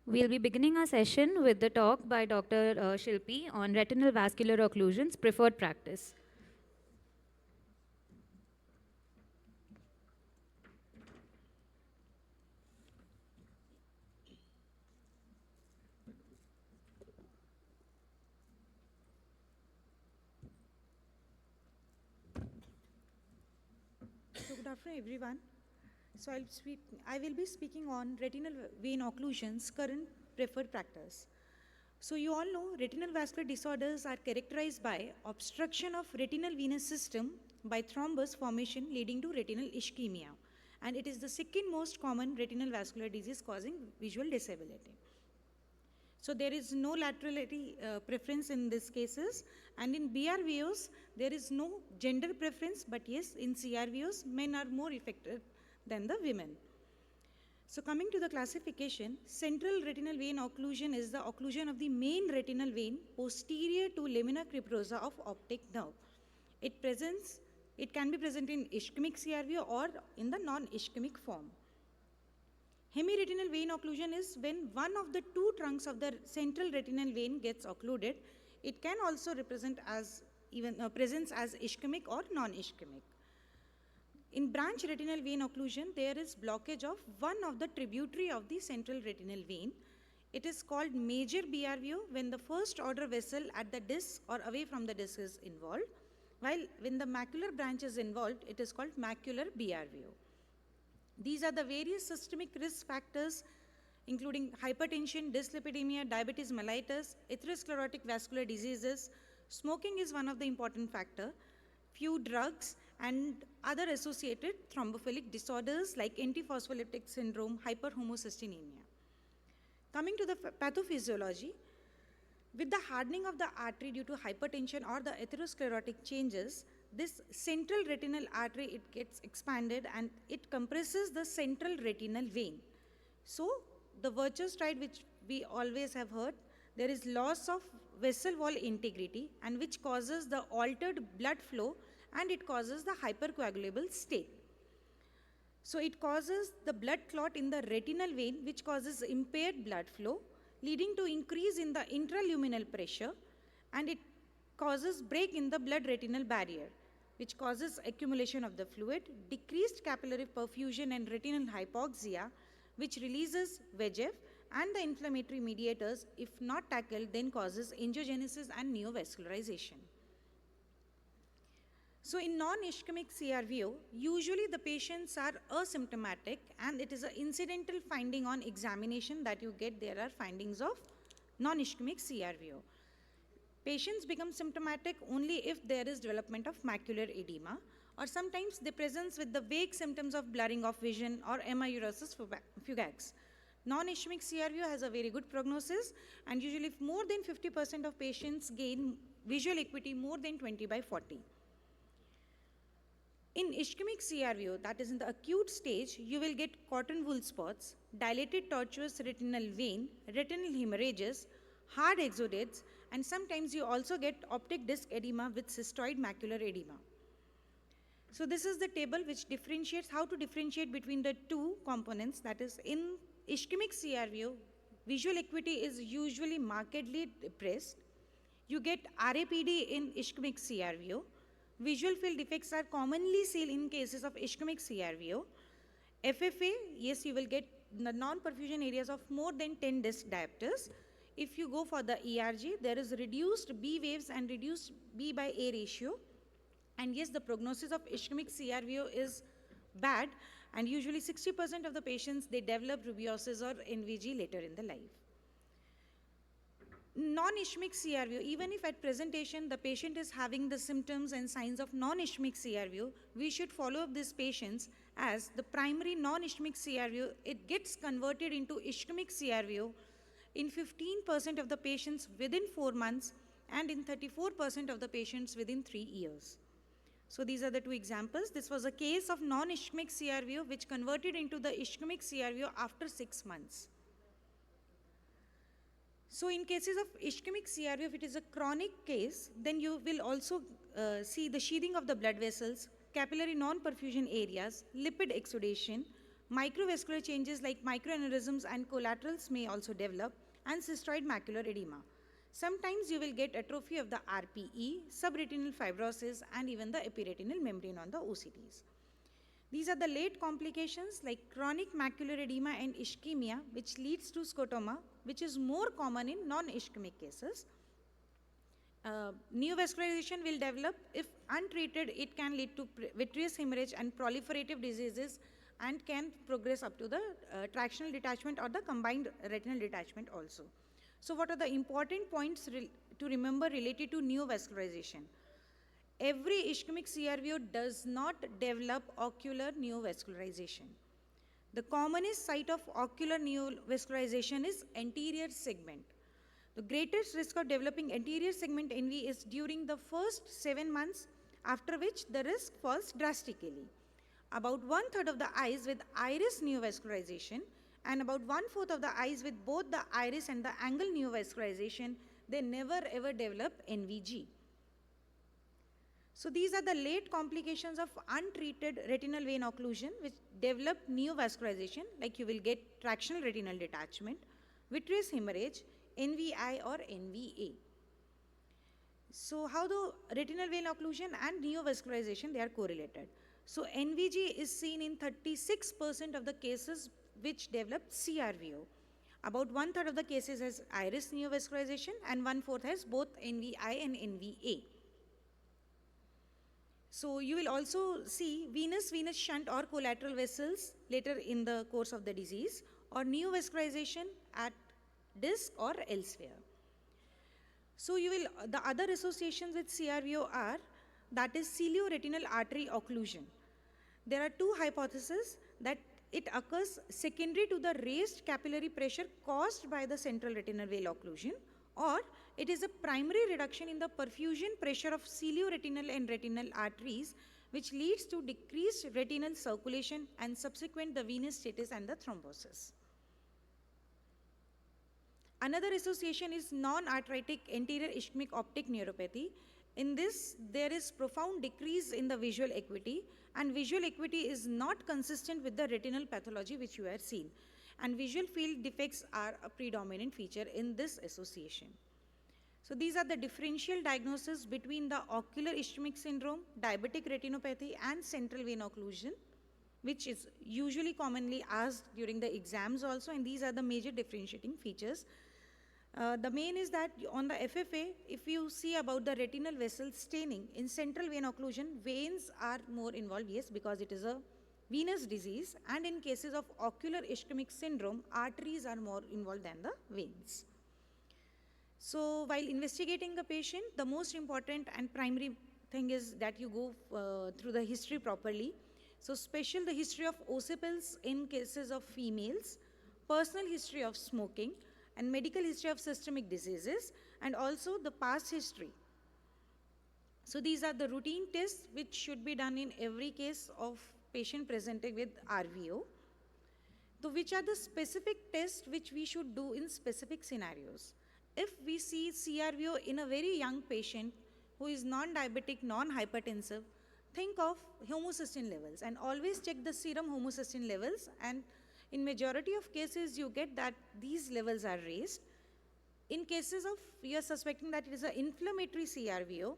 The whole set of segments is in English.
We'll be beginning our session with the talk by Dr. Shilpi on retinal vascular occlusions, preferred practice. So good afternoon, everyone. So I will be speaking on retinal vein occlusions, current preferred practice. So you all know retinal vascular disorders are characterized by obstruction of retinal venous system by thrombus formation leading to retinal ischemia. And it is the second most common retinal vascular disease causing visual disability. So there is no laterality preference in these cases, and in BRVOs there is no gender preference, but yes, in CRVOs men are more affected than the women. So coming to the classification, central retinal vein occlusion is the occlusion of the main retinal vein posterior to lamina cribrosa of optic nerve. It can be present in ischemic CRVO or in the non-ischemic form. Hemiretinal vein occlusion is when one of the two trunks of the central retinal vein gets occluded. It can also represent as presence as ischemic or non-ischemic. In branch retinal vein occlusion, there is blockage of one of the tributary of the central retinal vein. It is called major BRVO when the first order vessel at the disc or away from the disc is involved, while when the macular branch is involved, it is called macular BRVO. These are the various systemic risk factors including hypertension, dyslipidemia, diabetes mellitus, atherosclerotic vascular diseases. Smoking is one of the important factors. Few drugs and other associated thrombophilic disorders like antiphospholipid syndrome, hyperhomocystinemia. Coming to the pathophysiology, with the hardening of the artery due to hypertension or the atherosclerotic changes, this central retinal artery, it gets expanded and it compresses the central retinal vein. So the virtuous stride which we always have heard, there is loss of vessel wall integrity and which causes the altered blood flow and it causes the hypercoagulable state. So it causes the blood clot in the retinal vein which causes impaired blood flow leading to increase in the intraluminal pressure, and it causes break in the blood retinal barrier which causes accumulation of the fluid, decreased capillary perfusion and retinal hypoxia which releases VEGF and the inflammatory mediators, if not tackled, then causes angiogenesis and neovascularization. So in non-ischemic CRVO, usually the patients are asymptomatic and it is an incidental finding on examination that you get. There are findings of non-ischemic CRVO. Patients become symptomatic only if there is development of macular edema, or sometimes they present with the vague symptoms of blurring of vision or amyloidosis fugax. Non-ischemic CRVO has a very good prognosis, and usually if more than 50% of patients gain visual acuity more than 20/40. In ischemic CRVO, that is in the acute stage, you will get cotton wool spots, dilated tortuous retinal vein, retinal hemorrhages, hard exudates, and sometimes you also get optic disc edema with cystoid macular edema. So this is the table which differentiates how to differentiate between the two components. That is, in ischemic CRVO, visual acuity is usually markedly depressed. You get RAPD in ischemic CRVO. Visual field defects are commonly seen in cases of ischemic CRVO. FFA, yes, you will get the non-perfusion areas of more than 10 disc diopters. If you go for the ERG, there is reduced B waves and reduced B by A ratio. And yes, the prognosis of ischemic CRVO is bad, and usually 60% of the patients, they develop rubeosis or NVG later in the life. Non-ischemic CRVO, even if at presentation the patient is having the symptoms and signs of non-ischemic CRVO, we should follow up these patients, as the primary non-ischemic CRVO, it gets converted into ischemic CRVO in 15% of the patients within 4 months and in 34% of the patients within 3 years. So these are the two examples. This was a case of non-ischemic CRVO which converted into the ischemic CRVO after 6 months. So in cases of ischemic CRVO, if it is a chronic case, then you will also see the sheathing of the blood vessels, capillary non-perfusion areas, lipid exudation, Microvascular changes like microaneurysms and collaterals may also develop, and cystoid macular edema. Sometimes you will get atrophy of the RPE, subretinal fibrosis, and even the epiretinal membrane on the OCTs. These are the late complications like chronic macular edema and ischemia, which leads to scotoma, which is more common in non-ischemic cases. Neovascularization will develop. If untreated, it can lead to vitreous hemorrhage and proliferative diseases and can progress up to the tractional detachment or the combined retinal detachment also. So what are the important points to remember related to neovascularization? Every ischemic CRVO does not develop ocular neovascularization. The commonest site of ocular neovascularization is anterior segment. The greatest risk of developing anterior segment NV is during the first 7 months, after which the risk falls drastically. About 1/3 of the eyes with iris neovascularization and about 1/4 of the eyes with both the iris and the angle neovascularization, they never ever develop NVG. So these are the late complications of untreated retinal vein occlusion which develop neovascularization, like you will get tractional retinal detachment, vitreous hemorrhage, NVI or NVA. So how the retinal vein occlusion and neovascularization, they are correlated. So NVG is seen in 36% of the cases which develop CRVO. About 1/3 of the cases has iris neovascularization and 1/4 has both NVI and NVA. So you will also see venous shunt or collateral vessels later in the course of the disease, or neovascularization at disc or elsewhere. So the other associations with CRVO are, that is cilioretinal artery occlusion. There are two hypotheses that it occurs secondary to the raised capillary pressure caused by the central retinal vein occlusion, or it is a primary reduction in the perfusion pressure of cilioretinal and retinal arteries, which leads to decreased retinal circulation and subsequent the venous status and the thrombosis. Another association is non-arthritic anterior ischemic optic neuropathy. In this, there is profound decrease in the visual acuity, and visual acuity is not consistent with the retinal pathology which you are seeing. And visual field defects are a predominant feature in this association. So these are the differential diagnoses between the ocular ischemic syndrome, diabetic retinopathy, and central vein occlusion, which is usually commonly asked during the exams also, and these are the major differentiating features. The main is that on the FFA, if you see about the retinal vessel staining, in central vein occlusion, veins are more involved, yes, because it is a venous disease, and in cases of ocular ischemic syndrome, arteries are more involved than the veins. So while investigating the patient, the most important and primary thing is that you go through the history properly. So special the history of occipits in cases of females, personal history of smoking, and medical history of systemic diseases, and also the past history. So these are the routine tests which should be done in every case of patient presenting with RVO. So which are the specific tests which we should do in specific scenarios? If we see CRVO in a very young patient who is non-diabetic, non-hypertensive, think of homocysteine levels and always check the serum homocysteine levels, and in majority of cases you get that these levels are raised. In cases of you are suspecting that it is an inflammatory CRVO,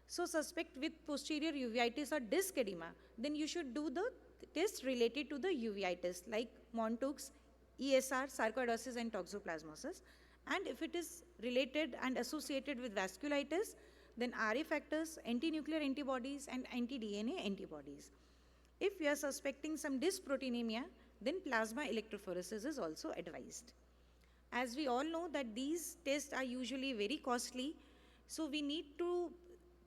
so suspect with posterior uveitis or disc edema, then you should do the test related to the uveitis like Montauk's, ESR, sarcoidosis and toxoplasmosis. And if it is related and associated with vasculitis, then RA factors, anti-nuclear antibodies and anti-DNA antibodies. If you are suspecting some dysproteinemia, then plasma electrophoresis is also advised. As we all know that these tests are usually very costly, so we need to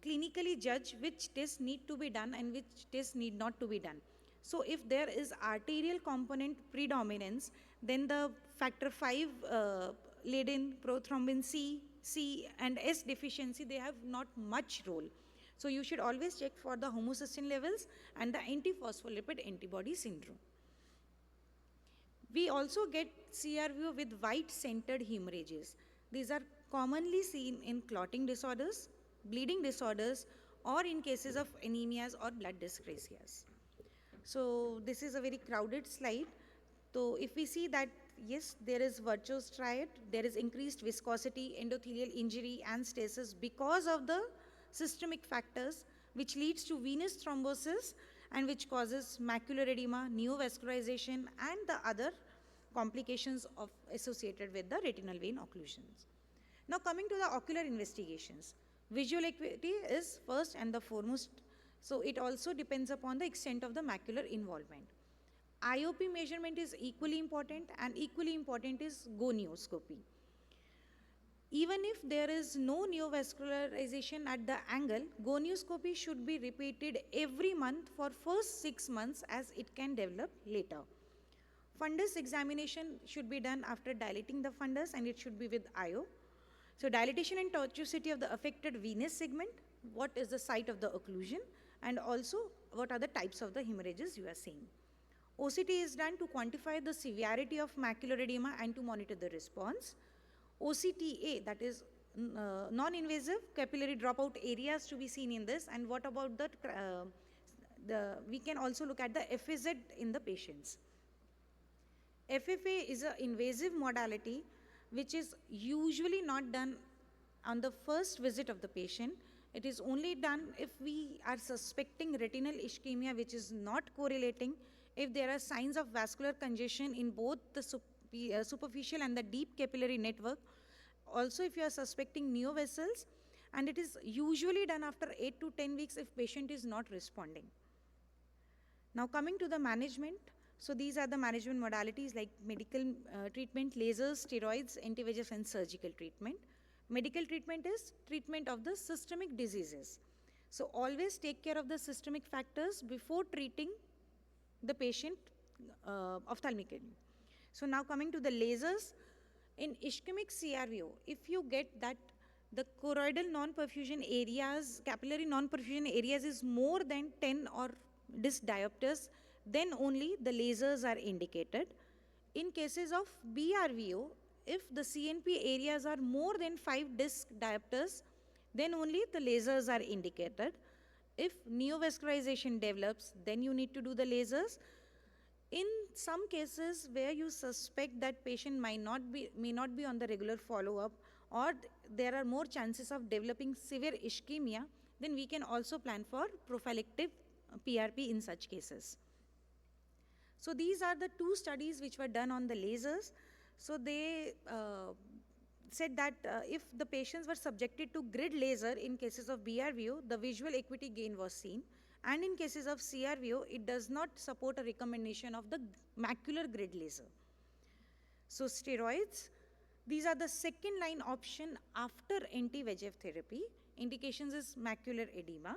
clinically judge which tests need to be done and which tests need not to be done. So if there is arterial component predominance, then the factor V laden prothrombin C and S deficiency, they have not much role. So you should always check for the homocysteine levels and the antiphospholipid antibody syndrome. We also get CRVO with white-centered hemorrhages. These are commonly seen in clotting disorders, bleeding disorders, or in cases of anemias or blood dyscrasias. So this is a very crowded slide. So if we see that, yes, there is virtuous triad, there is increased viscosity, endothelial injury and stasis because of the systemic factors which leads to venous thrombosis and which causes macular edema, neovascularization and the other complications associated with the retinal vein occlusions. Now coming to the ocular investigations, visual acuity is first and the foremost, so it also depends upon the extent of the macular involvement. IOP measurement is equally important, and equally important is gonioscopy. Even if there is no neovascularization at the angle, gonioscopy should be repeated every month for first 6 months as it can develop later. Fundus examination should be done after dilating the fundus, and it should be with IO. So dilatation and tortuosity of the affected venous segment, what is the site of the occlusion, and also what are the types of the hemorrhages you are seeing. OCT is done to quantify the severity of macular edema and to monitor the response. OCTA, that is non-invasive capillary dropout areas to be seen in this, and what about we can also look at the FAZ in the patients. FFA is an invasive modality which is usually not done on the first visit of the patient. It is only done if we are suspecting retinal ischemia which is not correlating, if there are signs of vascular congestion in both the superficial and the deep capillary network. Also, if you are suspecting neovessels, and it is usually done after 8 to 10 weeks if patient is not responding. Now coming to the management, so these are the management modalities like medical treatment, lasers, steroids, anti-VEGF and surgical treatment. Medical treatment is treatment of the systemic diseases. So always take care of the systemic factors before treating the patient ophthalmically. So now coming to the lasers, in ischemic CRVO, if you get that the choroidal non-perfusion areas, capillary non-perfusion areas is more than 10 or disc diopters, then only the lasers are indicated. In cases of BRVO, if the CNP areas are more than 5 disc diopters, then only the lasers are indicated. If neovascularization develops, then you need to do the lasers. In some cases where you suspect that patient may not be on the regular follow-up, or there are more chances of developing severe ischemia, then we can also plan for prophylactic PRP in such cases. So these are the 2 studies which were done on the lasers. So they said that if the patients were subjected to grid laser in cases of BRVO, the visual acuity gain was seen. And in cases of CRVO, it does not support a recommendation of the macular grid laser. So steroids, these are the second line option after anti-VEGF therapy. Indications is macular edema.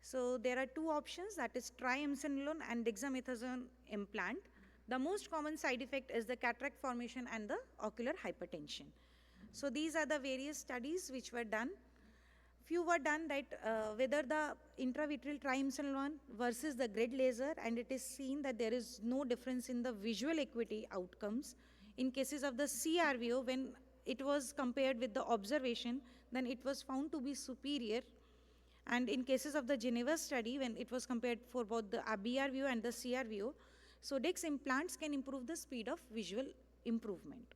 So there are 2 options, that is triamcinolone and dexamethasone implant. The most common side effect is the cataract formation and the ocular hypertension. So these are the various studies which were done. Few were done that whether the intravitreal triamcinolone versus the grid laser, and it is seen that there is no difference in the visual acuity outcomes. In cases of the CRVO, when it was compared with the observation, then it was found to be superior. And in cases of the Geneva study, when it was compared for both the BRVO and the CRVO, so DEX implants can improve the speed of visual improvement.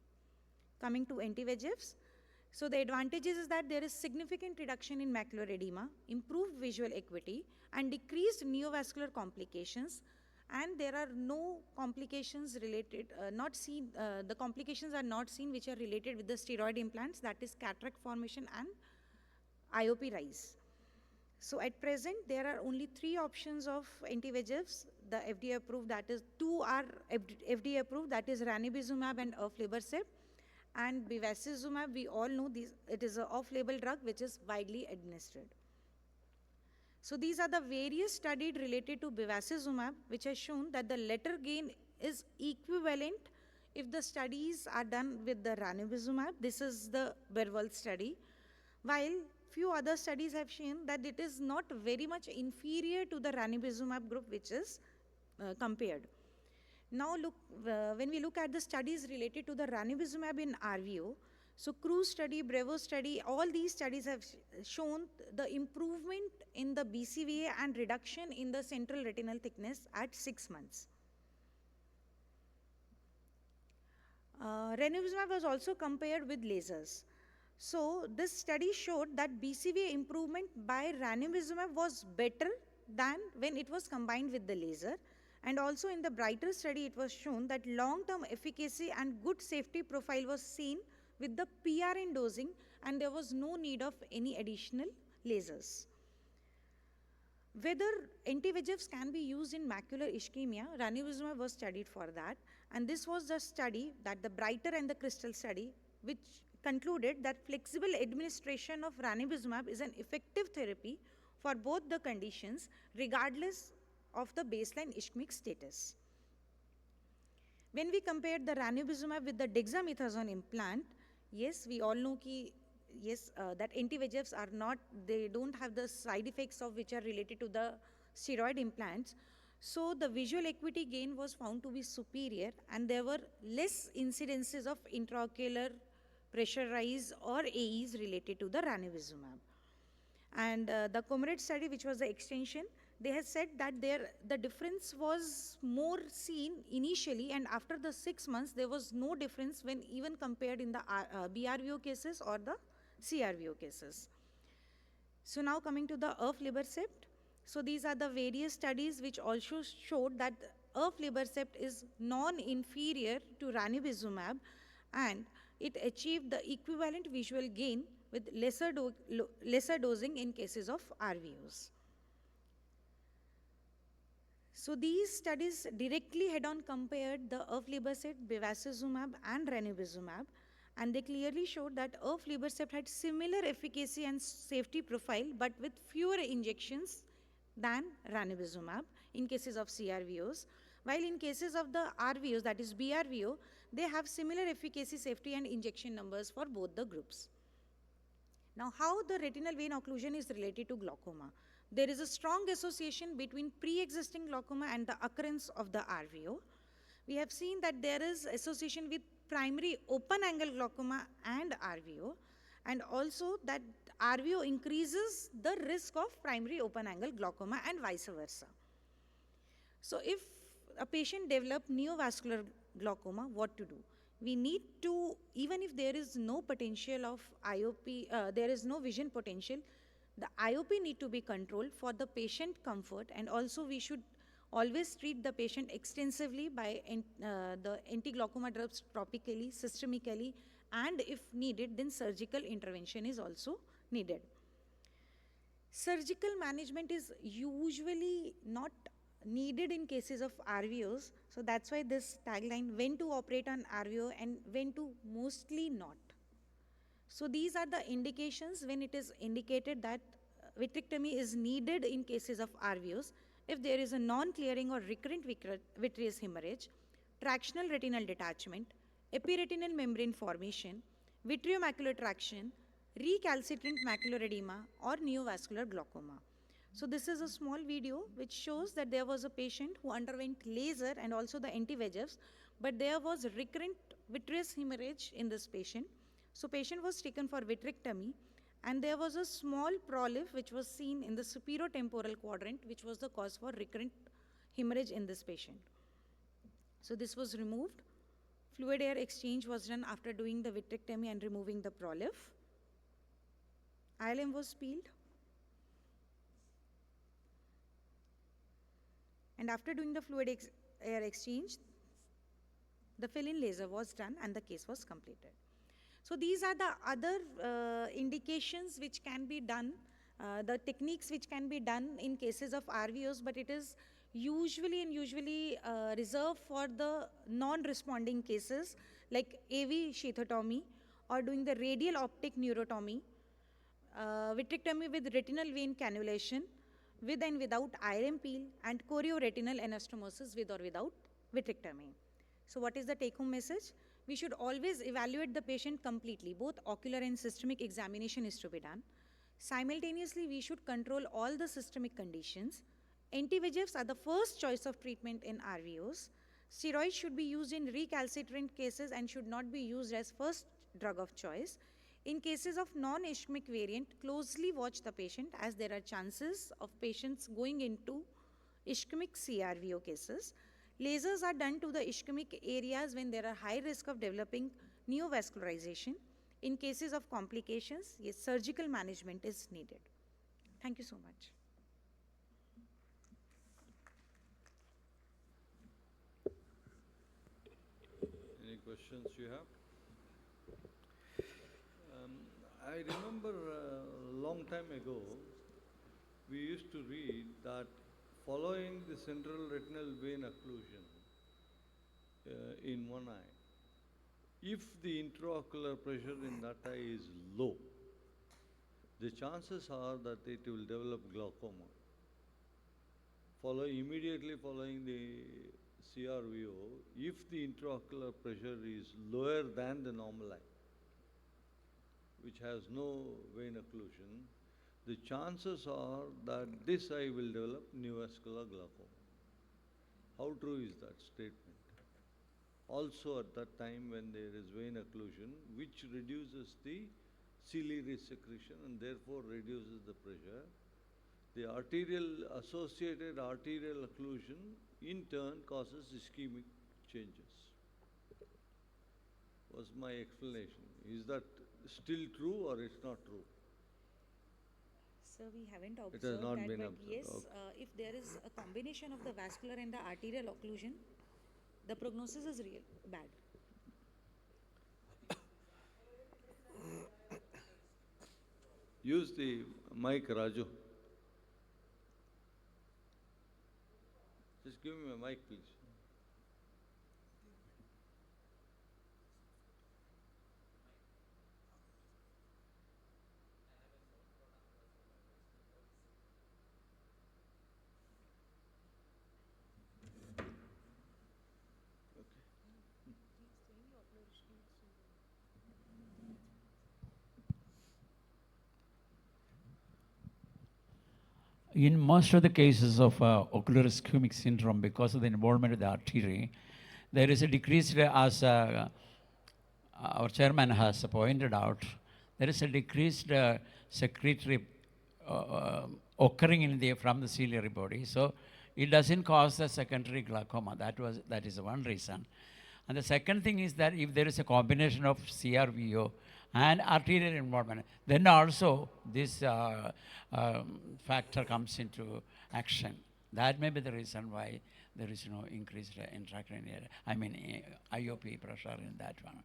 Coming to anti-VEGFs, so the advantages is that there is significant reduction in macular edema, improved visual acuity, and decreased neovascular complications, and there are no complications related, the complications are not seen which are related with the steroid implants, that is cataract formation and IOP rise. So at present, there are only 3 options of anti-VEGFs, the FDA approved, that is 2 are FDA approved, that is ranibizumab and aflibercept. And bevacizumab, we all know it is an off-label drug which is widely administered. So these are the various studies related to bevacizumab which has shown that the letter gain is equivalent if the studies are done with the ranibizumab. This is the Berwald study. While few other studies have shown that it is not very much inferior to the ranibizumab group which is compared. Now look, when we look at the studies related to the ranibizumab in RVO, So Cruise study, Bravo study, all these studies have shown the improvement in the BCVA and reduction in the central retinal thickness at 6 months. Ranibizumab was also compared with lasers. So this study showed that BCVA improvement by ranibizumab was better than when it was combined with the laser. And also in the brighter study, it was shown that long-term efficacy and good safety profile was seen with the PRN dosing, and there was no need of any additional lasers. Whether anti-VEGFs can be used in macular ischemia, ranibizumab was studied for that. And this was the study, that the brighter and the crystal study, which concluded that flexible administration of ranibizumab is an effective therapy for both the conditions, regardless of the baseline ischemic status. When we compared the ranibizumab with the dexamethasone implant, yes, we all know that anti-VEGFs are not, they don't have the side effects of which are related to the steroid implants. So the visual acuity gain was found to be superior, and there were less incidences of intraocular pressure rise or AEs related to the ranibizumab. And the Comrade study, which was the extension, they had said that the difference was more seen initially, and after the 6 months, there was no difference when even compared in the BRVO cases or the CRVO cases. So now coming to the aflibercept. So these are the various studies which also showed that aflibercept is non-inferior to ranibizumab, and it achieved the equivalent visual gain with lesser dosing in cases of RVOs. So these studies directly head-on compared the aflibercept, bevacizumab, and ranibizumab, and they clearly showed that aflibercept had similar efficacy and safety profile, but with fewer injections than ranibizumab in cases of CRVOs, while in cases of the RVOs, that is BRVO, they have similar efficacy, safety, and injection numbers for both the groups. Now, how the retinal vein occlusion is related to glaucoma? There is a strong association between pre-existing glaucoma and the occurrence of the RVO. We have seen that there is association with primary open-angle glaucoma and RVO, and also that RVO increases the risk of primary open-angle glaucoma and vice versa. So if a patient develops neovascular glaucoma, what to do? We need to, even if there is no potential of IOP, there is no vision potential, the IOP need to be controlled for the patient comfort, and also we should always treat the patient extensively by the anti-glaucoma drugs topically, systemically, and if needed, then surgical intervention is also needed. Surgical management is usually not needed in cases of RVOs, so that's why this tagline, when to operate on RVO and when to mostly not. So these are the indications when it is indicated that vitrectomy is needed in cases of RVOs: if there is a non-clearing or recurrent vitreous hemorrhage, tractional retinal detachment, epiretinal membrane formation, vitreomacular traction, recalcitrant macular edema, or neovascular glaucoma. So this is a small video which shows that there was a patient who underwent laser and also the anti-VEGFs, but there was recurrent vitreous hemorrhage in this patient. So patient was taken for vitrectomy, and there was a small prolif which was seen in the superiotemporal quadrant, which was the cause for recurrent hemorrhage in this patient. So this was removed. Fluid air exchange was done after doing the vitrectomy and removing the prolif. ILM was peeled. And after doing the fluid air exchange, the fill-in laser was done and the case was completed. So these are the other indications which can be done, the techniques which can be done in cases of RVOs, but it is usually reserved for the non-responding cases like AV sheathotomy or doing the radial optic neurotomy, vitrectomy with retinal vein cannulation, with and without IRM peel, and chorioretinal anastomosis with or without vitrectomy. So what is the take-home message? We should always evaluate the patient completely. Both ocular and systemic examination is to be done. Simultaneously, we should control all the systemic conditions. Anti-VEGFs are the first choice of treatment in RVOs. Steroids should be used in recalcitrant cases and should not be used as first drug of choice. In cases of non-ischemic variant, closely watch the patient as there are chances of patients going into ischemic CRVO cases. Lasers are done to the ischemic areas when there are high risk of developing neovascularization. In cases of complications, yes, surgical management is needed. Thank you so much. Any questions you have? I remember a long time ago, we used to read that following the central retinal vein occlusion in one eye, if the intraocular pressure in that eye is low, the chances are that it will develop glaucoma. Immediately following the CRVO, if the intraocular pressure is lower than the normal eye, which has no vein occlusion, the chances are that this eye will develop neovascular glaucoma. How true is that statement? Also at that time when there is vein occlusion, which reduces the ciliary secretion and therefore reduces the pressure, the associated arterial occlusion in turn causes ischemic changes. Was my explanation. Is that still true or it's not true? Sir, we haven't observed It has not that, been but observed. yes, Okay. if there is a combination of the vascular and the arterial occlusion, the prognosis is real bad. Use the mic, Raju. Just give me a mic, please. In most of the cases of ocular ischemic syndrome, because of the involvement of the artery, there is a decreased, as our chairman has pointed out, there is a decreased secretory occurring from the ciliary body. So it doesn't cause the secondary glaucoma. That is one reason. And the second thing is that if there is a combination of CRVO and arterial involvement, then also this factor comes into action. That may be the reason why there is no increased intracranial, IOP pressure in that one.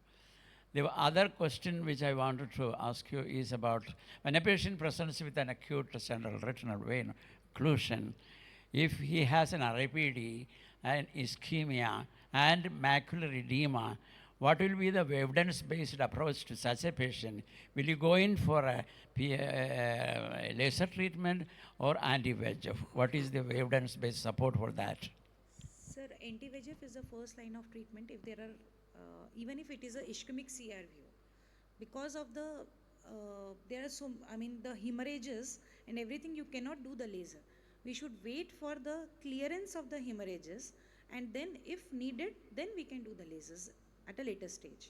The other question which I wanted to ask you is about when a patient presents with an acute central retinal vein occlusion, if he has an RIPD and ischemia and macular edema, what will be the evidence-based approach to such a patient? Will you go in for a laser treatment or anti-VEGF? What is the evidence-based support for that? Sir, anti-VEGF is the first line of treatment if there are, even if it is a ischemic CRVO. Because of the, there are the hemorrhages and everything, you cannot do the laser. We should wait for the clearance of the hemorrhages, and then if needed, then we can do the lasers at a later stage.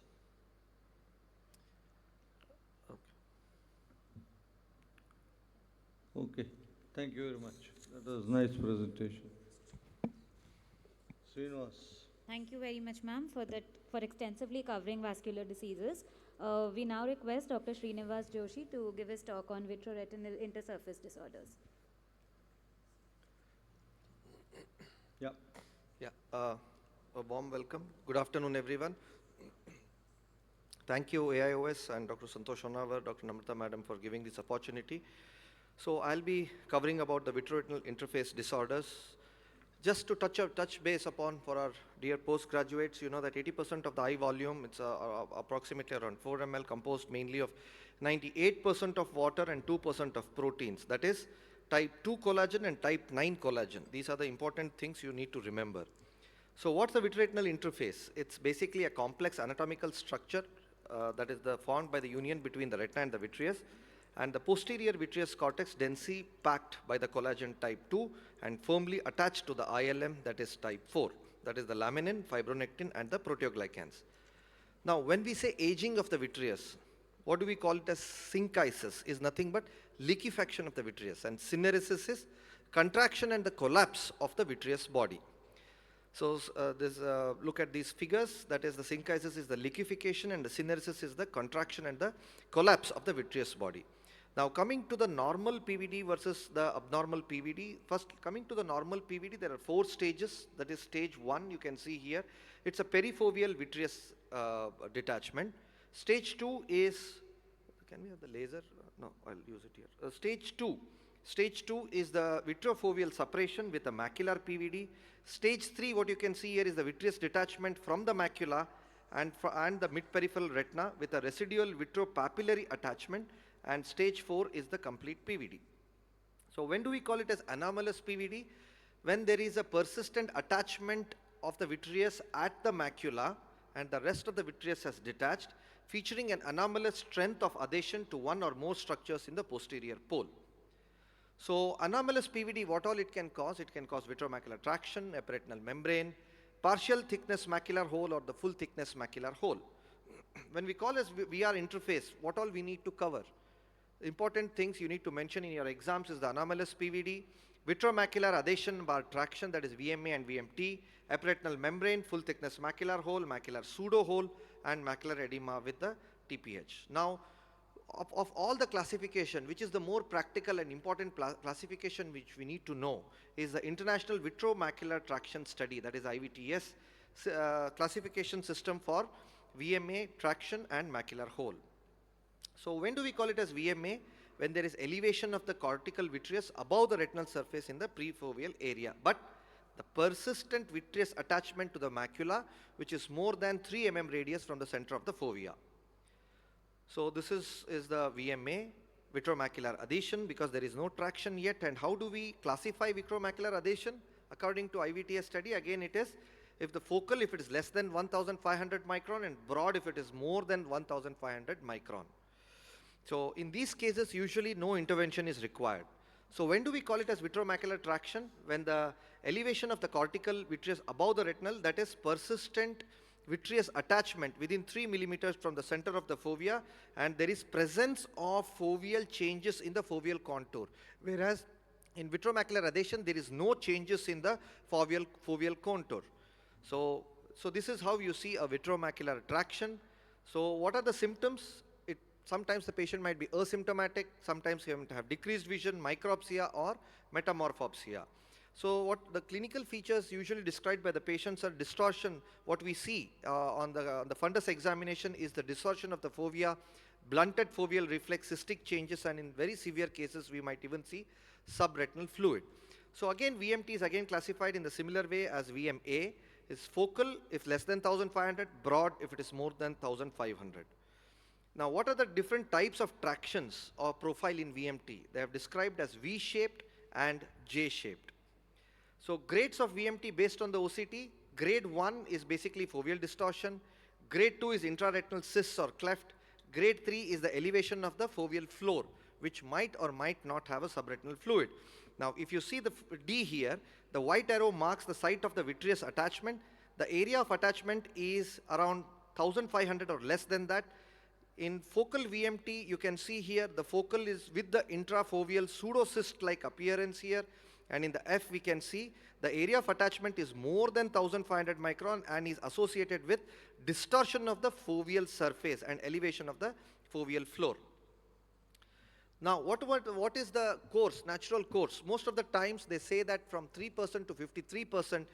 Okay. Thank you very much. That was nice presentation. Srinivas. Thank you very much, ma'am, for extensively covering vascular diseases. We now request Dr. Srinivas Joshi to give his talk on vitreoretinal intersurface disorders. Yeah. Yeah, a warm welcome. Good afternoon, everyone. Thank you, AIOS and Dr. Santosh Honavar, Dr. Namrata Madam for giving this opportunity. So I'll be covering about the vitreoretinal interface disorders. Just to touch base upon for our dear postgraduates, you know that 80% of the eye volume, it's approximately around 4 ml, composed mainly of 98% of water and 2% of proteins. That is type 2 collagen and type 9 collagen. These are the important things you need to remember. So what's the vitreoretinal interface? It's basically a complex anatomical structure that is formed by the union between the retina and the vitreous, and the posterior vitreous cortex densely packed by the collagen type 2 and firmly attached to the ILM, that is type 4. that is the laminin, fibronectin, and the proteoglycans. Now, when we say aging of the vitreous, what do we call it as? Synchisis is nothing but liquefaction of the vitreous, and syneresis is contraction and the collapse of the vitreous body. So look at these figures, that is the synchisis is the liquefaction and the syneresis is the contraction and the collapse of the vitreous body. Now coming to the normal PVD versus the abnormal PVD, first coming to the normal PVD, there are 4 stages. That is stage 1, you can see here. It's a perifoveal vitreous detachment. Stage 2 is, can we have the laser? No, I'll use it here. Stage 2 is the vitreofoveal suppression with a macular PVD. Stage 3, what you can see here is the vitreous detachment from the macula and the mid-peripheral retina with a residual vitreopapillary attachment, and stage 4 is the complete PVD. So when do we call it as anomalous PVD? When there is a persistent attachment of the vitreous at the macula and the rest of the vitreous has detached, featuring an anomalous strength of adhesion to one or more structures in the posterior pole. So anomalous PVD, what all it can cause? It can cause vitreomacular traction, epiretinal membrane, partial thickness macular hole, or the full thickness macular hole. When we call as VR interface, what all we need to cover? Important things you need to mention in your exams is the anomalous PVD, vitreomacular adhesion bar traction, that is VMA and VMT, epiretinal membrane, full thickness macular hole, macular pseudo hole, and macular edema with the TPH. Now, of all the classification, which is the more practical and important classification which we need to know is the International Vitreomacular Traction Study, that is IVTS, classification system for VMA, traction, and macular hole. So when do we call it as VMA? When there is elevation of the cortical vitreous above the retinal surface in the prefoveal area, but the persistent vitreous attachment to the macula, which is more than 3 mm radius from the center of the fovea. So this is the VMA, vitreomacular adhesion, because there is no traction yet. And how do we classify vitreomacular adhesion? According to IVTS study, again it is, if the focal, if it is less than 1500 micron, and broad if it is more than 1500 micron. So in these cases, usually no intervention is required. So when do we call it as vitreomacular traction? When the elevation of the cortical vitreous above the retinal, that is persistent vitreous attachment within 3 millimeters from the center of the fovea, and there is presence of foveal changes in the foveal contour. Whereas in vitreomacular adhesion, there is no changes in the foveal contour. So this is how you see a vitreomacular traction. So what are the symptoms? Sometimes the patient might be asymptomatic, sometimes he might have decreased vision, micropsia, or metamorphopsia. So what the clinical features usually described by the patients are distortion. What we see on the fundus examination is the distortion of the fovea, blunted foveal reflex, cystic changes, and in very severe cases we might even see subretinal fluid. So again, VMT is again classified in the similar way as VMA. Is focal if less than 1500, broad if it is more than 1500. Now what are the different types of tractions or profile in VMT? They have described as V-shaped and J-shaped. So grades of VMT based on the OCT, grade 1 is basically foveal distortion, grade 2 is intraretinal cysts or cleft, grade 3 is the elevation of the foveal floor, which might or might not have a subretinal fluid. Now if you see the D here, the white arrow marks the site of the vitreous attachment. The area of attachment is around 1500 or less than that. In focal VMT, you can see here the focal is with the intrafoveal pseudocyst-like appearance here, and in the F we can see the area of attachment is more than 1500 micron and is associated with distortion of the foveal surface and elevation of the foveal floor. Now what is the course, natural course? Most of the times they say that from 3% to 53%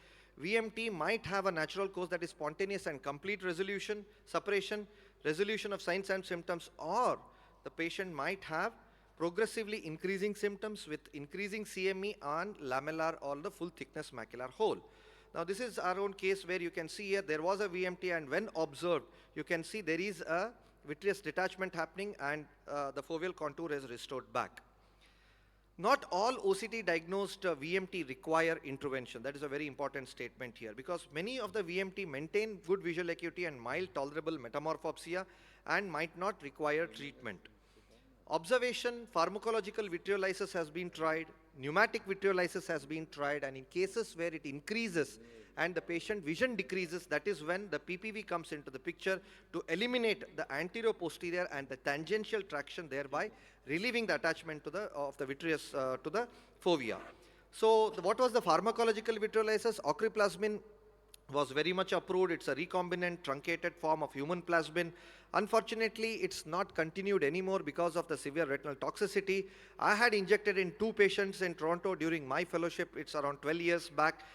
VMT might have a natural course, that is spontaneous and complete resolution, suppression, resolution of signs and symptoms, or the patient might have progressively increasing symptoms with increasing CME on lamellar or the full thickness macular hole. Now this is our own case where you can see here there was a VMT, and when observed you can see there is a vitreous detachment happening and the foveal contour is restored back. Not all OCT diagnosed VMT require intervention. That is a very important statement here, because many of the VMT maintain good visual acuity and mild tolerable metamorphopsia and might not require treatment. Observation, pharmacological vitreolysis has been tried, pneumatic vitreolysis has been tried, and in cases where it increases and the patient vision decreases, that is when the PPV comes into the picture to eliminate the anterior-posterior and the tangential traction, thereby relieving the attachment to of the vitreous to the fovea. So what was the pharmacological vitriolysis? Ochriplasmin was very much approved. It's a recombinant truncated form of human plasmin. Unfortunately, it's not continued anymore because of the severe retinal toxicity. I had injected in 2 patients in Toronto during my fellowship. It's around 12 years back.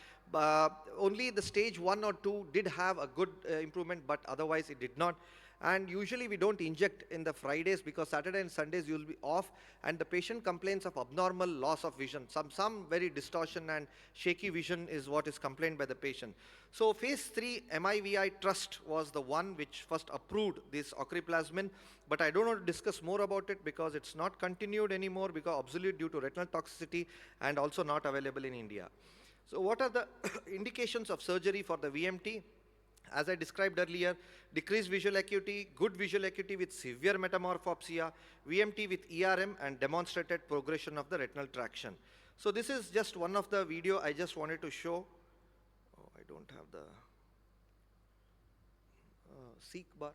Only the stage 1 or 2 did have a good improvement, but otherwise it did not. And usually we don't inject in the Fridays because Saturday and Sundays you'll be off, and the patient complains of abnormal loss of vision. Some very distortion and shaky vision is what is complained by the patient. So phase 3 MIVI Trust was the one which first approved this ochriplasmin, but I don't want to discuss more about it because it's not continued anymore because obsolete due to retinal toxicity and also not available in India. So what are the indications of surgery for the VMT? As I described earlier, decreased visual acuity, good visual acuity with severe metamorphopsia, VMT with ERM, and demonstrated progression of the retinal traction. So this is just one of the video I just wanted to show. Oh, I don't have the seek bar.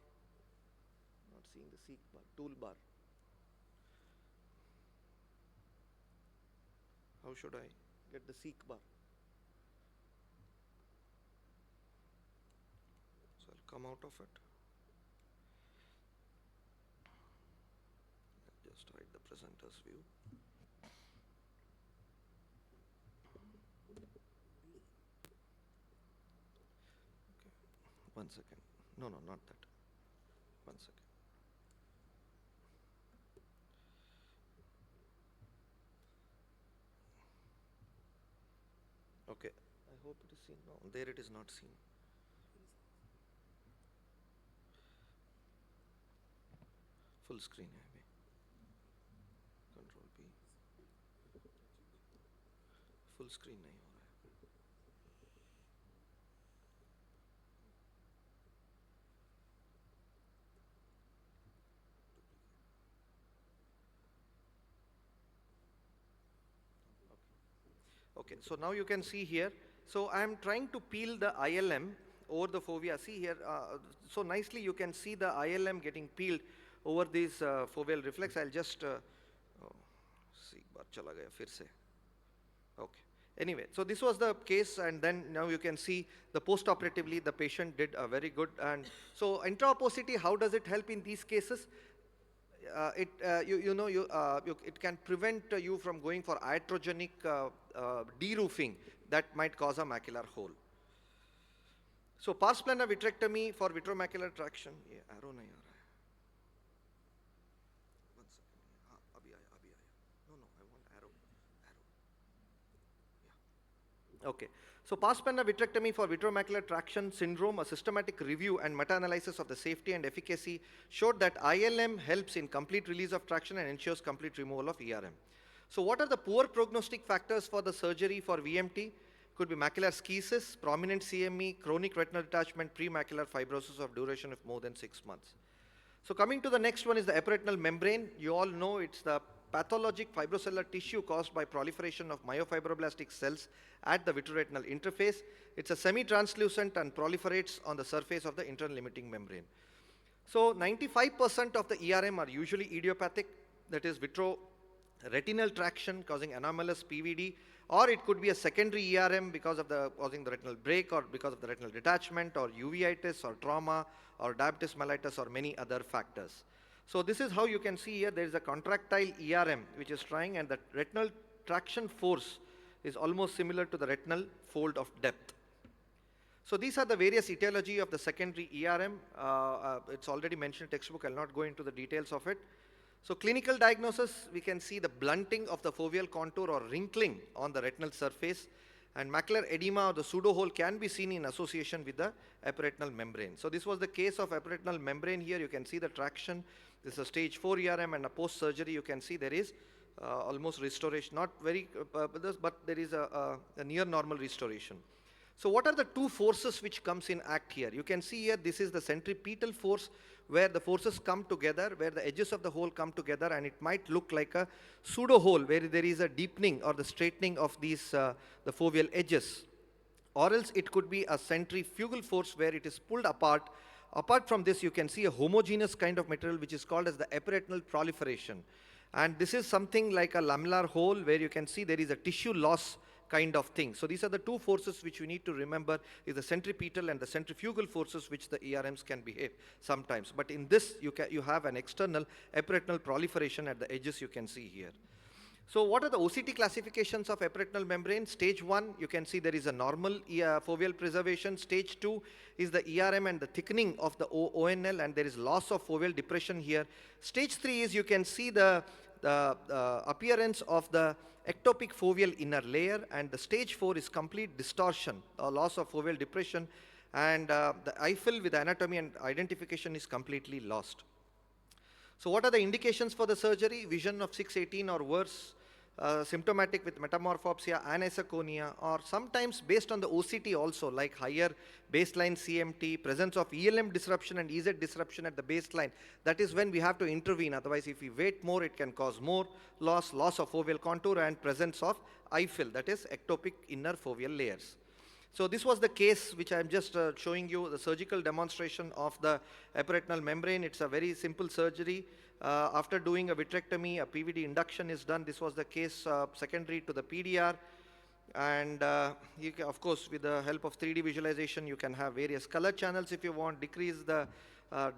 Not seeing the seek bar, toolbar. How should I get the seek bar? Come out of it. Just hide the presenter's view. Okay. 1 second. No, not that. 1 second. Okay. I hope it is seen. No, there it is not seen. Full screen है अभी, control P, full screen नहीं हो रहा है. Okay, so now you can see here. So I am trying to peel the ILM over the fovea. See here, so nicely you can see the ILM getting peeled over this foveal reflex. I'll just see, bar chala gaya fir se. Okay. Anyway, so this was the case, and then now you can see the post-operatively the patient did very good. And so intraopacity, how does it help in these cases? It can prevent you from going for iatrogenic deroofing that might cause a macular hole. So pars plana vitrectomy for vitromacular traction. Yeah, arrow nahi aa raha hai. 1 second. Abhi aaya. No, I want arrow. Yeah. Okay. So pars plana vitrectomy for vitromacular traction syndrome, a systematic review and meta-analysis of the safety and efficacy showed that ILM helps in complete release of traction and ensures complete removal of ERM. So what are the poor prognostic factors for the surgery for VMT? Could be macular schisis, prominent CME, chronic retinal detachment, premacular fibrosis of duration of more than 6 months. So coming to the next one is the epiretinal membrane. You all know it's the pathologic fibrocellular tissue caused by proliferation of myofibroblastic cells at the vitreoretinal interface. It's a semi-translucent and proliferates on the surface of the internal limiting membrane. So 95% of the ERM are usually idiopathic, that is vitreoretinal traction causing anomalous PVD, or it could be a secondary ERM because of causing the retinal break, or because of the retinal detachment, or uveitis, or trauma, or diabetes mellitus, or many other factors. So this is how you can see here there is a contractile ERM which is trying, and the retinal traction force is almost similar to the retinal fold of depth. So these are the various etiology of the secondary ERM. It's already mentioned in textbook, I'll not go into the details of it. So clinical diagnosis, we can see the blunting of the foveal contour or wrinkling on the retinal surface, and macular edema or the pseudohole can be seen in association with the epiretinal membrane. So this was the case of epiretinal membrane. Here you can see the traction. This is a stage 4 ERM, and a post-surgery you can see there is almost restoration, not very, but there is a near normal restoration. So what are the two forces which comes in act here? You can see here this is the centripetal force where the forces come together, where the edges of the hole come together, and it might look like a pseudo hole where there is a deepening or the straightening of these the foveal edges. or else it could be a centrifugal force where it is pulled apart. Apart from this, you can see a homogeneous kind of material which is called as the epiretinal proliferation. And this is something like a lamellar hole where you can see there is a tissue loss kind of thing. So these are the two forces which we need to remember, is the centripetal and the centrifugal forces which the ERMs can behave sometimes. But in this, you have an external epiretinal proliferation at the edges you can see here. So what are the OCT classifications of epiretinal membrane? Stage 1, you can see there is a normal foveal preservation. Stage 2 is the ERM and the thickening of the ONL, and there is loss of foveal depression here. Stage 3 is you can see the appearance of the ectopic foveal inner layer, and the stage 4 is complete distortion, loss of foveal depression, and the EIFL with anatomy and identification is completely lost. So what are the indications for the surgery? Vision of 6/18 or worse, symptomatic with metamorphopsia, anisoconia, or sometimes based on the OCT also, like higher baseline CMT, presence of ELM disruption and EZ disruption at the baseline. That is when we have to intervene. Otherwise, if we wait more, it can cause more loss of foveal contour, and presence of EIFL, that is ectopic inner foveal layers. So this was the case which I am just showing you, the surgical demonstration of the epiretinal membrane. It's a very simple surgery. After doing a vitrectomy, a PVD induction is done. This was the case secondary to the PDR. And you can, of course, with the help of 3D visualization, you can have various color channels if you want, decrease the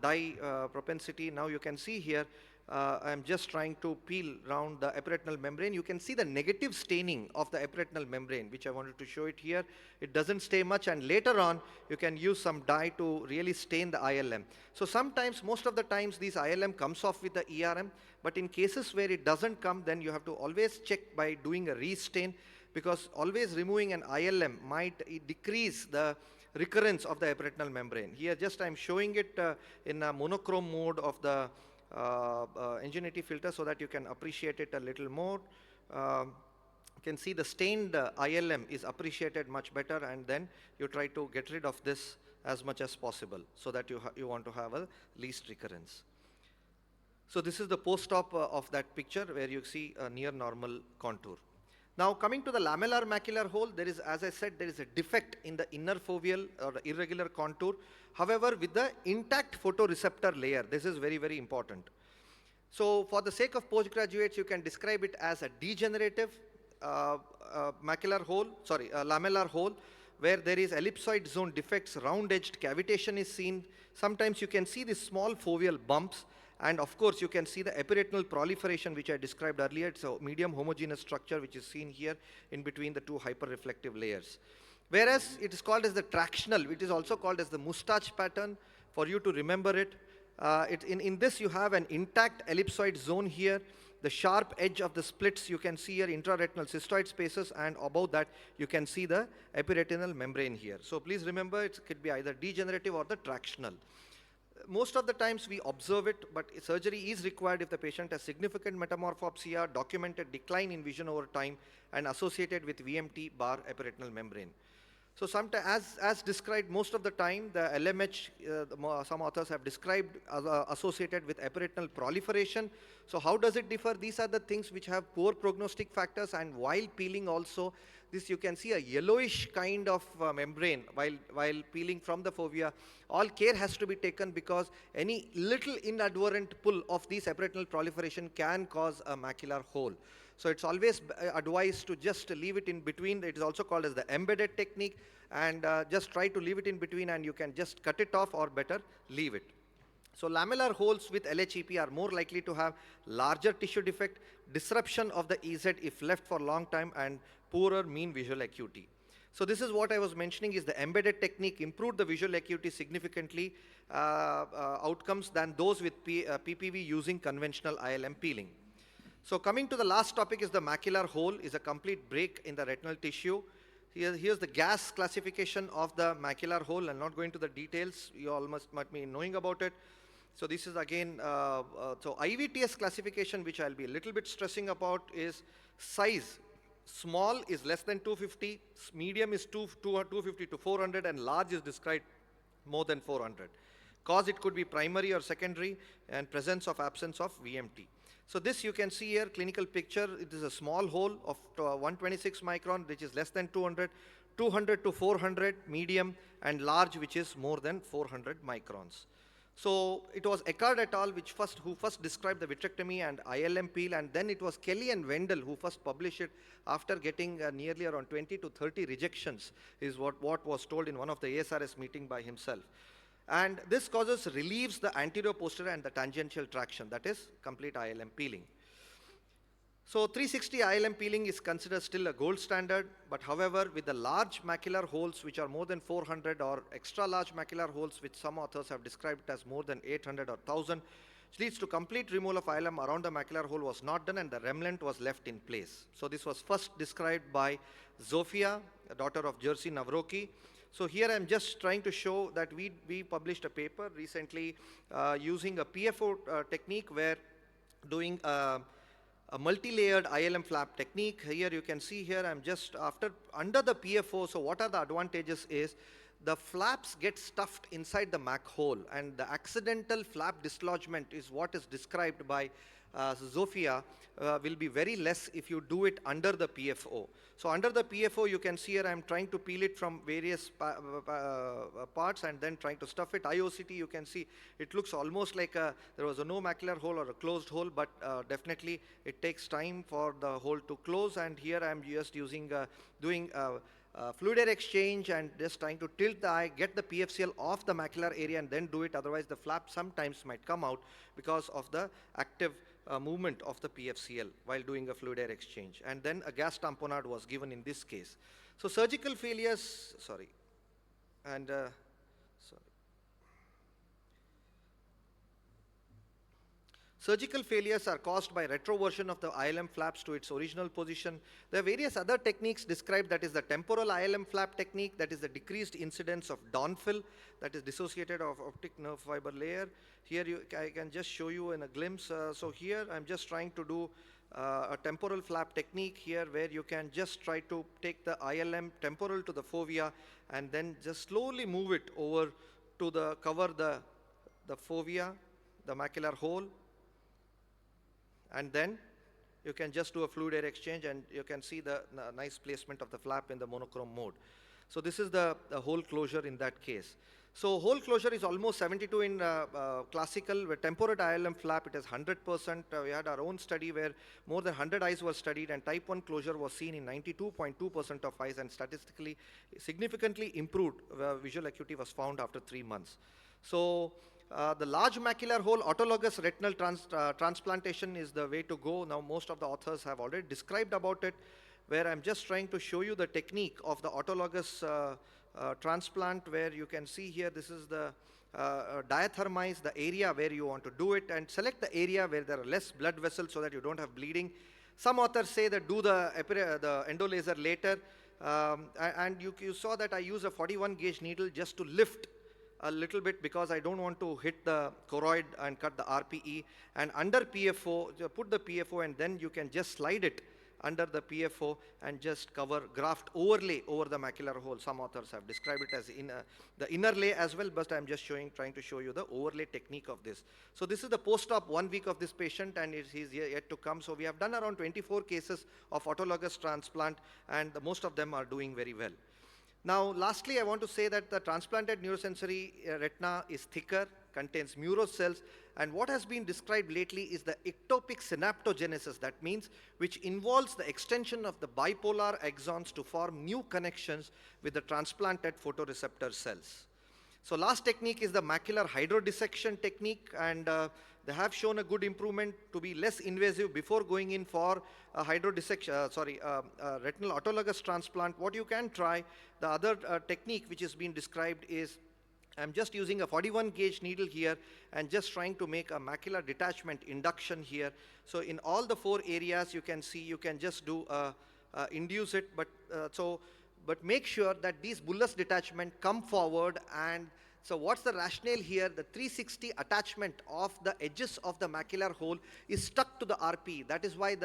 dye propensity. Now you can see here, I'm just trying to peel around the epiretinal membrane. You can see the negative staining of the epiretinal membrane, which I wanted to show it here. It doesn't stay much, and later on, you can use some dye to really stain the ILM. So sometimes, most of the times, these ILM comes off with the ERM, but in cases where it doesn't come, then you have to always check by doing a restain, because always removing an ILM might decrease the recurrence of the epiretinal membrane. Here, just I'm showing it in a monochrome mode of the Ingenuity filter so that you can appreciate it a little more. You can see the stained ILM is appreciated much better, and then you try to get rid of this as much as possible so that you want to have a least recurrence. So this is the post-op of that picture where you see a near normal contour. Now coming to the lamellar macular hole, there is, as I said, there is a defect in the inner foveal or irregular contour. However, with the intact photoreceptor layer, this is very, very important. So for the sake of postgraduates, you can describe it as a degenerative macular hole, lamellar hole, where there is ellipsoid zone defects, round-edged cavitation is seen. Sometimes you can see these small foveal bumps, and of course you can see the epiretinal proliferation which I described earlier. It's a medium homogeneous structure which is seen here in between the two hyperreflective layers. Whereas it is called as the tractional, it is also called as the moustache pattern, for you to remember it. In this you have an intact ellipsoid zone here. The sharp edge of the splits you can see here, intraretinal cystoid spaces, and above that you can see the epiretinal membrane here. So please remember, it could be either degenerative or the tractional. Most of the times we observe it, but surgery is required if the patient has significant metamorphopsia, documented decline in vision over time, and associated with VMT bar epiretinal membrane. So sometimes, as described most of the time, the LMH, some authors have described associated with epiretinal proliferation. So how does it differ? These are the things which have poor prognostic factors, and while peeling also, this you can see a yellowish kind of membrane while peeling from the fovea. All care has to be taken because any little inadvertent pull of this epiretinal proliferation can cause a macular hole. So it's always advised to just leave it in between. It is also called as the embedded technique, and just try to leave it in between, and you can just cut it off or better leave it. So lamellar holes with LHEP are more likely to have larger tissue defect, disruption of the EZ if left for a long time, and poorer mean visual acuity. So this is what I was mentioning, is the embedded technique improved the visual acuity significantly outcomes than those with PPV using conventional ILM peeling. So coming to the last topic is the macular hole is a complete break in the retinal tissue. Here's the gas classification of the macular hole. I'm not going to the details. You all might be knowing about it. So this is again, so IVTS classification, which I'll be a little bit stressing about, is size. Small is less than 250, medium is 250 to 400, and large is described more than 400. Cause it could be primary or secondary, and presence of absence of VMT. So this you can see here, clinical picture. It is a small hole of 126 micron, which is less than 200, 200 to 400, medium, and large, which is more than 400 microns. So it was Eckard et al. Who first described the vitrectomy and ILM peel, and then it was Kelly and Wendell who first published it after getting nearly around 20 to 30 rejections, is what was told in one of the ASRS meeting by himself. And this relieves the anterior, posterior, and the tangential traction, that is complete ILM peeling. So 360 ILM peeling is considered still a gold standard, but however, with the large macular holes which are more than 400, or extra large macular holes which some authors have described as more than 800 or 1000, which leads to complete removal of ILM around the macular hole, was not done, and the remnant was left in place. So this was first described by Zofia, a daughter of Jerzy Nawrocki. So here I'm just trying to show that we published a paper recently using a PFO technique, where doing a multi-layered ILM flap technique. Here you can see here I'm just under the PFO. So what are the advantages is the flaps get stuffed inside the Mac hole, and the accidental flap dislodgement is what is described by Zofia will be very less if you do it under the PFO. So under the PFO, you can see here I'm trying to peel it from various parts and then trying to stuff it. IOCT, you can see it looks almost like there was no macular hole or a closed hole, but definitely it takes time for the hole to close. And here I'm just using doing fluid air exchange and just trying to tilt the eye, get the PFCL off the macular area, and then do it. Otherwise, the flap sometimes might come out because of the active movement of the PFCL while doing a fluid air exchange. And then a gas tamponade was given in this case. So surgical failures, surgical failures are caused by retroversion of the ILM flaps to its original position. There are various other techniques described, that is the temporal ILM flap technique, that is the decreased incidence of Donfil, that is dissociated of optic nerve fiber layer. Here I can just show you in a glimpse. So here I'm just trying to do a temporal flap technique here, where you can just try to take the ILM temporal to the fovea and then just slowly move it over to cover the fovea, the macular hole. And then you can just do a fluid air exchange, and you can see the nice placement of the flap in the monochrome mode. So this is the hole closure in that case. So hole closure is almost 72 in classical. With temporate ILM flap, it is 100%. We had our own study where more than 100 eyes were studied, and type 1 closure was seen in 92.2% of eyes, and statistically significantly improved visual acuity was found after 3 months. So the large macular hole autologous retinal transplantation is the way to go. Now most of the authors have already described about it, where I'm just trying to show you the technique of the autologous transplant, where you can see here, this is the diathermize the area where you want to do it, and select the area where there are less blood vessels so that you don't have bleeding. Some authors say that do the endolaser later, and you saw that I use a 41 gauge needle just to lift a little bit, because I don't want to hit the choroid and cut the RPE. And under PFO, put the PFO, and then you can just slide it under the PFO and just cover graft overlay over the macular hole. Some authors have described it as the inner lay as well, but I'm just trying to show you the overlay technique of this. So this is the post-op 1 week of this patient, and he's yet to come. So we have done around 24 cases of autologous transplant, and most of them are doing very well. Now, lastly, I want to say that the transplanted neurosensory retina is thicker, contains Muro cells, and what has been described lately is the ectopic synaptogenesis. That means which involves the extension of the bipolar axons to form new connections with the transplanted photoreceptor cells. So last technique is the macular hydrodissection technique, and they have shown a good improvement to be less invasive before going in for a retinal autologous transplant. What you can try, the other technique which is being described is, I'm just using a 41 gauge needle here and just trying to make a macular detachment induction here. So in all the 4 areas, you can see, you can just do induce it, but make sure that these bullous detachment come forward. And so what's the rationale here? The 360 attachment of the edges of the macular hole is stuck to the RP. That is why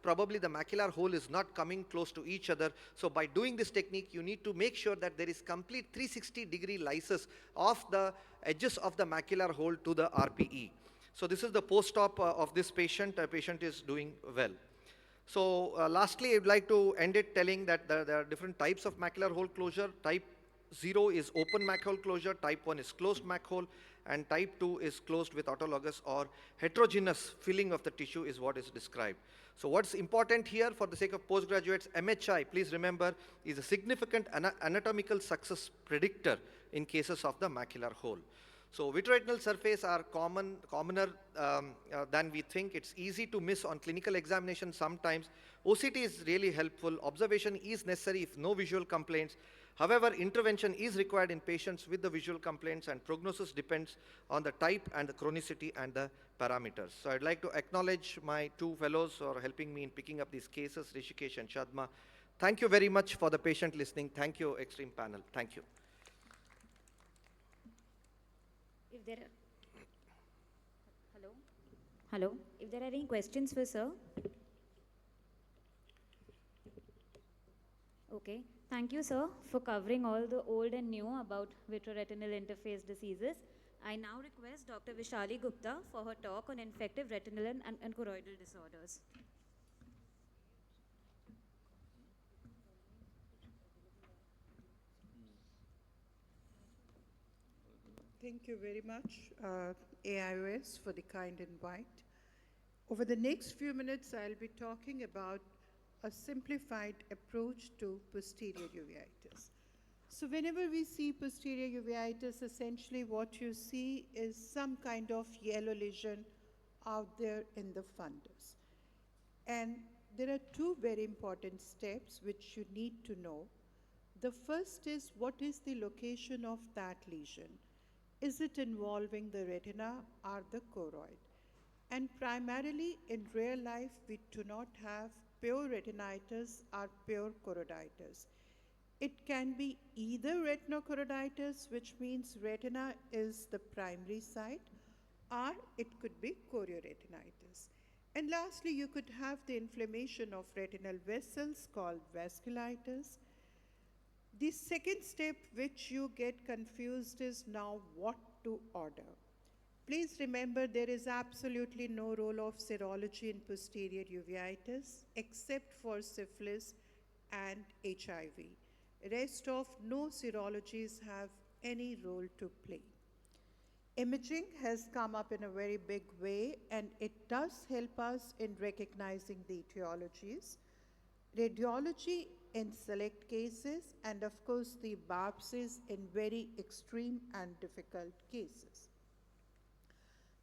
probably the macular hole is not coming close to each other. So by doing this technique, you need to make sure that there is complete 360-degree lysis of the edges of the macular hole to the RPE. So this is the post-op of this patient. The patient is doing well. So lastly, I'd like to end it telling that there are different types of macular hole closure. Type 0 is open mac hole closure, type 1 is closed mac hole, and type 2 is closed with autologous or heterogeneous filling of the tissue is what is described. So what's important here for the sake of postgraduates, MHI, please remember, is a significant anatomical success predictor in cases of the macular hole. So vitreoretinal surface are commoner than we think. It's easy to miss on clinical examination sometimes. OCT is really helpful. Observation is necessary if no visual complaints. However, intervention is required in patients with the visual complaints, and prognosis depends on the type and the chronicity and the parameters. So I'd like to acknowledge my two fellows who are helping me in picking up these cases, Rishikesh and Shadma. Thank you very much for the patient listening. Thank you, Extreme Panel. Thank you. If there are, hello, if there are any questions for sir. Okay, thank you sir for covering all the old and new about vitreoretinal interface diseases. I now request Dr. Vishali Gupta for her talk on infective retinal and choroidal disorders. Thank you very much, AIOS, for the kind invite. Over the next few minutes, I'll be talking about a simplified approach to posterior uveitis. So whenever we see posterior uveitis, essentially what you see is some kind of yellow lesion out there in the fundus. And there are two very important steps which you need to know. The first is, what is the location of that lesion? Is it involving the retina or the choroid? And primarily in real life, we do not have pure retinitis or pure choroiditis. It can be either retinochoroiditis, which means retina is the primary site, or it could be chorioretinitis. And lastly, you could have the inflammation of retinal vessels called vasculitis. The second step which you get confused is now what to order. Please remember, there is absolutely no role of serology in posterior uveitis except for syphilis and HIV. Rest of no serologies have any role to play. Imaging has come up in a very big way, and it does help us in recognizing the etiologies. Radiology in select cases, and of course the biopsies in very extreme and difficult cases.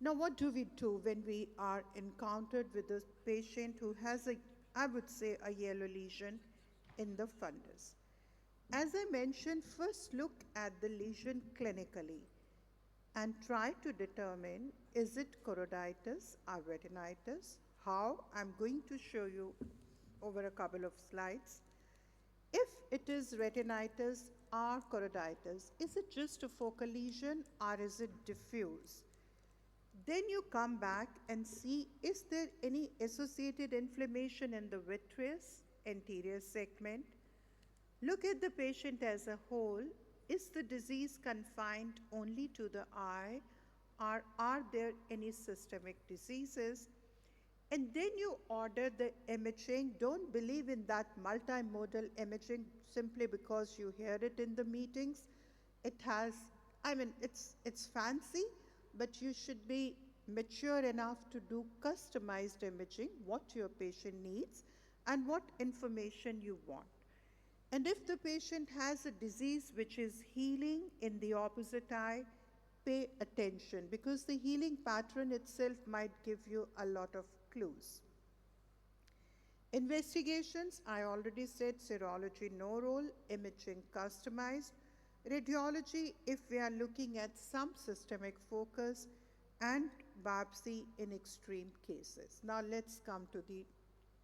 Now, what do we do when we are encountered with a patient who has I would say, a yellow lesion in the fundus? As I mentioned, first look at the lesion clinically and try to determine, is it choroiditis or retinitis? How? I'm going to show you over a couple of slides. If it is retinitis or choroiditis, is it just a focal lesion or is it diffuse? Then you come back and see, is there any associated inflammation in the vitreous anterior segment? Look at the patient as a whole. Is the disease confined only to the eye, or are there any systemic diseases? And then you order the imaging. Don't believe in that multimodal imaging simply because you hear it in the meetings. It has, it's fancy, but you should be mature enough to do customized imaging, what your patient needs and what information you want. And if the patient has a disease which is healing in the opposite eye, pay attention, because the healing pattern itself might give you a lot of clues. Investigations, I already said, serology no role, imaging customized. Radiology, if we are looking at some systemic focus, and biopsy in extreme cases. Now let's come to the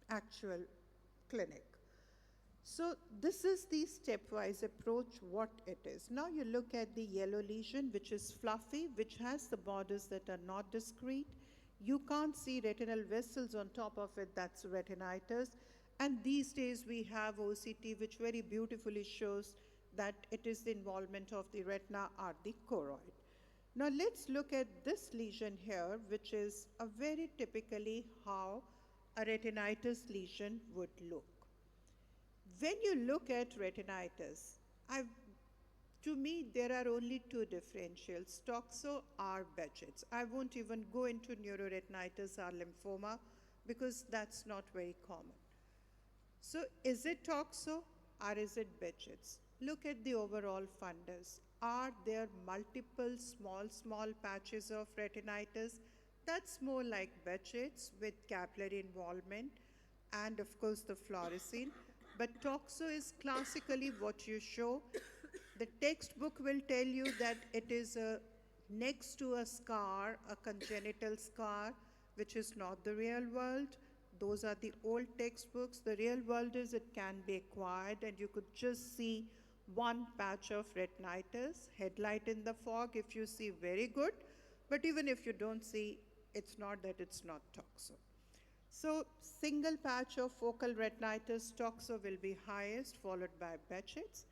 actual clinic. So this is the stepwise approach, what it is. Now you look at the yellow lesion, which is fluffy, which has the borders that are not discrete. You can't see retinal vessels on top of it, that's retinitis. And these days we have OCT, which very beautifully shows that it is the involvement of the retina or the choroid. Now let's look at this lesion here, which is a very typically how a retinitis lesion would look. When you look at retinitis, to me, there are only two differentials, toxo or Behçet's. I won't even go into neuroretinitis or lymphoma because that's not very common. So is it toxo or is it Behçet's? Look at the overall fundus. Are there multiple small patches of retinitis? That's more like Behçet's with capillary involvement and of course the fluorescein. But toxo is classically what you show. The textbook will tell you that it is next to a scar, a congenital scar, which is not the real world. Those are the old textbooks. The real world is it can be acquired, and you could just see one patch of retinitis, headlight in the fog if you see, very good. But even if you don't see, it's not that it's not toxo. So single patch of focal retinitis, toxo will be highest, followed by Behçet's.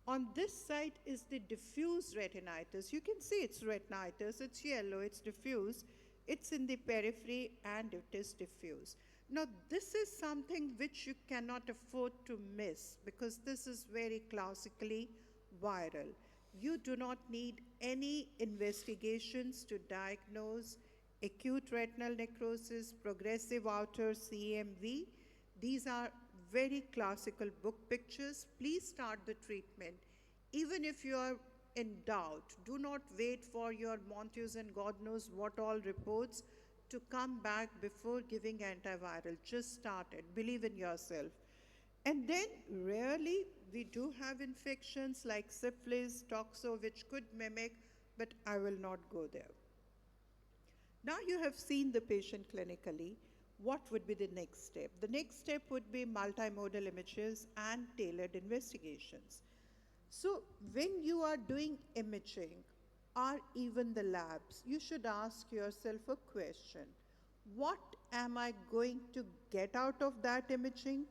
On this side is the diffuse retinitis. You can see it's retinitis, it's yellow, it's diffuse, it's in the periphery and it is diffuse. Now this is something which you cannot afford to miss because this is very classically viral. You do not need any investigations to diagnose acute retinal necrosis, progressive outer CMV. These are very classical book pictures. Please start the treatment. Even if you are in doubt, do not wait for your Monteus and God knows what all reports to come back before giving antiviral. Just start it. Believe in yourself. And then rarely we do have infections like syphilis, toxo, which could mimic, but I will not go there. Now you have seen the patient clinically. What would be the next step? The next step would be multimodal images and tailored investigations. So when you are doing imaging or even the labs, you should ask yourself a question. What am I going to get out of that imaging?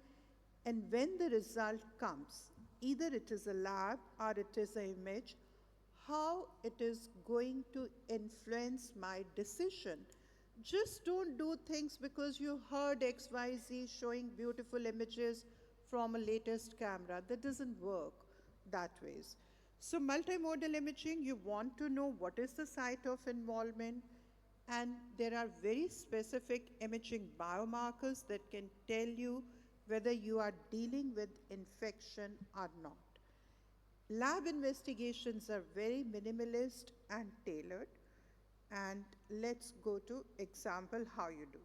And when the result comes, either it is a lab or it is an image, how it is going to influence my decision. Just don't do things because you heard XYZ showing beautiful images from a latest camera. That doesn't work that ways. So multimodal imaging, you want to know what is the site of involvement, and there are very specific imaging biomarkers that can tell you whether you are dealing with infection or not. Lab investigations are very minimalist and tailored. And let's go to example how you do.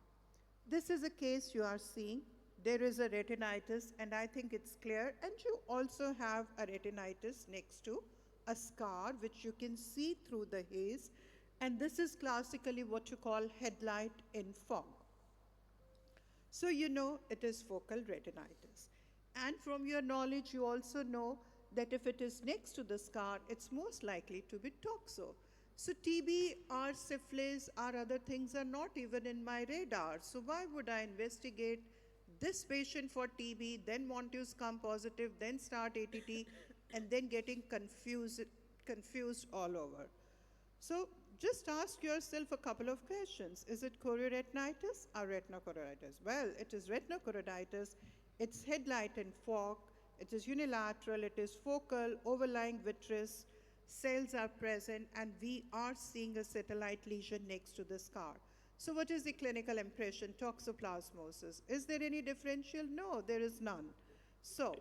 This is a case you are seeing. There is a retinitis, and I think it's clear. And you also have a retinitis next to a scar, which you can see through the haze. And this is classically what you call headlight in fog. So you know it is focal retinitis. And from your knowledge, you also know that if it is next to the scar, it's most likely to be toxo. So TB or syphilis or other things are not even in my radar. So why would I investigate this patient for TB, then Monteus come positive, then start ATT, and then getting confused all over? So just ask yourself a couple of questions. Is it chorioretinitis or retinochoroiditis? Well, it is retinochoroiditis. It's headlight and fog. It is unilateral. It is focal, overlying vitreous. Cells are present, and we are seeing a satellite lesion next to the scar. So what is the clinical impression? Toxoplasmosis. Is there any differential? No, there is none. So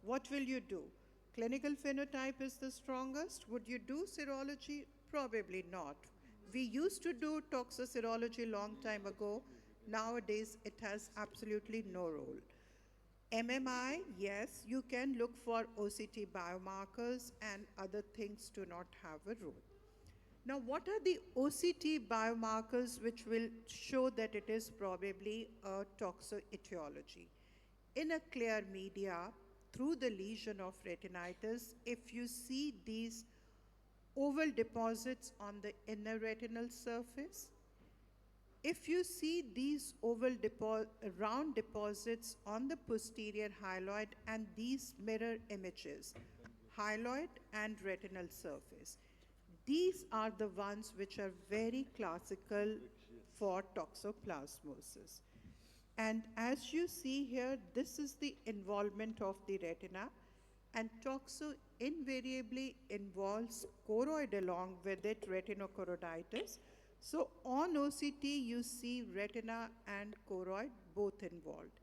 what will you do? Clinical phenotype is the strongest. Would you do serology? Probably not. We used to do toxoserology long time ago. Nowadays, it has absolutely no role. MMI, yes, you can look for OCT biomarkers, and other things do not have a role. Now, what are the OCT biomarkers which will show that it is probably a toxoetiology? In a clear media, through the lesion of retinitis, if you see these oval deposits on the inner retinal surface, if you see these round deposits on the posterior hyaloid and these mirror images, hyaloid and retinal surface, these are the ones which are very classical for toxoplasmosis. And as you see here, this is the involvement of the retina, and toxo invariably involves choroid along with it, retinochoroiditis. So on OCT, you see retina and choroid both involved.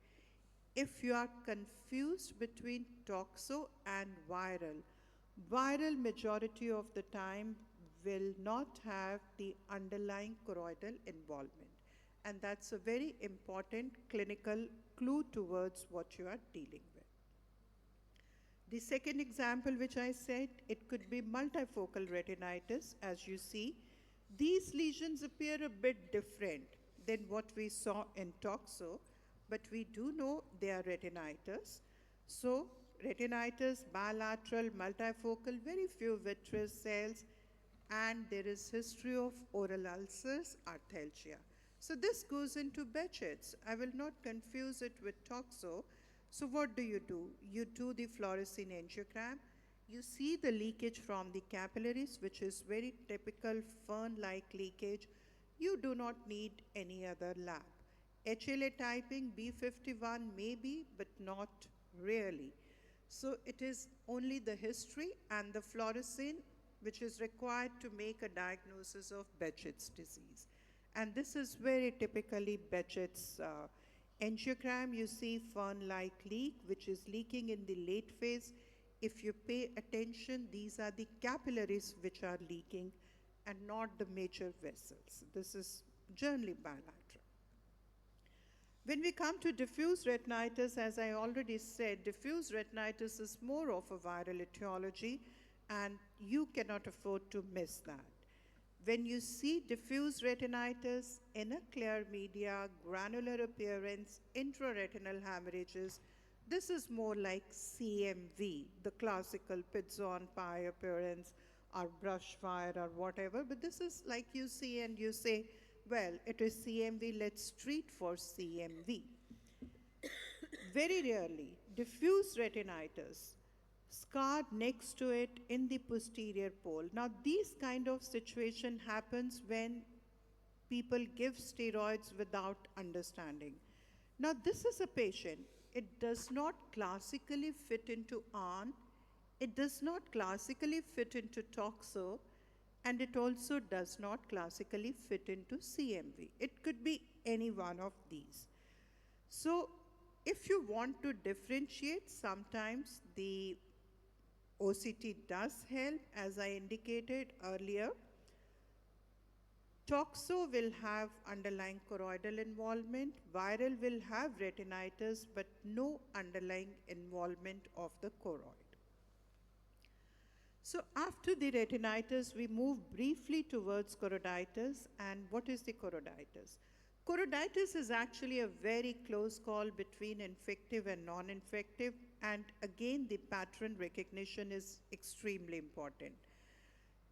If you are confused between toxo and viral majority of the time will not have the underlying choroidal involvement. And that's a very important clinical clue towards what you are dealing with. The second example which I said, it could be multifocal retinitis. As you see, these lesions appear a bit different than what we saw in toxo, but we do know they are retinitis. So retinitis, bilateral, multifocal, very few vitreous cells, and there is history of oral ulcers, arthalgia. So this goes into Behçet's. I will not confuse it with toxo. So what do? You do the fluorescein angiogram. You see the leakage from the capillaries, which is very typical fern-like leakage. You do not need any other lab. HLA typing, B51 maybe, but not really. So it is only the history and the fluorescein which is required to make a diagnosis of Behçet's disease. And this is very typically Behçet's angiogram. You see fern-like leak, which is leaking in the late phase. If you pay attention, these are the capillaries which are leaking and not the major vessels. This is generally bilateral. When we come to diffuse retinitis, as I already said, diffuse retinitis is more of a viral etiology, and you cannot afford to miss that. When you see diffuse retinitis in a clear media, granular appearance, intraretinal hemorrhages, this is more like CMV, the classical Pidzon pie appearance or brush fire or whatever, but this is like you see and you say, well, it is CMV, let's treat for CMV. Very rarely, diffuse retinitis, scarred next to it in the posterior pole. Now, these kind of situation happens when people give steroids without understanding. Now, this is a patient. It does not classically fit into ARN. It does not classically fit into toxo, and it also does not classically fit into CMV. It could be any one of these. So, if you want to differentiate, sometimes the OCT does help, as I indicated earlier. Toxo will have underlying choroidal involvement. Viral will have retinitis, but no underlying involvement of the choroid. So after the retinitis, we move briefly towards choroiditis. And what is the choroiditis? Choroiditis is actually a very close call between infective and non-infective. And again, the pattern recognition is extremely important.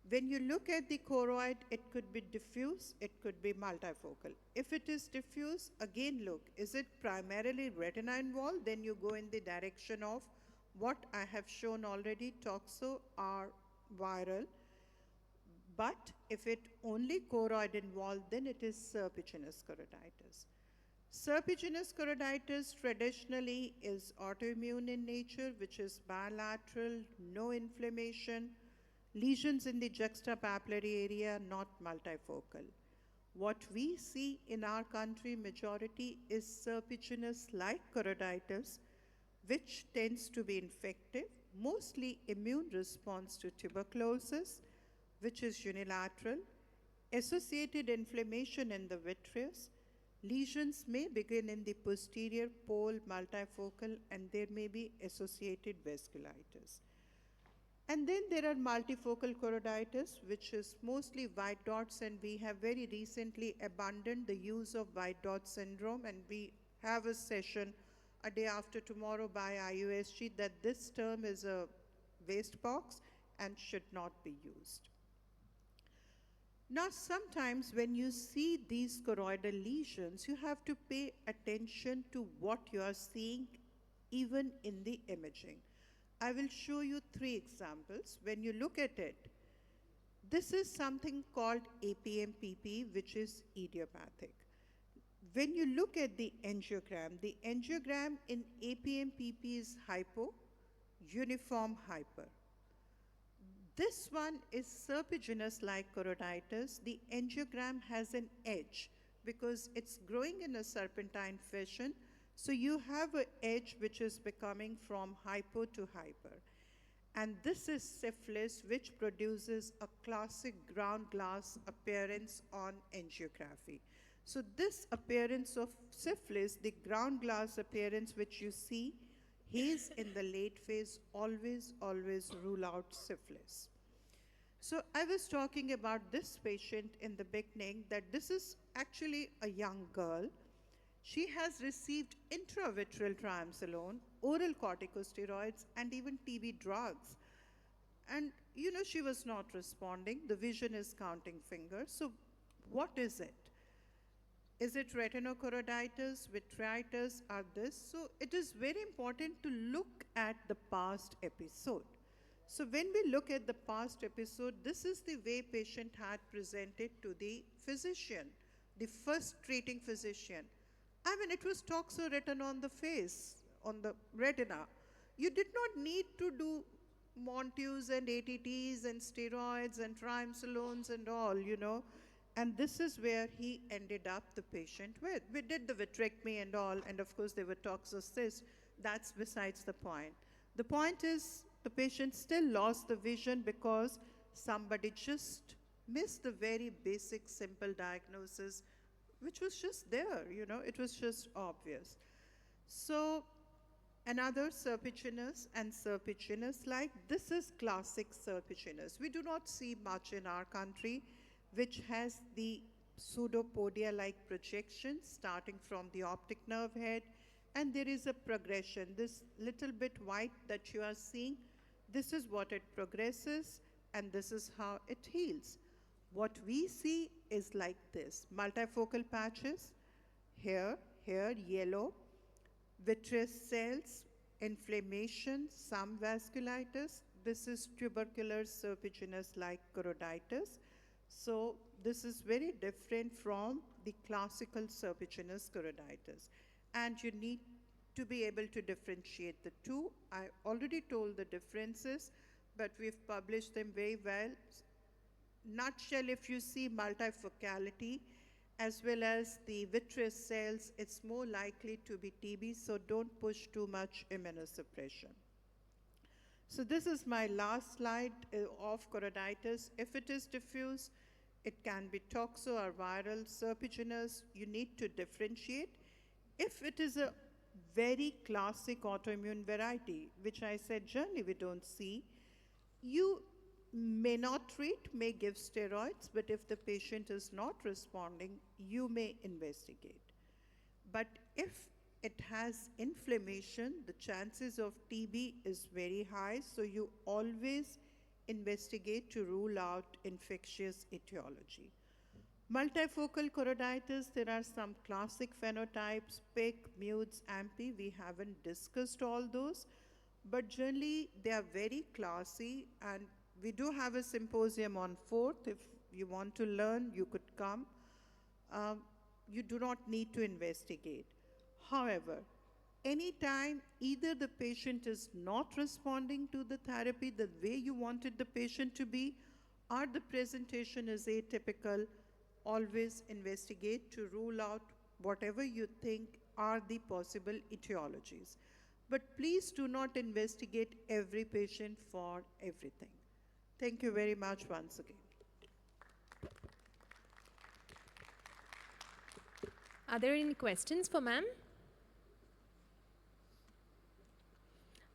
When you look at the choroid, it could be diffuse, it could be multifocal. If it is diffuse, again look, is it primarily retina involved? Then you go in the direction of what I have shown already, toxo or viral. But if it only choroid involved, then it is serpiginous choroiditis. Serpiginous choroiditis traditionally is autoimmune in nature, which is bilateral, no inflammation, lesions in the juxtapapillary area, not multifocal. What we see in our country majority is serpiginous-like choroiditis, which tends to be infective, mostly immune response to tuberculosis, which is unilateral, associated inflammation in the vitreous. Lesions may begin in the posterior pole, multifocal, and there may be associated vasculitis. And then there are multifocal choroiditis, which is mostly white dots, and we have very recently abandoned the use of white dot syndrome, and we have a session a day after tomorrow by AIOSG that this term is a waste box and should not be used. Now, sometimes when you see these choroidal lesions, you have to pay attention to what you are seeing even in the imaging. I will show you 3 examples. When you look at it, this is something called APM-PP, which is idiopathic. When you look at the angiogram in APM-PP is hypo, uniform hyper. This one is serpiginous like choroiditis. The angiogram has an edge because it's growing in a serpentine fashion. So you have an edge which is becoming from hypo to hyper. And this is syphilis, which produces a classic ground glass appearance on angiography. So this appearance of syphilis, the ground glass appearance which you see, haze in the late phase, always rule out syphilis. So I was talking about this patient in the beginning, that this is actually a young girl. She has received intravitreal triamcinolone, oral corticosteroids, and even TB drugs. And she was not responding. The vision is counting fingers. So what is it? Is it retinochoroiditis, vitritis, or this? So it is very important to look at the past episode. So when we look at the past episode, this is the way patient had presented to the physician, the first treating physician. I mean, it was toxoretin on the face, on the retina. You did not need to do Monteus and ATTs and steroids and triamcinolones and all, And this is where he ended up the patient with. We did the vitrectomy and all, and of course there were toxocysts. That's besides the point. The point is the patient still lost the vision because somebody just missed the very basic, simple diagnosis, which was just there, it was just obvious. So another serpiginous and serpiginous-like, this is classic serpiginous. We do not see much in our country, which has the pseudopodia-like projection starting from the optic nerve head, and there is a progression. This little bit white that you are seeing, this is what it progresses, and this is how it heals. What we see is like this: multifocal patches, here, yellow, vitreous cells, inflammation, some vasculitis. This is tubercular serpiginous-like choroiditis. So this is very different from the classical serpiginous choroiditis. And you need to be able to differentiate the two. I already told the differences, but we've published them very well. Nutshell, if you see multifocality as well as the vitreous cells, it's more likely to be TB, so don't push too much immunosuppression. So this is my last slide of choroiditis. If it is diffuse, it can be toxo or viral, serpiginous. You need to differentiate. If it is a very classic autoimmune variety, which I said generally we don't see, you may not treat, may give steroids, but if the patient is not responding, you may investigate. But if it has inflammation, the chances of TB is very high, so you always investigate to rule out infectious etiology. Multifocal choroiditis, there are some classic phenotypes, PIC, MUDES, AMPI. We haven't discussed all those, but generally they are very classy, and we do have a symposium on 4th. If you want to learn, you could come. You do not need to investigate. However, anytime either the patient is not responding to the therapy the way you wanted the patient to be, or the presentation is atypical, always investigate to rule out whatever you think are the possible etiologies. But please do not investigate every patient for everything. Thank you very much once again. Are there any questions for ma'am?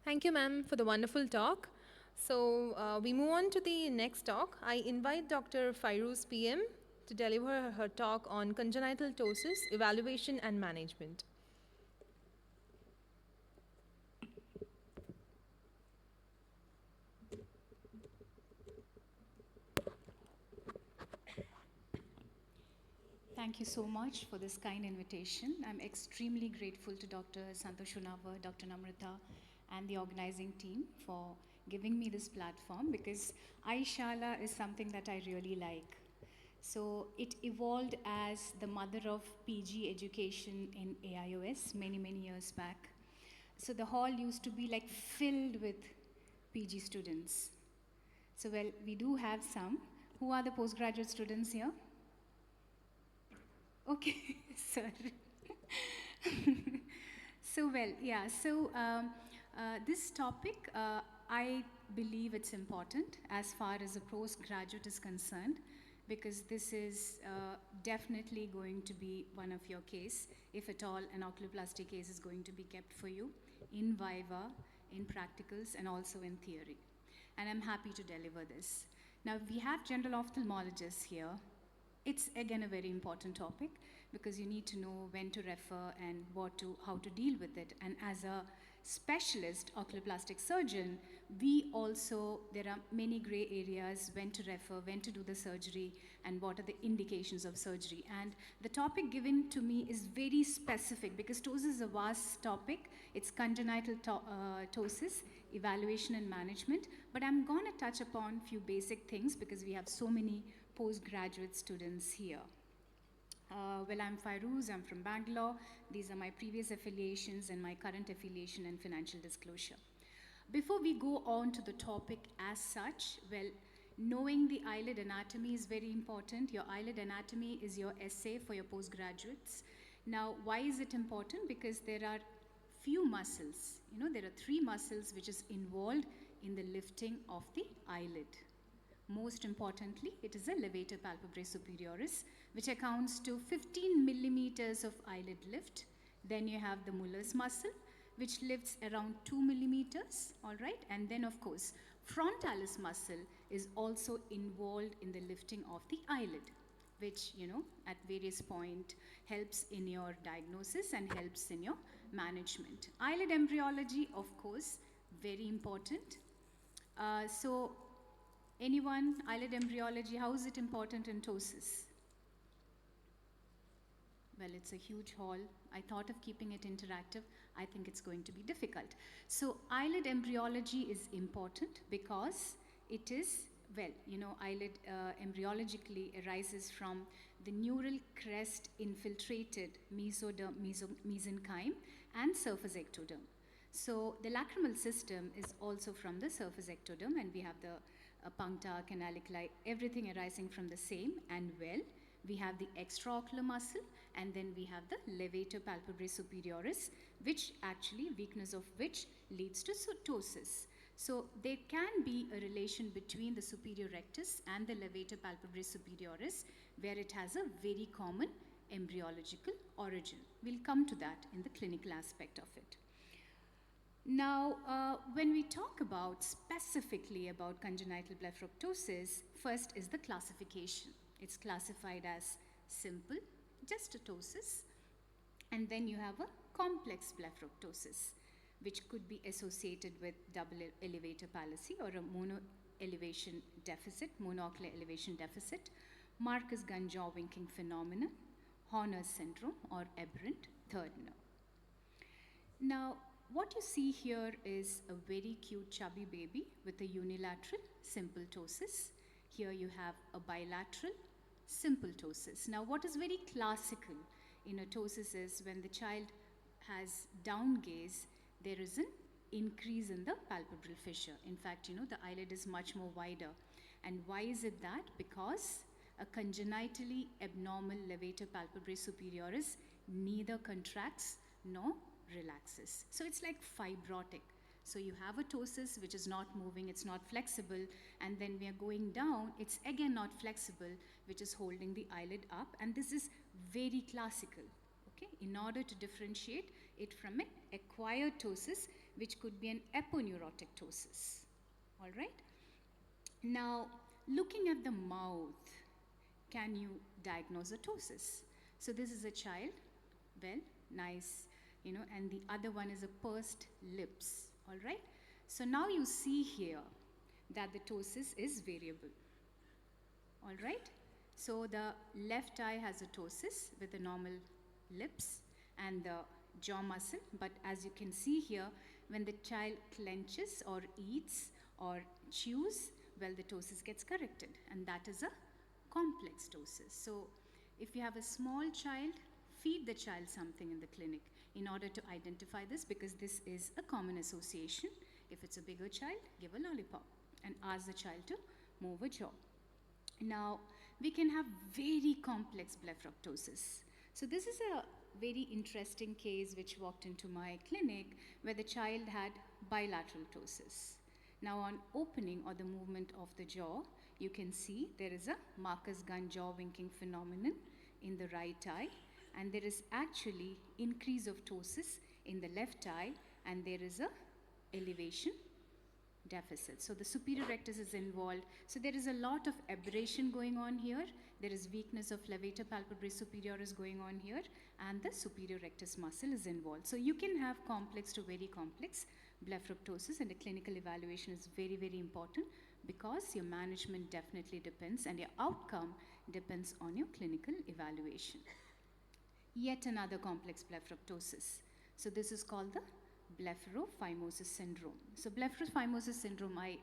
Thank you, ma'am, for the wonderful talk. So we move on to the next talk. I invite Dr. Fairuz PM to deliver her talk on congenital ptosis, evaluation and management. Thank you so much for this kind invitation. I'm extremely grateful to Dr. Santosh Unavar, Dr. Namrata, and the organizing team for giving me this platform, because Eyeshala is something that I really like. So it evolved as the mother of PG education in AIOS many, many years back. So the hall used to be like filled with PG students. So well, we do have some. Who are the postgraduate students here? Okay, sir. So well, yeah, so this topic, I believe it's important as far as a postgraduate is concerned, because this is definitely going to be one of your case, if at all an oculoplasty case is going to be kept for you in Viva, in practicals, and also in theory. And I'm happy to deliver this. Now, we have general ophthalmologists here. It's again a very important topic because you need to know when to refer and how to deal with it. And as a specialist oculoplastic surgeon, there are many gray areas, when to refer, when to do the surgery, and what are the indications of surgery. And the topic given to me is very specific because ptosis is a vast topic. It's congenital ptosis, evaluation and management. But I'm going to touch upon a few basic things because we have so many postgraduate students here. Well, I'm Fairouz, I'm from Bangalore. These are my previous affiliations and my current affiliation and financial disclosure. Before we go on to the topic as such, well, knowing the eyelid anatomy is very important. Your eyelid anatomy is your essay for your postgraduates. Now, why is it important? Because there are few muscles, there are 3 muscles which is involved in the lifting of the eyelid. Most importantly, it is the levator palpebrae superioris, which accounts to 15 millimeters of eyelid lift. Then you have the Muller's muscle, which lifts around 2 millimeters, all right? And then, of course, frontalis muscle is also involved in the lifting of the eyelid, which, at various points helps in your diagnosis and helps in your management. Eyelid embryology, of course, very important. So, anyone, eyelid embryology, how is it important in ptosis? Well, it's a huge hall. I thought of keeping it interactive. I think it's going to be difficult. So eyelid embryology is important because it is, well, eyelid embryologically arises from the neural crest infiltrated mesenchyme and surface ectoderm. So the lacrimal system is also from the surface ectoderm, and we have the puncta, canaliculi, everything arising from the same. And well, we have the extraocular muscle, and then we have the levator palpebrae superioris, which actually, weakness of which leads to ptosis. So there can be a relation between the superior rectus and the levator palpebrae superioris, where it has a very common embryological origin. We'll come to that in the clinical aspect of it. Now, when we talk about specifically about congenital blepharoptosis, first is the classification. It's classified as simple, just a ptosis, and then you have a complex blepharoptosis, which could be associated with double elevator palsy or a monocular elevation deficit, Marcus-Gunn-jaw winking phenomenon, Horner's syndrome, or aberrant third nerve. Now, what you see here is a very cute chubby baby with a unilateral simple ptosis. Here you have a bilateral simple ptosis. Now, what is very classical in a ptosis is when the child has down gaze, there is an increase in the palpebral fissure. In fact, the eyelid is much more wider. And why is it that? Because a congenitally abnormal levator palpebrae superioris neither contracts nor relaxes. So it's like fibrotic. So you have a ptosis which is not moving, it's not flexible, and then we are going down, it's again not flexible, which is holding the eyelid up, and this is very classical, okay, in order to differentiate it from an acquired ptosis, which could be an aponeurotic ptosis, all right? Now, looking at the mouth, can you diagnose a ptosis? So this is a child, well, nice, and the other one is a pursed lips, all right? So now you see here that the ptosis is variable, all right? So the left eye has a ptosis with the normal lips and the jaw muscle, but as you can see here, when the child clenches or eats or chews, well, the ptosis gets corrected, and that is a complex ptosis. So if you have a small child, feed the child something in the clinic in order to identify this, because this is a common association. If it's a bigger child, give a lollipop and ask the child to move a jaw. Now, we can have very complex blepharoptosis. So this is a very interesting case which walked into my clinic where the child had bilateral ptosis. Now on opening or the movement of the jaw, you can see there is a Marcus gun jaw winking phenomenon in the right eye, and there is actually increase of ptosis in the left eye, and there is a elevation deficit. So the superior rectus is involved. So there is a lot of aberration going on here. There is weakness of levator palpebrae superioris going on here, and the superior rectus muscle is involved. So you can have complex to very complex blepharoptosis, and the clinical evaluation is very, very important because your management definitely depends and your outcome depends on your clinical evaluation. Yet another complex blepharoptosis. So this is called the blepharophimosis syndrome. So blepharophimosis syndrome, I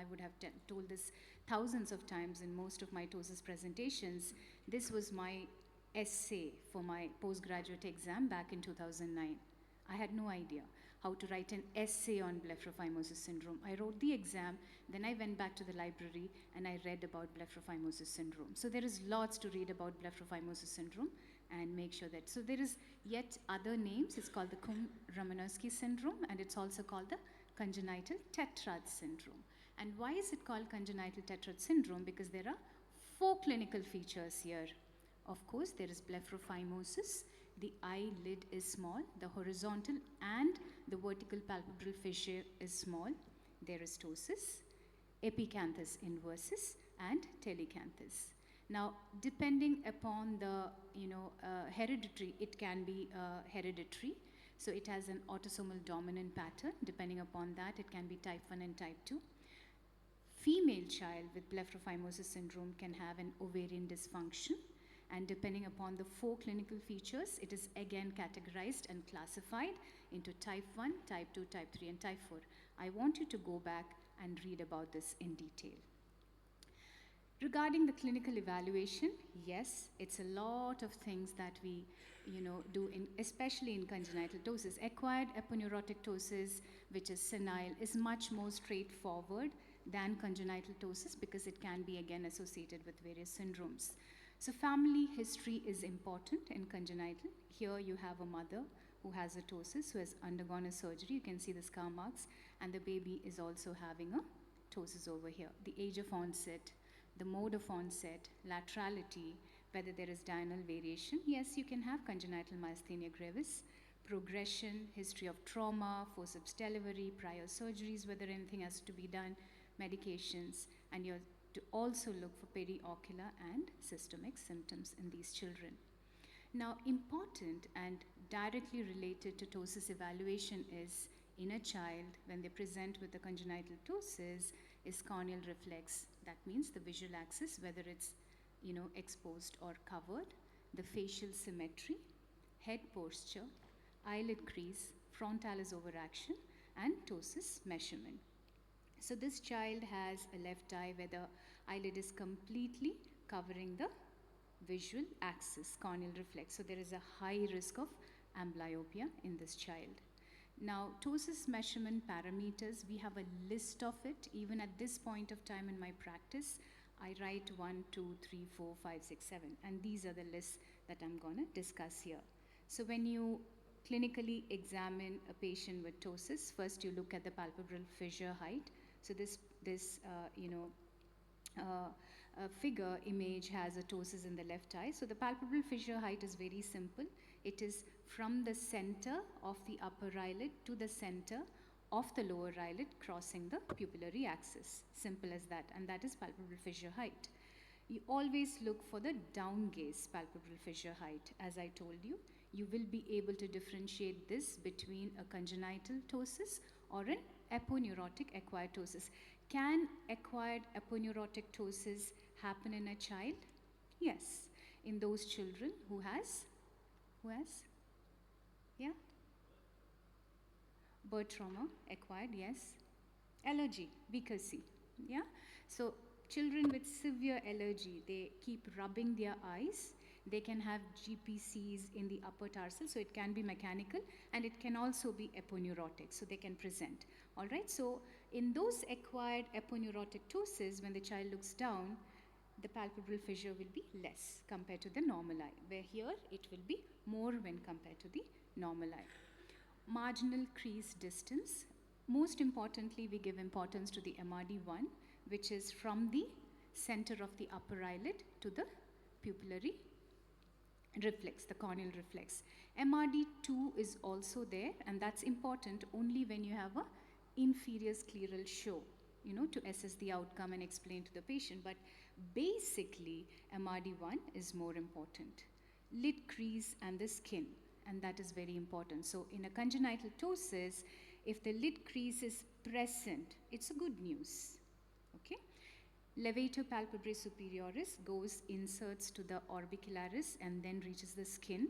would have told this thousands of times in most of my ptosis presentations. This was my essay for my postgraduate exam back in 2009. I had no idea how to write an essay on blepharophimosis syndrome. I wrote the exam, then I went back to the library and I read about blepharophimosis syndrome. So there is lots to read about blepharophimosis syndrome, and make sure that, so there is yet other names. It's called the Kump-Romanowski syndrome, and it's also called the congenital tetrad syndrome. And why is it called congenital tetrad syndrome? Because there are 4 clinical features here. Of course, there is blepharophimosis. The eyelid is small. The horizontal and the vertical palpebral fissure is small. There is ptosis, epicanthus inversus, and telecanthus. Now, depending upon the hereditary, it can be hereditary. So it has an autosomal dominant pattern. Depending upon that, it can be type 1 and type 2. Female child with blepharophimosis syndrome can have an ovarian dysfunction. And depending upon the 4 clinical features, it is again categorized and classified into type 1, type 2, type 3, and type 4. I want you to go back and read about this in detail. Regarding the clinical evaluation, yes, it's a lot of things that we do, especially in congenital ptosis. Acquired aponeurotic ptosis, which is senile, is much more straightforward than congenital ptosis because it can be again associated with various syndromes. So family history is important in congenital. Here you have a mother who has a ptosis, who has undergone a surgery. You can see the scar marks, and the baby is also having a ptosis over here. The age of onset, the mode of onset, laterality, whether there is diurnal variation. Yes, you can have congenital myasthenia gravis, progression, history of trauma, forceps delivery, prior surgeries, whether anything has to be done, medications, and you have to also look for periocular and systemic symptoms in these children. Now, important and directly related to ptosis evaluation is in a child when they present with a congenital ptosis is corneal reflex. That means the visual axis, whether it's exposed or covered, the facial symmetry, head posture, eyelid crease, frontalis overaction, and ptosis measurement. So this child has a left eye where the eyelid is completely covering the visual axis, corneal reflex. So there is a high risk of amblyopia in this child. Now, ptosis measurement parameters, we have a list of it. Even at this point of time in my practice, I write 1, 2, 3, 4, 5, 6, 7. And these are the lists that I'm going to discuss here. So when you clinically examine a patient with ptosis, first you look at the palpebral fissure height. So this figure image has a ptosis in the left eye. So the palpebral fissure height is very simple. It is from the center of the upper eyelid to the center of the lower eyelid crossing the pupillary axis. Simple as that, and that is palpebral fissure height. You always look for the down gaze palpebral fissure height. As I told you, you will be able to differentiate this between a congenital ptosis or an aponeurotic acquired ptosis. Can acquired aponeurotic ptosis happen in a child? Yes, in those children who has? Yeah? Birth trauma, acquired, yes. Allergy, because see, yeah? So children with severe allergy, they keep rubbing their eyes. They can have GPCs in the upper tarsal, so it can be mechanical, and it can also be aponeurotic, so they can present. All right, so in those acquired aponeurotic ptosis, when the child looks down, the palpebral fissure will be less compared to the normal eye, where here it will be more when compared to the normal eye. Marginal crease distance. Most importantly, we give importance to the MRD1, which is from the center of the upper eyelid to the pupillary reflex, the corneal reflex. MRD2 is also there, and that's important only when you have a inferior scleral show, to assess the outcome and explain to the patient. But basically, MRD1 is more important. Lid crease and the skin, and that is very important. So in a congenital ptosis, if the lid crease is present, it's a good news. Okay? Levator palpebrae superioris inserts to the orbicularis and then reaches the skin,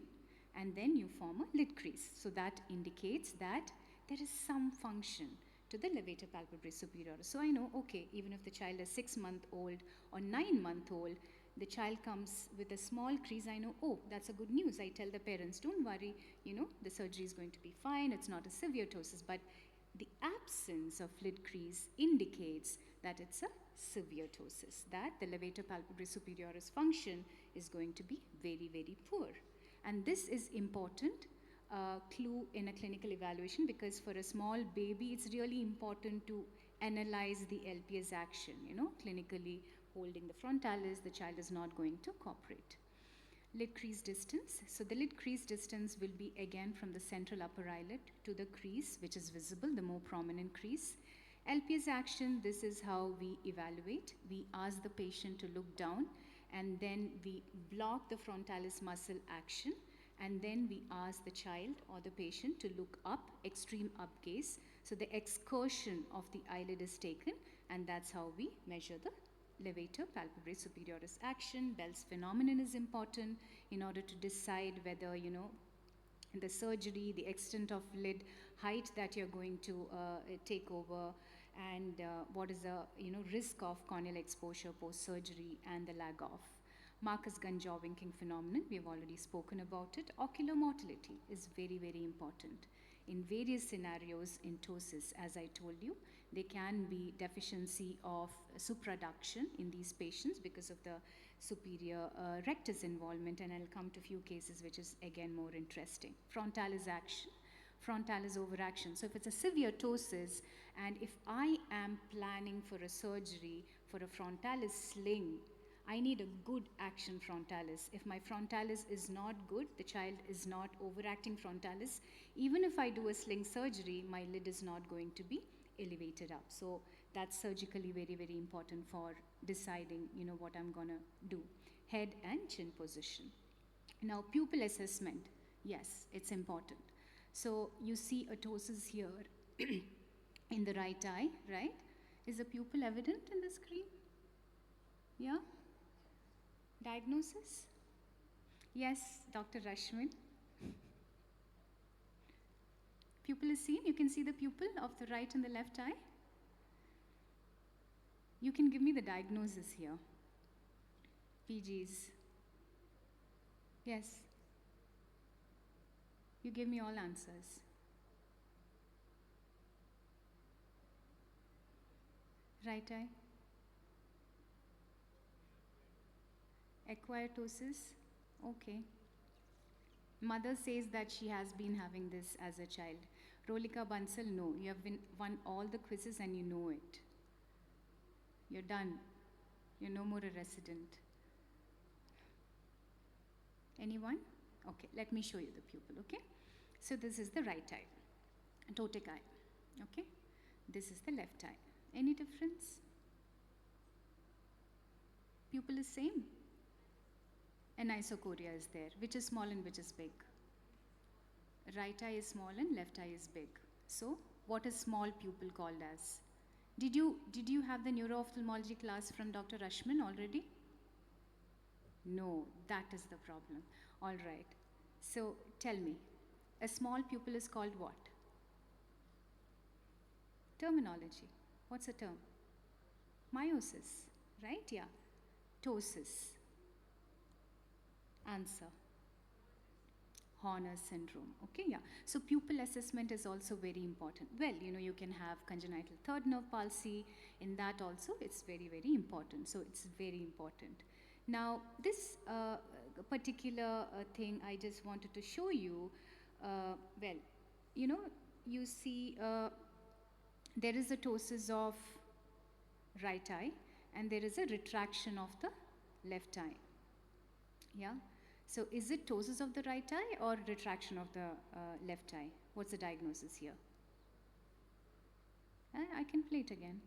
and then you form a lid crease. So that indicates that there is some function to the levator palpebrae superioris. So I know, okay, even if the child is 6-month-old or 9-month-old, the child comes with a small crease, I know, oh, that's a good news. I tell the parents, don't worry, the surgery is going to be fine, it's not a severe ptosis. But the absence of lid crease indicates that it's a severe ptosis, that the levator palpebrae superioris function is going to be very, very poor. And this is important clue in a clinical evaluation, because for a small baby, it's really important to analyze the LPS action, clinically holding the frontalis, the child is not going to cooperate. Lid crease distance. So the lid crease distance will be again from the central upper eyelid to the crease, which is visible, the more prominent crease. LPS action, this is how we evaluate. We ask the patient to look down, and then we block the frontalis muscle action, and then we ask the child or the patient to look up, extreme up gaze. So the excursion of the eyelid is taken, and that's how we measure the levator palpebrae superioris action. Bell's phenomenon is important in order to decide whether, the surgery, the extent of lid height that you're going to take over, and what is the risk of corneal exposure post-surgery, and the lag off. Marcus-Gunn-jaw winking phenomenon, we have already spoken about it. Ocular motility is very, very important. In various scenarios in ptosis, as I told you, there can be deficiency of supraduction in these patients because of the superior rectus involvement, and I'll come to a few cases which is again more interesting. Frontalis action, frontalis overaction. So if it's a severe ptosis, and if I am planning for a surgery for a frontalis sling, I need a good action frontalis. If my frontalis is not good, the child is not overacting frontalis, even if I do a sling surgery, my lid is not going to be elevated up. So that's surgically very, very important for deciding, what I'm gonna do. Head and chin position. Now, pupil assessment, yes, it's important. So you see a ptosis here in the right eye, right? Is the pupil evident in the screen? Yeah? Diagnosis? Yes, Dr. Rashmin. Pupil is seen. You can see the pupil of the right and the left eye. You can give me the diagnosis here. PGs. Yes. You give me all answers. Right eye. Acquired ptosis. Okay. Mother says that she has been having this as a child. Rolika Bansal, no. You have won all the quizzes and you know it. You're done. You're no more a resident. Anyone? Okay, let me show you the pupil, okay? So this is the right eye, ptotic eye, okay? This is the left eye. Any difference? Pupil is same. Anisocoria is there. Which is small and which is big? Right eye is small and left eye is big. So, what is small pupil called as? Did you have the neuro-ophthalmology class from Dr. Rashmin already? No, that is the problem. All right. So, tell me, a small pupil is called what? Terminology. What's a term? Meiosis, right? Yeah. Ptosis. Answer. Horner syndrome. Okay, yeah. So pupil assessment is also very important. Well, you can have congenital third nerve palsy. In that also, it's very, very important. So it's very important. Now, this particular thing I just wanted to show you, well, you see there is a ptosis of right eye and there is a retraction of the left eye. Yeah. So is it ptosis of the right eye or retraction of the left eye? What's the diagnosis here? I can play it again.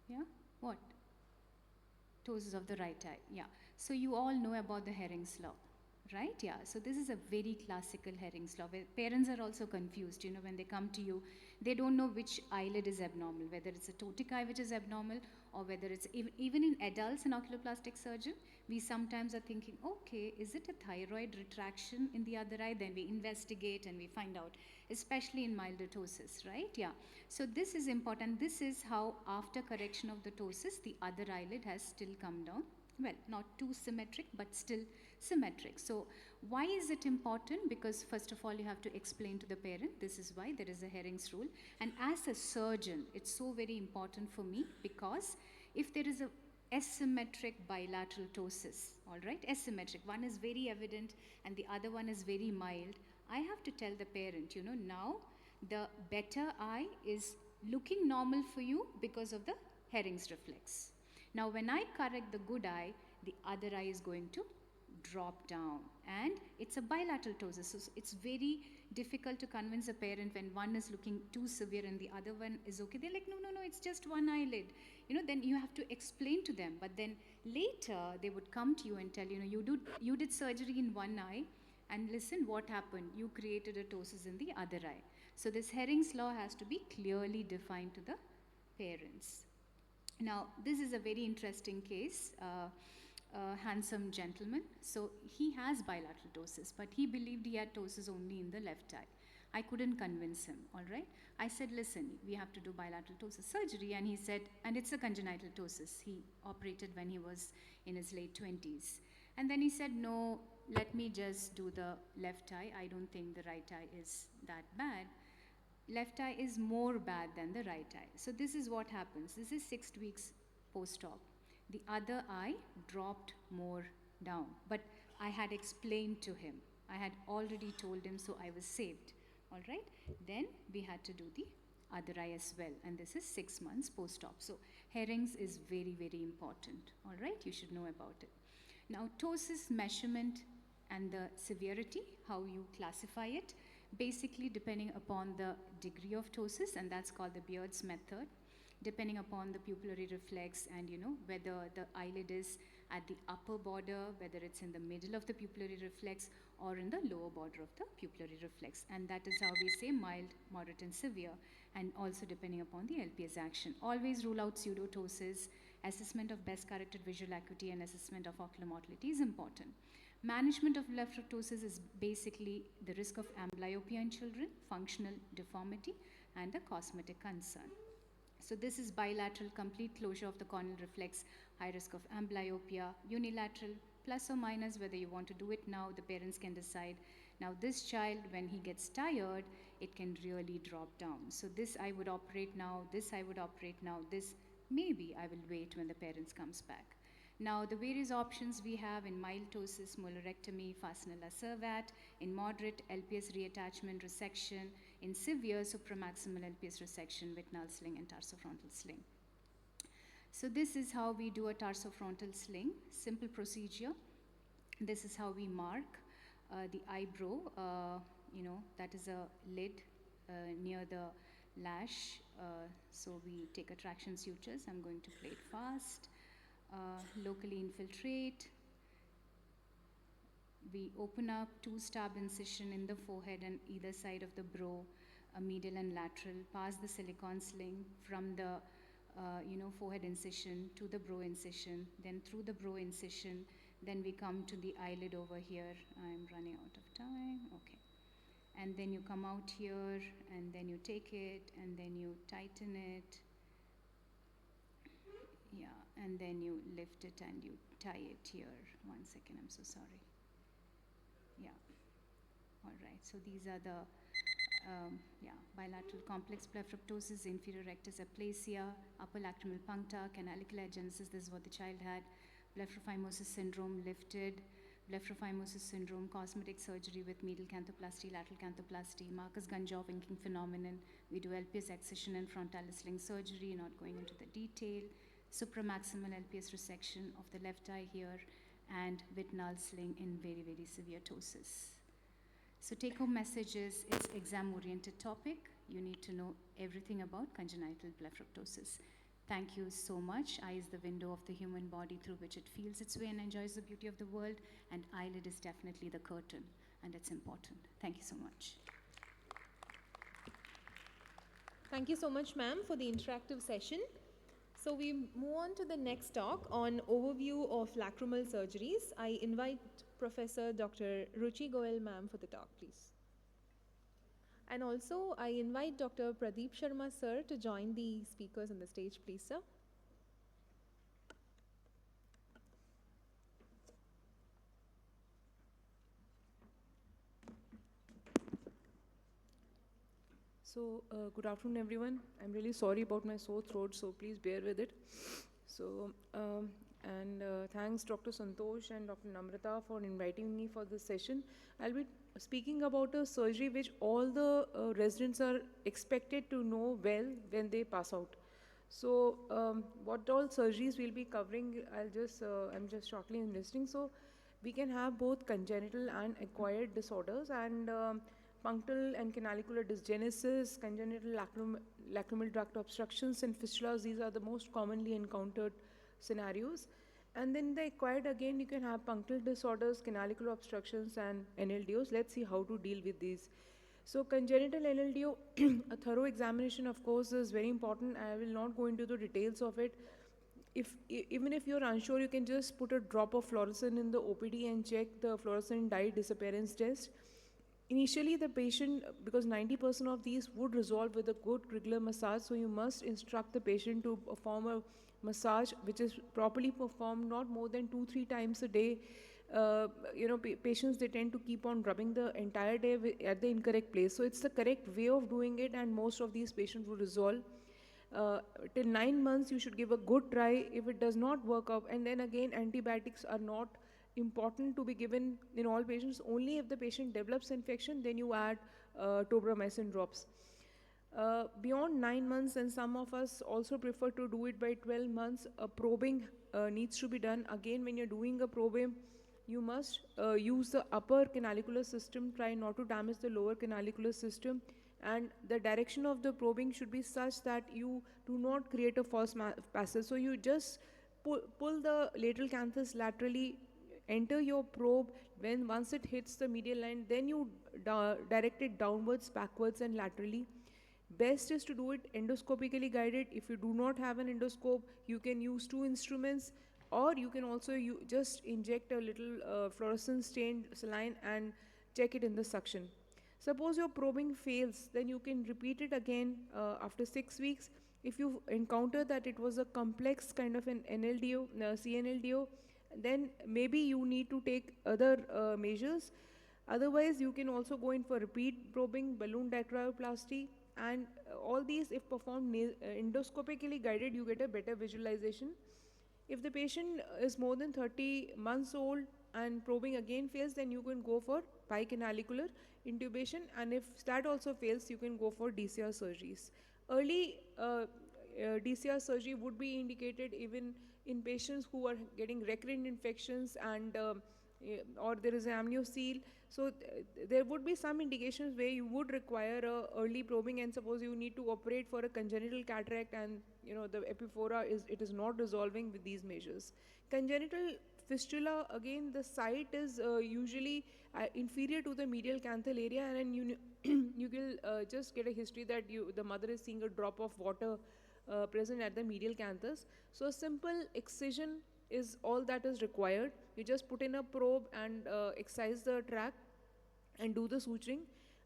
Yeah? What? Ptosis of the right eye. Yeah. So you all know about the Herring's law, right? Yeah. So this is a very classical Herring's law where parents are also confused. When they come to you, they don't know which eyelid is abnormal, whether it's a ptotic eye which is abnormal or whether it's even in adults in oculoplastic surgeon, we sometimes are thinking, okay, is it a thyroid retraction in the other eye? Then we investigate and we find out, especially in milder ptosis, right? Yeah. So this is important. This is how after correction of the ptosis, the other eyelid has still come down. Well, not too symmetric, but still symmetric. So why is it important? Because first of all, you have to explain to the parent, this is why there is a Herring's rule. And as a surgeon, it's so very important for me because if there is a asymmetric bilateral ptosis, all right, asymmetric, one is very evident and the other one is very mild, I have to tell the parent, now the better eye is looking normal for you because of the Herring's reflex. Now when I correct the good eye, the other eye is going to drop down and it's a bilateral ptosis. So it's very difficult to convince a parent when one is looking too severe and the other one is okay. They're like, no, it's just one eyelid. Then you have to explain to them. But then later they would come to you and tell, you did surgery in one eye and listen what happened. You created a ptosis in the other eye. So this Herring's law has to be clearly defined to the parents. Now, this is a very interesting case. A handsome gentleman. So he has bilateral ptosis, but he believed he had ptosis only in the left eye. I couldn't convince him, all right? I said, listen, we have to do bilateral ptosis surgery. And he said, and it's a congenital ptosis. He operated when he was in his late 20s. And then he said, no, let me just do the left eye. I don't think the right eye is that bad. Left eye is more bad than the right eye. So this is what happens. This is 6 weeks post-op. The other eye dropped more down. But I had explained to him. I had already told him, so I was saved. All right? Then we had to do the other eye as well. And this is 6 months post-op. So Herring's is very, very important. All right? You should know about it. Now, ptosis measurement and the severity, how you classify it, basically depending upon the degree of ptosis, and that's called the Beard's method. Depending upon the pupillary reflex and whether the eyelid is at the upper border, whether it's in the middle of the pupillary reflex or in the lower border of the pupillary reflex. And that is how we say mild, moderate and severe, and also depending upon the LPS action. Always rule out pseudoptosis. Assessment of best corrected visual acuity and assessment of ocular motility is important. Management of blepharoptosis is basically the risk of amblyopia in children, functional deformity and a cosmetic concern. So this is bilateral, complete closure of the corneal reflex, high risk of amblyopia, unilateral, plus or minus, whether you want to do it now, the parents can decide. Now this child, when he gets tired, it can really drop down. So this I would operate now, this I would operate now, this maybe I will wait when the parents comes back. Now the various options we have in mild ptosis, molarectomy, Fastenella servat, in moderate LPS reattachment resection, in severe supramaximal LPS resection with null sling and tarsofrontal sling. So this is how we do a tarsofrontal sling, simple procedure. This is how we mark the eyebrow, that is a lid near the lash. So we take a traction sutures. I'm going to play it fast. Locally infiltrate. We open up 2 stab incision in the forehead and either side of the brow, a medial and lateral, pass the silicone sling from the forehead incision to the brow incision, then through the brow incision, then we come to the eyelid over here. I'm running out of time, okay. and then you come out here, and then you take it, and then you tighten it. Yeah, and then you lift it and you tie it here. 1 second, I'm so sorry. Yeah. All right, so these are the bilateral complex blepharoptosis, inferior rectus aplasia, upper lacrimal puncta, canalicular agenesis, this is what the child had, blepharophimosis syndrome, lifted, blepharophimosis syndrome, cosmetic surgery with medial canthoplasty, lateral canthoplasty, Marcus-Ganjow winking phenomenon. We do LPS excision and frontalis sling surgery, not going into the detail, supramaximal LPS resection of the left eye here, and Whitnall sling in very, very severe ptosis. So take-home message is, it's exam-oriented topic. You need to know everything about congenital blepharoptosis. Thank you so much. Eye is the window of the human body through which it feels its way and enjoys the beauty of the world, and eyelid is definitely the curtain, and it's important. Thank you so much. Thank you so much, ma'am, for the interactive session. So we move on to the next talk on overview of lacrimal surgeries. I invite Professor Dr. Ruchi Goel, ma'am, for the talk, please. And also, I invite Dr. Pradeep Sharma, sir, to join the speakers on the stage, please, sir. So, good afternoon, everyone. I'm really sorry about my sore throat, so please bear with it. So, thanks Dr. Santosh and Dr. Namrata for inviting me for this session. I'll be speaking about a surgery which all the residents are expected to know well when they pass out. So, what all surgeries we'll be covering, I'm just shortly enlisting. So, we can have both congenital and acquired disorders, and punctal and canalicular dysgenesis, congenital lacrimal duct obstructions and fistulas. These are the most commonly encountered scenarios. And then the acquired, again, you can have punctal disorders, canalicular obstructions, and NLDOs. Let's see how to deal with these. So congenital NLDO, a thorough examination, of course, is very important. I will not go into the details of it. Even if you're unsure, you can just put a drop of fluorescein in the OPD and check the fluorescent dye disappearance test. Initially, the patient, because 90% of these would resolve with a good regular massage, so you must instruct the patient to perform a massage which is properly performed, not more than 2-3 times a day. Patients, they tend to keep on rubbing the entire day at the incorrect place. So it's the correct way of doing it, and most of these patients will resolve. Till 9 months, you should give a good try. If it does not work out, and then again, antibiotics are not important to be given in all patients. Only if the patient develops infection, then you add tobramycin drops. Beyond 9 months, and some of us also prefer to do it by 12 months, a probing needs to be done. Again, when you're doing a probing, you must use the upper canalicular system, try not to damage the lower canalicular system, and the direction of the probing should be such that you do not create a false passage. So you just pull the lateral canthus laterally, enter your probe. Once it hits the medial line, then you direct it downwards, backwards, and laterally. Best is to do it endoscopically guided. If you do not have an endoscope, you can use 2 instruments, or you can also just inject a little fluorescent stained saline and check it in the suction. Suppose your probing fails, then you can repeat it again after 6 weeks. If you encounter that it was a complex kind of an NLDO, CNLDO, then maybe you need to take other measures. Otherwise, you can also go in for repeat probing, balloon dicryoplasty, and all these, if performed endoscopically guided, you get a better visualization. If the patient is more than 30 months old and probing again fails, then you can go for bicanalicular intubation, and if that also fails, you can go for DCR surgeries. Early DCR surgery would be indicated even in patients who are getting recurrent infections, and or there is an amniocele. So there would be some indications where you would require early probing, and suppose you need to operate for a congenital cataract, and the epiphora is not resolving with these measures. Congenital fistula, again, the site is usually inferior to the medial canthal area, and you will just get a history that the mother is seeing a drop of water present at the medial canthus. So a simple excision is all that is required. You just put in a probe and excise the tract and do the suturing.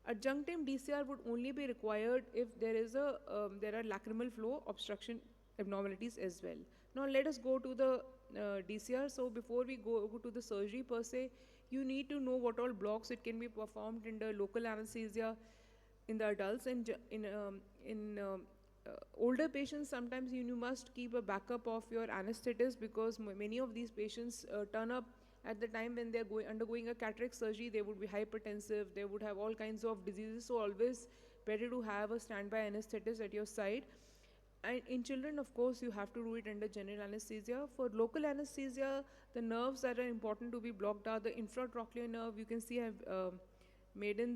Adjunctive DCR would only be required if there is there are lacrimal flow obstruction abnormalities as well. Now let us go to the DCR. So before we go to the surgery per se, you need to know what all blocks it can be performed in the local anesthesia in the adults, and older patients. Sometimes you must keep a backup of your anesthetist, because many of these patients turn up at the time when they're undergoing a cataract surgery. They would be hypertensive, they would have all kinds of diseases, so always better to have a standby anesthetist at your side. And in children, of course, you have to do it under general anesthesia. For local anesthesia, the nerves that are important to be blocked are the infratrochlear nerve. You can see I've made in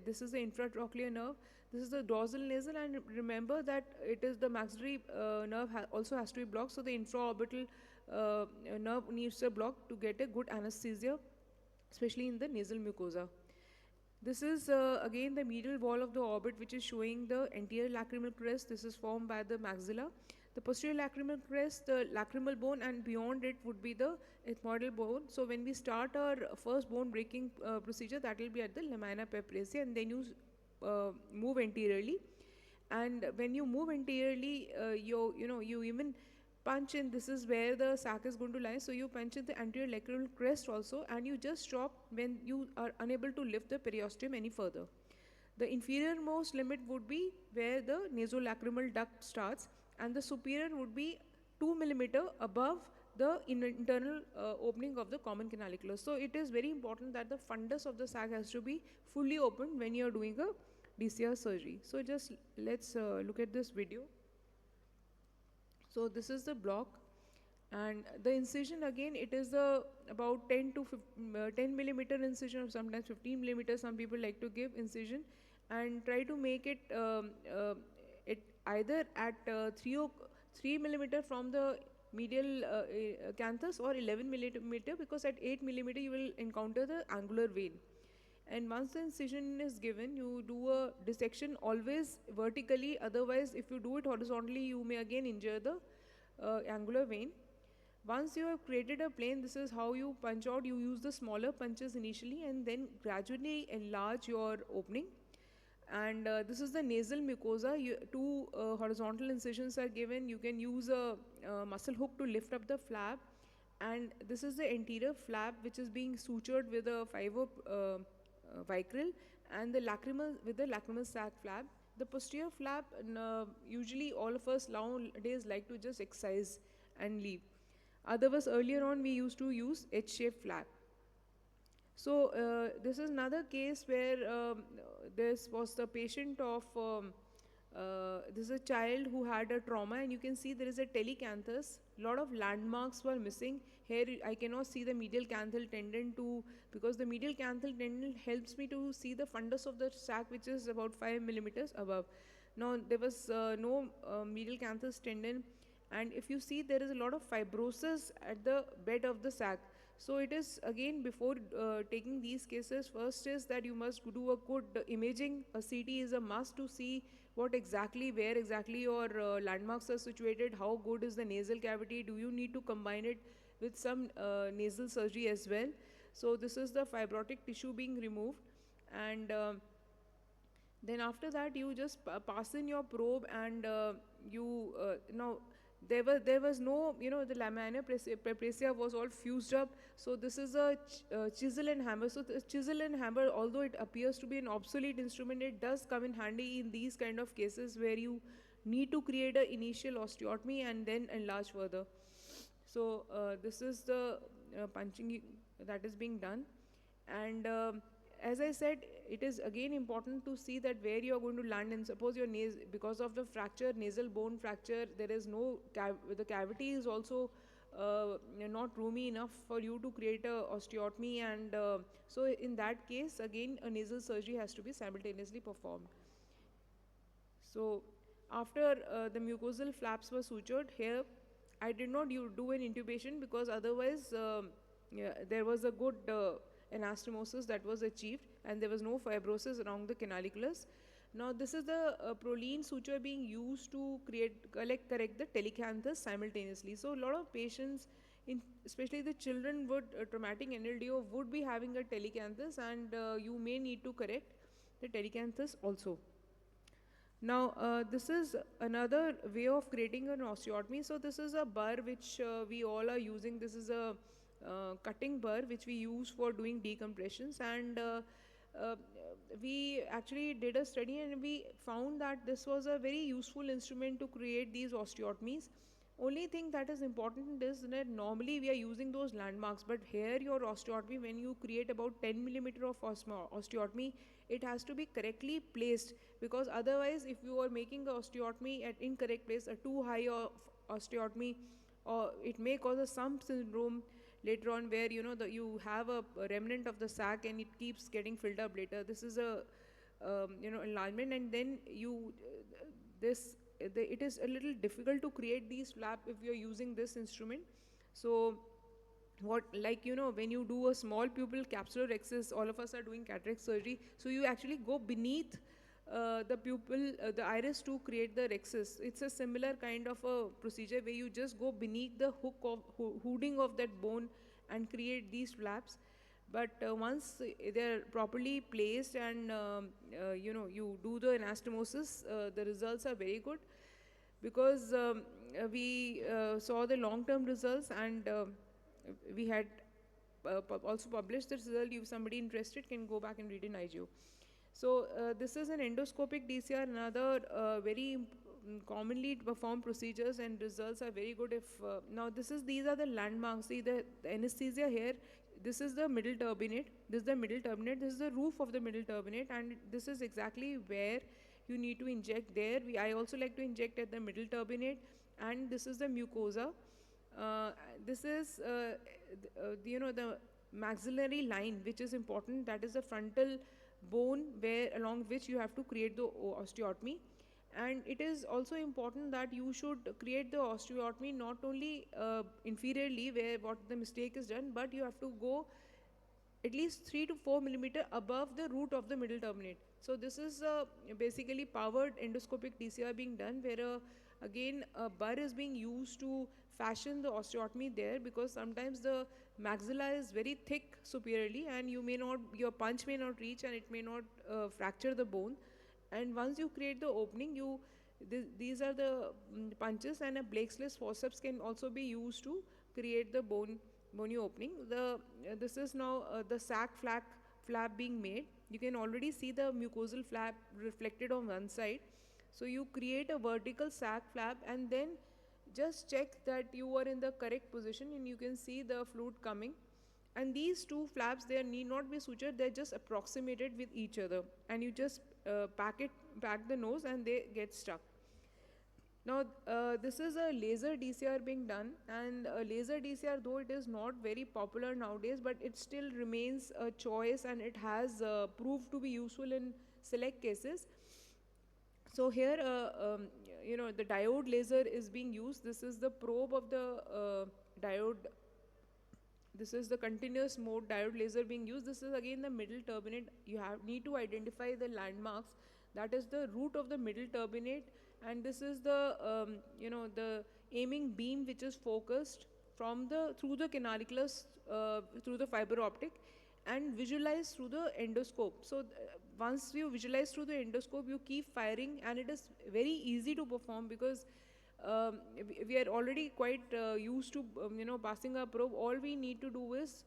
this is the infratrochlear nerve, this is the dorsal nasal, and remember that it is the maxillary nerve also has to be blocked, so the infraorbital nerve needs a block to get a good anesthesia, especially in the nasal mucosa. This is again the medial wall of the orbit, which is showing the anterior lacrimal crest. This is formed by the maxilla. The posterior lacrimal crest, the lacrimal bone, and beyond it would be the ethmoidal bone. So when we start our first bone breaking procedure, that will be at the lamina pepraceae, and then you move anteriorly. And when you move anteriorly, you even punch in. This is where the sac is going to lie. So you punch in the anterior lacrimal crest also, and you just stop when you are unable to lift the periosteum any further. The inferior most limit would be where the nasolacrimal duct starts, and the superior would be 2 mm above the internal opening of the common canaliculus. So it is very important that the fundus of the sac has to be fully opened when you are doing a DCR surgery. So just let's look at this video. So this is the block, and the incision, again, it is about 10 millimeter incision, or sometimes 15 millimeters. Some people like to give incision, and try to make it either at 3 millimeter from the medial canthus, or 11 millimeter, because at 8 millimeter you will encounter the angular vein. And once the incision is given, you do a dissection always vertically. Otherwise, if you do it horizontally, you may again injure the angular vein. Once you have created a plane, this is how you punch out. You use the smaller punches initially, and then gradually enlarge your opening. And this is the nasal mucosa. Two horizontal incisions are given. You can use a muscle hook to lift up the flap. And this is the anterior flap, which is being sutured with a 5-0 vicryl, and the lacrimal sac flap. The posterior flap, usually all of us nowadays like to just excise and leave. Otherwise, earlier on we used to use H-shaped flap. So this is another case where this was the patient of, this is a child who had a trauma, and you can see there is a telecanthus. A lot of landmarks were missing. Here I cannot see the medial canthal tendon because the medial canthal tendon helps me to see the fundus of the sac, which is about 5 millimeters above. Now there was no medial canthus tendon, and if you see, there is a lot of fibrosis at the bed of the sac. So it is, again, before taking these cases, first is that you must do a good imaging. A CT is a must to see where exactly your landmarks are situated, how good is the nasal cavity, do you need to combine it with some nasal surgery as well. So this is the fibrotic tissue being removed, and then after that you just pass in your probe, and now there was no, the lamina pepraceae was all fused up. So this is a chisel and hammer. So the chisel and hammer, although it appears to be an obsolete instrument, it does come in handy in these kind of cases where you need to create an initial osteotomy and then enlarge further. So this is the punching that is being done. And as I said, it is again important to see that where you are going to land. And suppose your because of the fracture, nasal bone fracture, there is no the cavity is also not roomy enough for you to create a osteotomy, and so in that case, again, a nasal surgery has to be simultaneously performed. So after the mucosal flaps were sutured, here I did not do an intubation, because otherwise there was a good anastomosis that was achieved, and there was no fibrosis around the canaliculus. Now this is the proline suture being used to correct the telecanthus simultaneously. So a lot of patients, especially the children, traumatic NLDO would be having a telecanthus, and you may need to correct. the telecanthus also. Now, this is another way of creating an osteotomy. So this is a burr which we all are using. This is a cutting burr which we use for doing decompressions, and uh, we actually did a study and we found that this was a very useful instrument to create these osteotomies. Only thing that is important is that normally we are using those landmarks, but here your osteotomy, when you create about 10 millimeter of osteotomy, it has to be correctly placed, because otherwise if you are making the osteotomy at incorrect place, a too high of osteotomy, or it may cause a sump syndrome later on, where you have a remnant of the sac and it keeps getting filled up later. This is a enlargement, and then it is a little difficult to create these flap if you're using this instrument. So when you do a small pupil capsular rhexis, all of us are doing cataract surgery, so you actually go beneath the pupil, the iris, to create the rhexis. It's a similar kind of a procedure where you just go beneath the hook of hooding of that bone and create these flaps. But once they're properly placed and you do the anastomosis, the results are very good, because we saw the long-term results, and we had also published the result. If somebody interested can go back and read in IGO. So this is an endoscopic DCR, another very commonly performed procedures, and results are very good. Now these are the landmarks. See the anesthesia here. This is the middle turbinate. This is the middle turbinate. This is the roof of the middle turbinate, and this is exactly where you need to inject there. I also like to inject at the middle turbinate, and this is the mucosa. This is the maxillary line, which is important. That is the frontal bone along which you have to create the osteotomy. And it is also important that you should create the osteotomy not only inferiorly, where what the mistake is done, but you have to go at least 3 to 4 millimeter above the root of the middle turbinate. So this is basically powered endoscopic DCR being done, where again a burr is being used to fashion the osteotomy there, because sometimes the maxilla is very thick superiorly, and your punch may not reach, and it may not fracture the bone. And once you create the opening, these are the punches, and a Blakesley's forceps can also be used to create the bony opening. This is now the sac flap being made. You can already see the mucosal flap reflected on one side. So you create a vertical sac flap, and then just check that you are in the correct position, and you can see the fluid coming. And these two flaps, they need not be sutured, they're just approximated with each other, and you just pack the nose, and they get stuck. Now this is a laser DCR being done, and laser DCR, though it is not very popular nowadays, but it still remains a choice, and it has proved to be useful in select cases. So here the diode laser is being used. This is the probe of the diode. This is the continuous mode diode laser being used. This is again the middle turbinate. You need to identify the landmarks. That is the root of the middle turbinate, and this is the the aiming beam which is focused through the canaliculus through the fiber optic, and visualized through the endoscope. So once you visualize through the endoscope, you keep firing, and it is very easy to perform, because we are already quite used to passing our probe. All we need to do is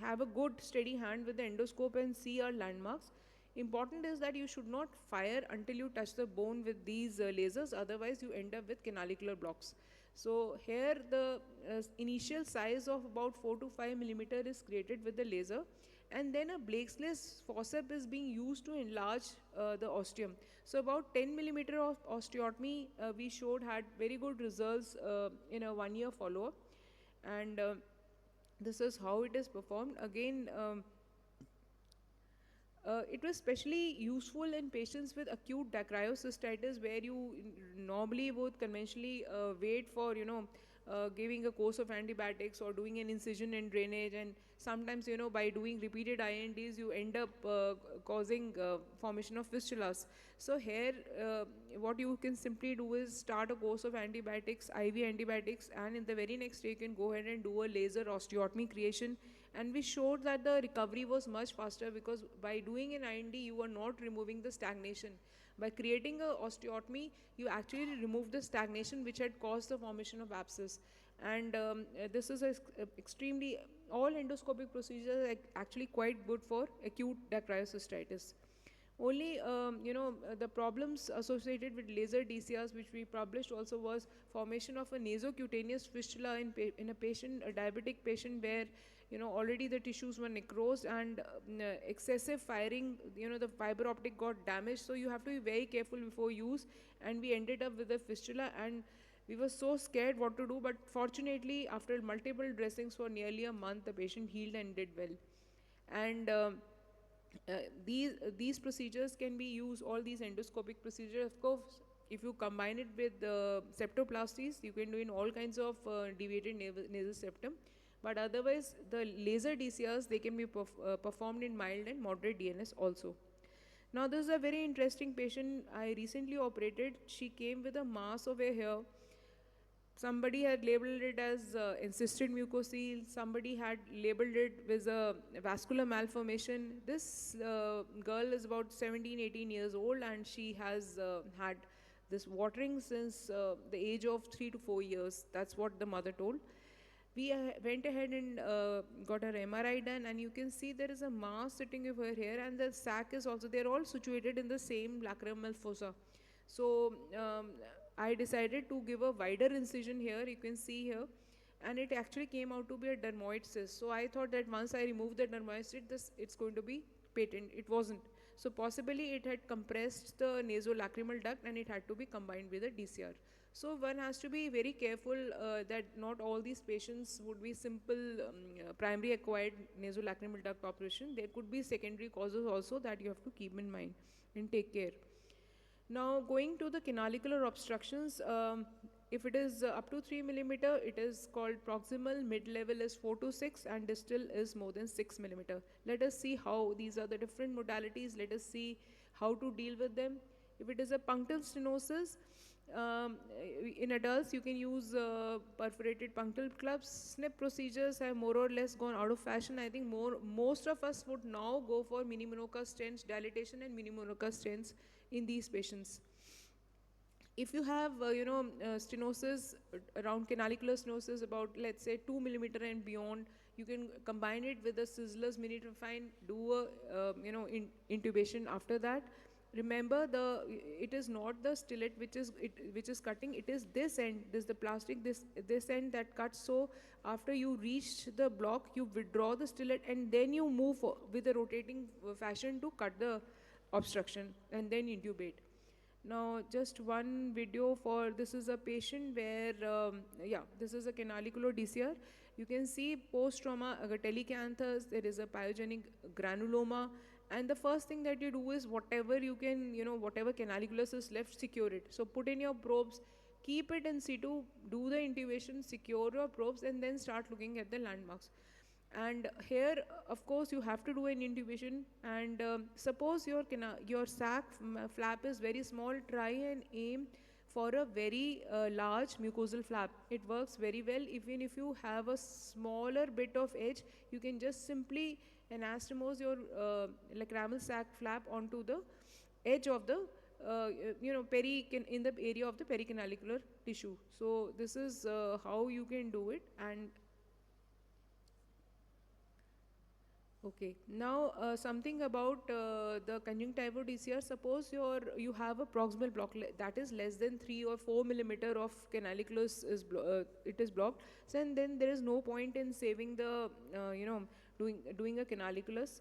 have a good steady hand with the endoscope and see our landmarks. Important is that you should not fire until you touch the bone with these lasers, otherwise you end up with canalicular blocks. So here the initial size of about 4 to 5 millimeter is created with the laser, and then a Blakesley's forceps is being used to enlarge the ostium. So about 10 millimeter of osteotomy we showed had very good results in a 1-year follow-up, and this is how it is performed. Again, it was especially useful in patients with acute dacryocystitis, where you normally would conventionally wait for giving a course of antibiotics or doing an incision and drainage, and sometimes, you know, by doing repeated INDs, you end up causing formation of fistulas. So here, what you can simply do is start a course of antibiotics, IV antibiotics, and in the very next day, you can go ahead and do a laser osteotomy creation. And we showed that the recovery was much faster, because by doing an IND, you are not removing the stagnation. By creating a osteotomy, you actually remove the stagnation which had caused the formation of abscess. And this is extremely, all endoscopic procedures are actually quite good for acute dacryocystitis. Only, the problems associated with laser DCRs, which we published also, was formation of a nasocutaneous fistula in a patient, a diabetic patient, where, you know, already the tissues were necrosed, and excessive firing, you know, the fiber optic got damaged. So you have to be very careful before use, and we ended up with a fistula, and we were so scared what to do. But fortunately, after multiple dressings for nearly a month, the patient healed and did well. And these procedures can be used, all these endoscopic procedures, of course. If you combine it with septoplasties, you can do in all kinds of deviated nasal septum. But otherwise, the laser DCRs, they can be performed in mild and moderate DNS also. Now, this is a very interesting patient I recently operated. She came with a mass of a hair. Somebody had labeled it as encysted mucocele. Somebody had labeled it with a vascular malformation. This girl is about 17, 18 years old, and she has had this watering since the age of 3 to 4 years. That's what the mother told. We went ahead and got her MRI done, and you can see there is a mass sitting over here, and the sac is also, they're all situated in the same lacrimal fossa. So I decided to give a wider incision here, you can see here, and it actually came out to be a dermoid cyst. So I thought that once I remove the dermoid cyst, it's going to be patent. It wasn't. So possibly it had compressed the nasolacrimal duct, and it had to be combined with a DCR. So one has to be very careful that not all these patients would be simple primary acquired nasolacrimal duct operation. There could be secondary causes also that you have to keep in mind and take care. Now, going to the canalicular obstructions, if it is up to 3 millimeter, it is called proximal, mid-level is 4 to 6, and distal is more than 6 millimeter. Let us see how these are the different modalities. Let us see how to deal with them. If it is a punctal stenosis, in adults, you can use perforated punctal clubs. Snip procedures have more or less gone out of fashion. I think most of us would now go for mini Minoka stents, dilatation and mini Minoka stents in these patients. If you have, stenosis, around canalicular stenosis about, let's say, 2 millimeter and beyond, you can combine it with the Sizzler's Minitropine, do a, intubation after that. Remember, it is not the stillet which is cutting, it is this end, the plastic, this end that cuts. So after you reach the block, you withdraw the stillet, and then you move with a rotating fashion to cut the obstruction, and then intubate. Now, just one video for, this is a patient where, this is a canalicular DCR. You can see post-trauma telecanthus, there is a pyogenic granuloma, and the first thing that you do is whatever you can, whatever canaliculus is left, secure it. So put in your probes, keep it in situ, do the intubation, secure your probes, and then start looking at the landmarks. And here, of course, you have to do an intubation, and suppose your sac flap is very small, try and aim for a very large mucosal flap. It works very well. Even if you have a smaller bit of edge, you can just simply anastomose your lacrimal sac flap onto the edge of the in the area of the pericanalicular tissue. So this is how you can do it. And okay, now something about the conjunctival DCR. Suppose you have a proximal block that is less than 3 or 4 millimeter of canaliculus it is blocked. So and then there is no point in saving the doing a canaliculus.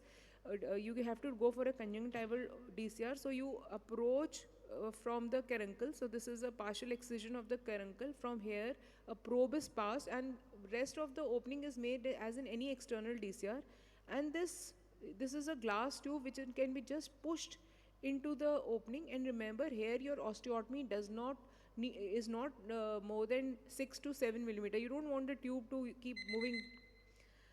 You have to go for a conjunctival DCR. So you approach from the caruncle. So this is a partial excision of the caruncle. From here, a probe is passed, and rest of the opening is made as in any external DCR. And this is a glass tube which can be just pushed into the opening. And remember, here your osteotomy does not is not more than 6 to 7 millimeter. You don't want the tube to keep moving.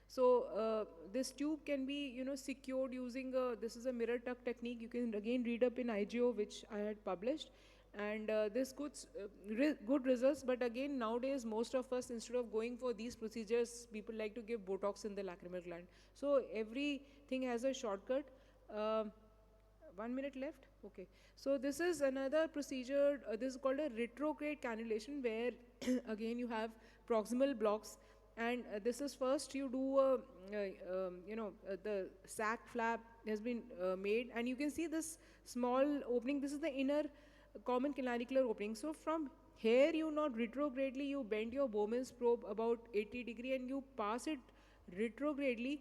So this tube can be, secured using this is a mirror tuck technique. You can again read up in IGO, which I had published. And this good results, but again, nowadays, most of us, instead of going for these procedures, people like to give Botox in the lacrimal gland. So everything has a shortcut. 1 minute left? Okay. So this is another procedure. This is called a retrograde cannulation, where again you have proximal blocks. And this is first you do the sac flap has been made, and you can see this small opening. This is the inner common canalicular opening. So from here, you not retrogradely, you bend your Bowman's probe about 80 degree and you pass it retrogradely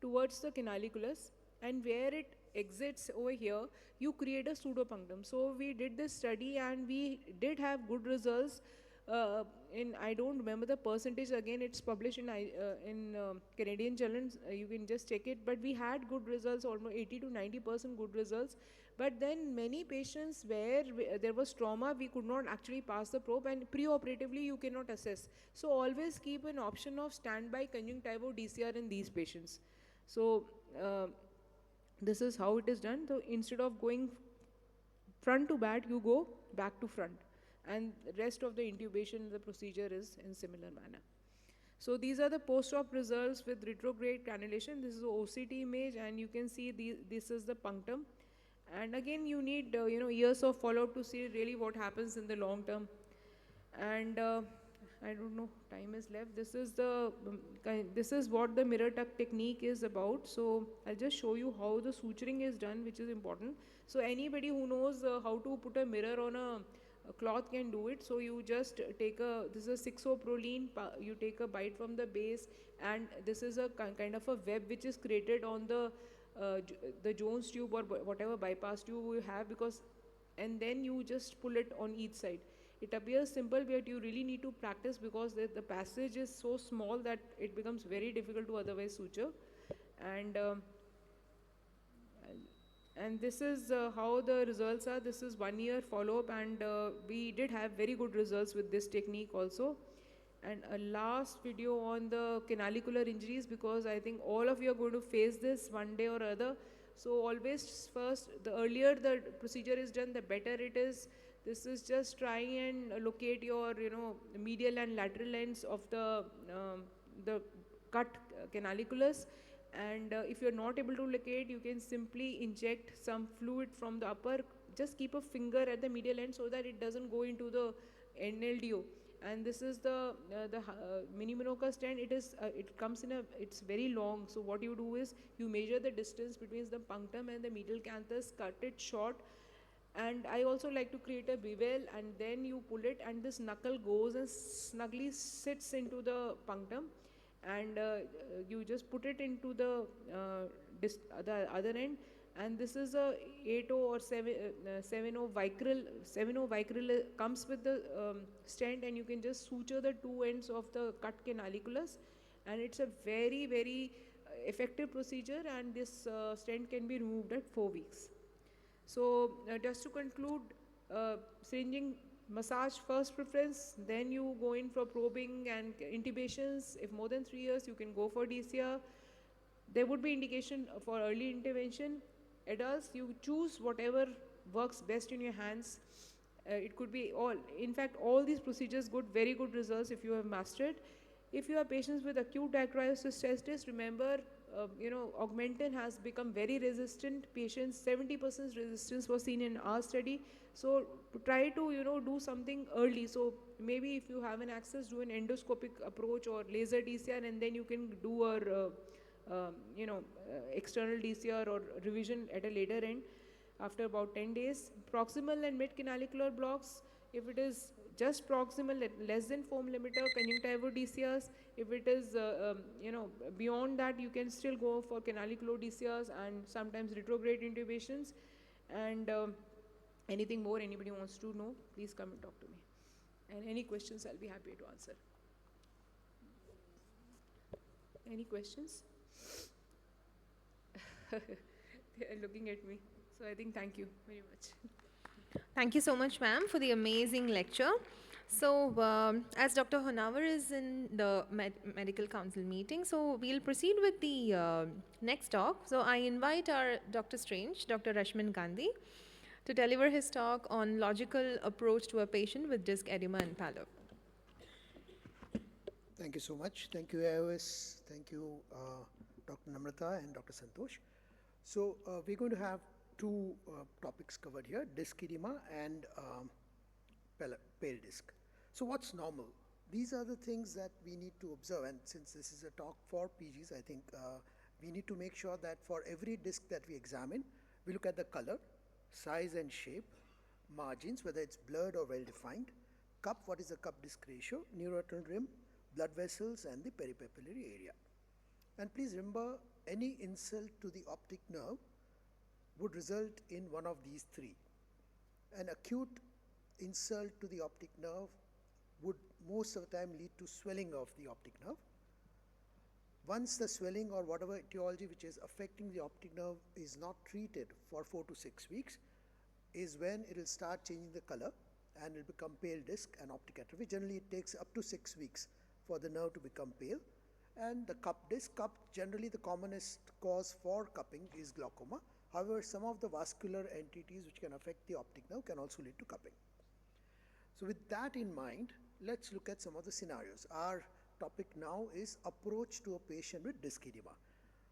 towards the canaliculus, and where it exits over here, you create a pseudopunctum. So we did this study and we did have good results. I don't remember the percentage, again it's published in Canadian journals, you can just check it, but we had good results, almost 80 to 90% good results. But then many patients where there was trauma, we could not actually pass the probe, and preoperatively you cannot assess. So always keep an option of standby conjunctival DCR in these patients. So this is how it is done. So instead of going front to back, you go back to front, and the rest of the intubation, the procedure is in similar manner. So these are the post-op results with retrograde cannulation. This is the OCT image, and you can see this is the punctum. And again, you need years of follow-up to see really what happens in the long term. And I don't know, time is left. This is what the mirror tuck technique is about. So I'll just show you how the suturing is done, which is important. So anybody who knows how to put a mirror on a cloth can do it. So you just take this is a 6-O-proline, you take a bite from the base, and this is a kind of a web which is created on the Jones tube or whatever bypass tube you have, and then you just pull it on each side. It appears simple, but you really need to practice, because the passage is so small that it becomes very difficult to otherwise suture. And this is how the results are. This is 1 year follow-up, and we did have very good results with this technique also. And a last video on the canalicular injuries, because I think all of you are going to face this one day or other. So always first, the earlier the procedure is done, the better it is. This is just trying and locate your, medial and lateral ends of the cut canaliculus. And if you're not able to locate, you can simply inject some fluid from the upper. Just keep a finger at the medial end so that it doesn't go into the NLDO. And this is the mini Minoka stent. It comes in it's very long. So what you do is you measure the distance between the punctum and the medial canthus, cut it short. And I also like to create a bevel, and then you pull it, and this knuckle goes and snugly sits into the punctum, and you just put it into the other end. And this is a 8-0 or 7-0 vicryl comes with the stent, and you can just suture the two ends of the cut canaliculus, and it's a very, very effective procedure, and this stent can be removed at 4 weeks. So just to conclude, syringing massage first preference, then you go in for probing and intubations. If more than 3 years, you can go for DCR. There would be indication for early intervention. Adults, you choose whatever works best in your hands. It could be all. In fact, all these procedures very good results if you have mastered. If you have patients with acute acroiocystitis, remember, Augmentin has become very resistant. Patients, 70% resistance was seen in our study. So to try to, do something early. So maybe if you have an access, do an endoscopic approach or laser DCR, and then you can do a external DCR or revision at a later end after about 10 days. Proximal and mid canalicular blocks, if it is just proximal, less than 4 millimeter, conjunctival DCRs. If it is, beyond that, you can still go for canalicular DCRs and sometimes retrograde intubations. And anything more anybody wants to know, please come and talk to me. And any questions, I'll be happy to answer. Any questions? They are looking at me. So I think thank you very much. Thank you so much, ma'am, for the amazing lecture. So, as Dr. Honavar is in the medical council meeting, so we'll proceed with the next talk. So, I invite our Dr. Strange, Dr. Rashmin Gandhi, to deliver his talk on logical approach to a patient with disc edema and pallor. Thank you so much. Thank you, AIOS. Thank you, Dr. Namrata and Dr. Santosh. So we're going to have two topics covered here, disc edema and pale disc. So what's normal? These are the things that we need to observe, and since this is a talk for PGs, I think we need to make sure that for every disc that we examine, we look at the color, size and shape, margins, whether it's blurred or well-defined, cup, what is the cup disc ratio, neuroretinal rim, blood vessels, and the peripapillary area. And please remember, any insult to the optic nerve would result in one of these three. An acute insult to the optic nerve would most of the time lead to swelling of the optic nerve. Once the swelling or whatever etiology which is affecting the optic nerve is not treated for 4 to 6 weeks, is when it will start changing the color and it will become pale disc and optic atrophy. Generally, it takes up to 6 weeks for the nerve to become pale. And the cup disc, generally the commonest cause for cupping is glaucoma. However, some of the vascular entities which can affect the optic nerve can also lead to cupping. So with that in mind, let's look at some of the scenarios. Our topic now is approach to a patient with disc edema.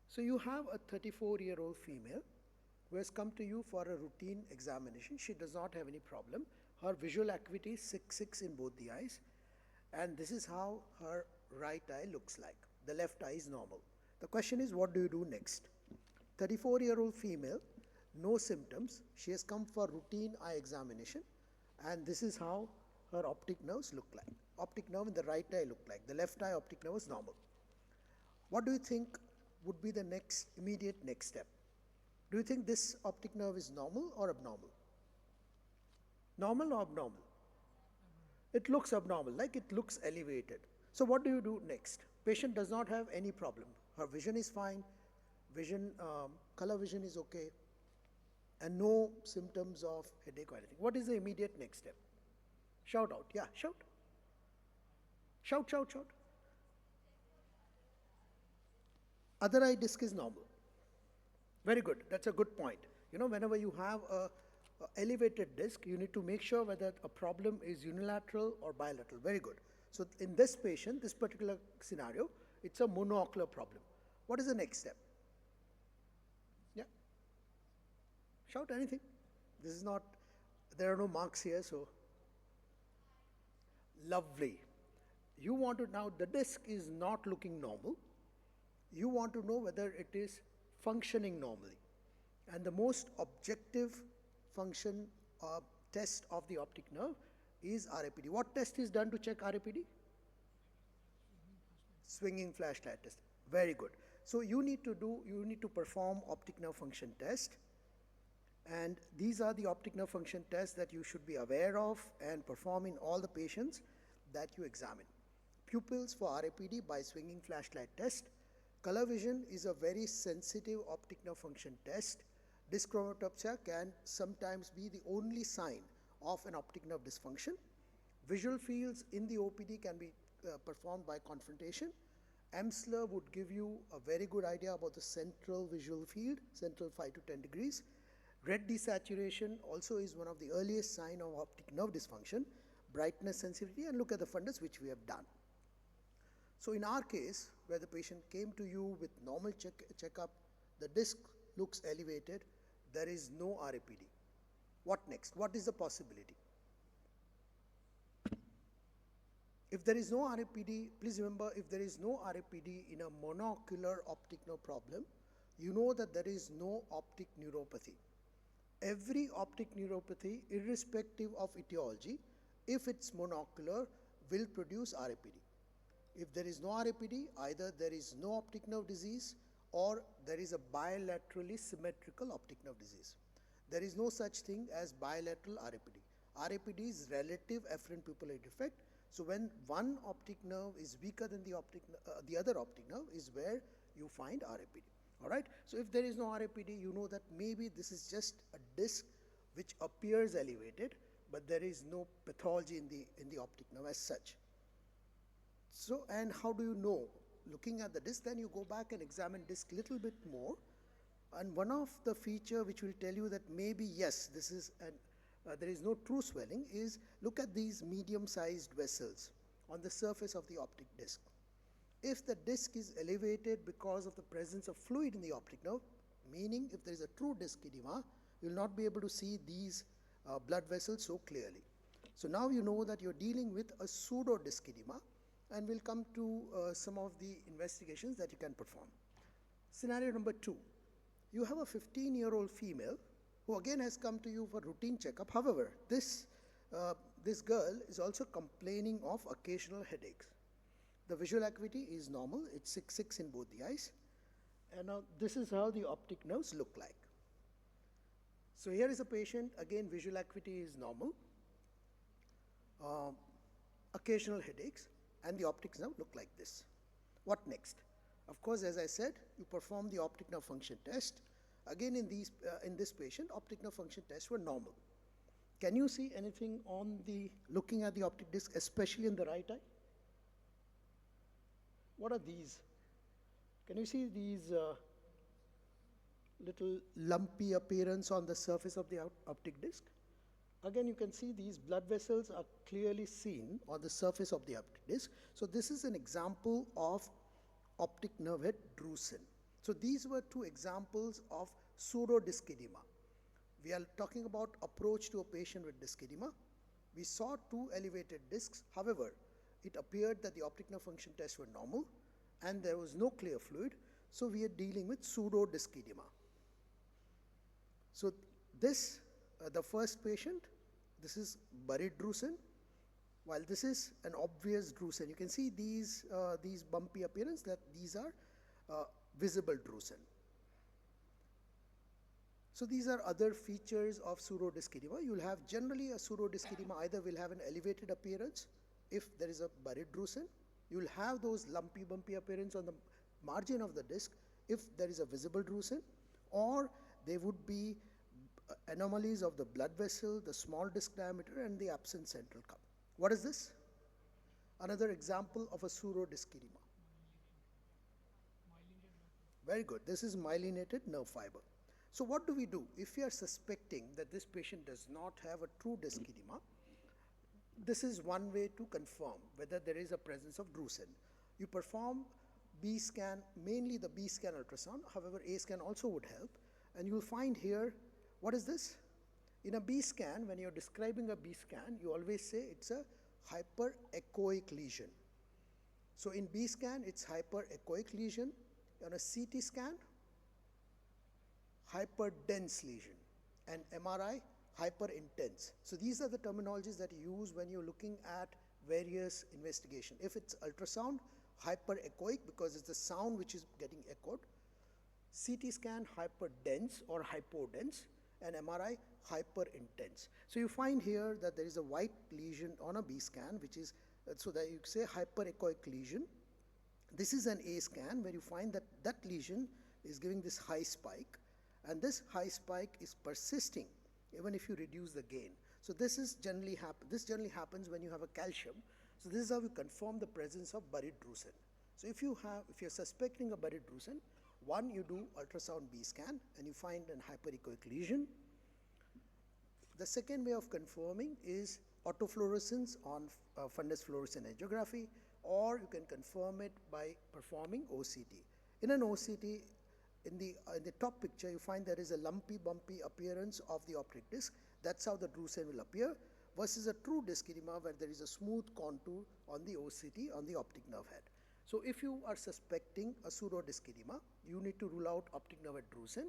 So you have a 34-year-old female who has come to you for a routine examination. She does not have any problem. Her visual acuity is 6.6 in both the eyes. And this is how her right eye looks like. The left eye is normal. The question is, what do you do next? 34-year-old female, no symptoms. She has come for routine eye examination, and this is how her optic nerves look like. Optic nerve in the right eye look like. The left eye optic nerve is normal. What do you think would be the immediate next step? Do you think this optic nerve is normal or abnormal? Normal or abnormal? It looks abnormal, like it looks elevated. So what do you do next? Patient does not have any problem. Her vision is fine, color vision is okay, and no symptoms of headache or anything. What is the immediate next step? Shout out, yeah, shout. Shout, shout, shout. Other eye disc is normal. Very good, that's a good point. You know, whenever you have a elevated disc, you need to make sure whether a problem is unilateral or bilateral. Very good. So in this patient, this particular scenario, it's a monocular problem. What is the next step? Yeah? Shout anything. This is not, there are no marks here, so. Lovely. You want to, now the disc is not looking normal. You want to know whether it is functioning normally. And the most objective function test of the optic nerve is RAPD. What test is done to check RAPD? Swinging flashlight test. Very good. So you need to perform optic nerve function test, and these are the optic nerve function tests that you should be aware of and perform in all the patients that you examine. Pupils for RAPD by swinging flashlight test. Color vision is a very sensitive optic nerve function test. Dyschromatopsia can sometimes be the only sign of an optic nerve dysfunction. Visual fields in the OPD can be performed by confrontation. Amsler would give you a very good idea about the central visual field, central 5 to 10 degrees. Red desaturation also is one of the earliest signs of optic nerve dysfunction. Brightness sensitivity, and look at the fundus, which we have done. So in our case, where the patient came to you with normal checkup, the disc looks elevated, there is no RAPD. What next? What is the possibility? If there is no RAPD, please remember, if there is no RAPD in a monocular optic nerve problem, you know that there is no optic neuropathy. Every optic neuropathy, irrespective of etiology, if it's monocular, will produce RAPD. If there is no RAPD, either there is no optic nerve disease or there is a bilaterally symmetrical optic nerve disease. There is no such thing as bilateral RAPD. RAPD is relative afferent pupillary defect. So when one optic nerve is weaker than the other optic nerve is where you find RAPD. All right. So if there is no RAPD, you know that maybe this is just a disc which appears elevated, but there is no pathology in the optic nerve as such. So, and how do you know? Looking at the disc, then you go back and examine disc little bit more. And one of the feature which will tell you that maybe yes, this is there is no true swelling is look at these medium-sized vessels on the surface of the optic disc. If the disc is elevated because of the presence of fluid in the optic nerve, meaning if there is a true disc edema, you will not be able to see these blood vessels so clearly. So now you know that you're dealing with a pseudo disc edema, and we'll come to some of the investigations that you can perform. Scenario number 2. You have a 15-year-old female who again has come to you for routine checkup. However, this girl is also complaining of occasional headaches. The visual acuity is normal, it's 6/6 in both the eyes. And now this is how the optic nerves look like. So here is a patient, again visual acuity is normal, occasional headaches, and the optic nerve look like this. What next? Of course, as I said, you perform the optic nerve function test. Again, in this patient, optic nerve function tests were normal. Can you see anything on looking at the optic disc, especially in the right eye? What are these? Can you see these little lumpy appearance on the surface of the optic disc? Again, you can see these blood vessels are clearly seen on the surface of the optic disc. So this is an example of optic nerve head drusen. So these were two examples of pseudo disc edema. We are talking about approach to a patient with disc edema. We saw two elevated discs. However, it appeared that the optic nerve function tests were normal and there was no clear fluid. So we are dealing with pseudo disc edema. So this, the first patient, this is buried drusen, while this is an obvious drusen. You can see these bumpy appearance, that these are visible drusen. So these are other features of pseudodisc edema. You will have generally a pseudodisc edema either will have an elevated appearance if there is a buried drusen. You will have those lumpy bumpy appearance on the margin of the disc if there is a visible drusen, or there would be anomalies of the blood vessel, the small disc diameter, and the absent central cup. What is this? Another example of a pseudodisc edema. Very good. This is myelinated nerve fiber. So what do we do? If we are suspecting that this patient does not have a true disc edema, this is one way to confirm whether there is a presence of drusen. You perform B scan, mainly the B scan ultrasound. However, A scan also would help. And you will find here, what is this? In a B scan, when you're describing a B scan, you always say it's a hyperechoic lesion. So in B scan, it's hyperechoic lesion. On a CT scan, hyperdense lesion. And MRI, hyperintense. So these are the terminologies that you use when you're looking at various investigation. If it's ultrasound, hyperechoic because it's the sound which is getting echoed. CT scan, hyperdense or hypodense, and MRI, hyperintense. So you find here that there is a white lesion on a B scan, which is, so that you say hyperechoic lesion. This is an A scan where you find that that lesion is giving this high spike, and this high spike is persisting even if you reduce the gain. So this is generally happens when you have a calcium. So this is how you confirm the presence of buried drusen. So if you're suspecting a buried drusen, one, you do ultrasound B scan and you find an hyperechoic lesion. The second way of confirming is autofluorescence on fundus fluorescent angiography, or you can confirm it by performing OCT. In an OCT, in the top picture, you find there is a lumpy, bumpy appearance of the optic disc. That's how the drusen will appear, versus a true disc edema where there is a smooth contour on the OCT on the optic nerve head. So if you are suspecting a pseudodisc edema, you need to rule out optic nerve head drusen,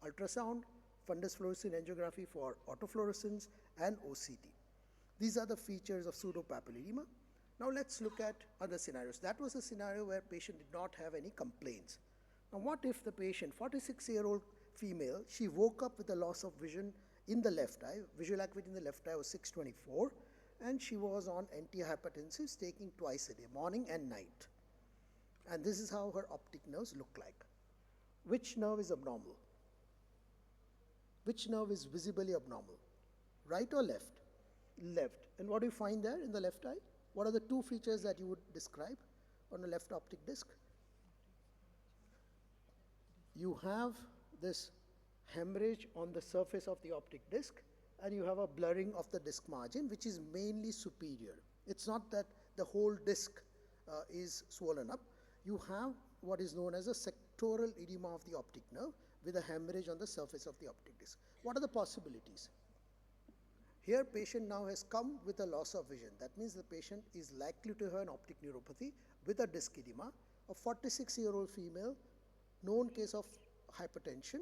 ultrasound, fundus fluorescent angiography for autofluorescence, and OCT. These are the features of pseudopapilledema. Now let's look at other scenarios. That was a scenario where patient did not have any complaints. Now what if the patient, 46-year-old female, she woke up with a loss of vision in the left eye, visual acuity in the left eye was 624, and she was on antihypertensives taking twice a day, morning and night. And this is how her optic nerves look like. Which nerve is abnormal? Which nerve is visibly abnormal? Right or left? Left. And what do you find there in the left eye? What are the two features that you would describe on a left optic disc? You have this hemorrhage on the surface of the optic disc, and you have a blurring of the disc margin, which is mainly superior. It's not that the whole disc is swollen up. You have what is known as a sectoral edema of the optic nerve with a hemorrhage on the surface of the optic disc. What are the possibilities? Here, patient now has come with a loss of vision. That means the patient is likely to have an optic neuropathy with a disc edema. A 46-year-old female, known case of hypertension,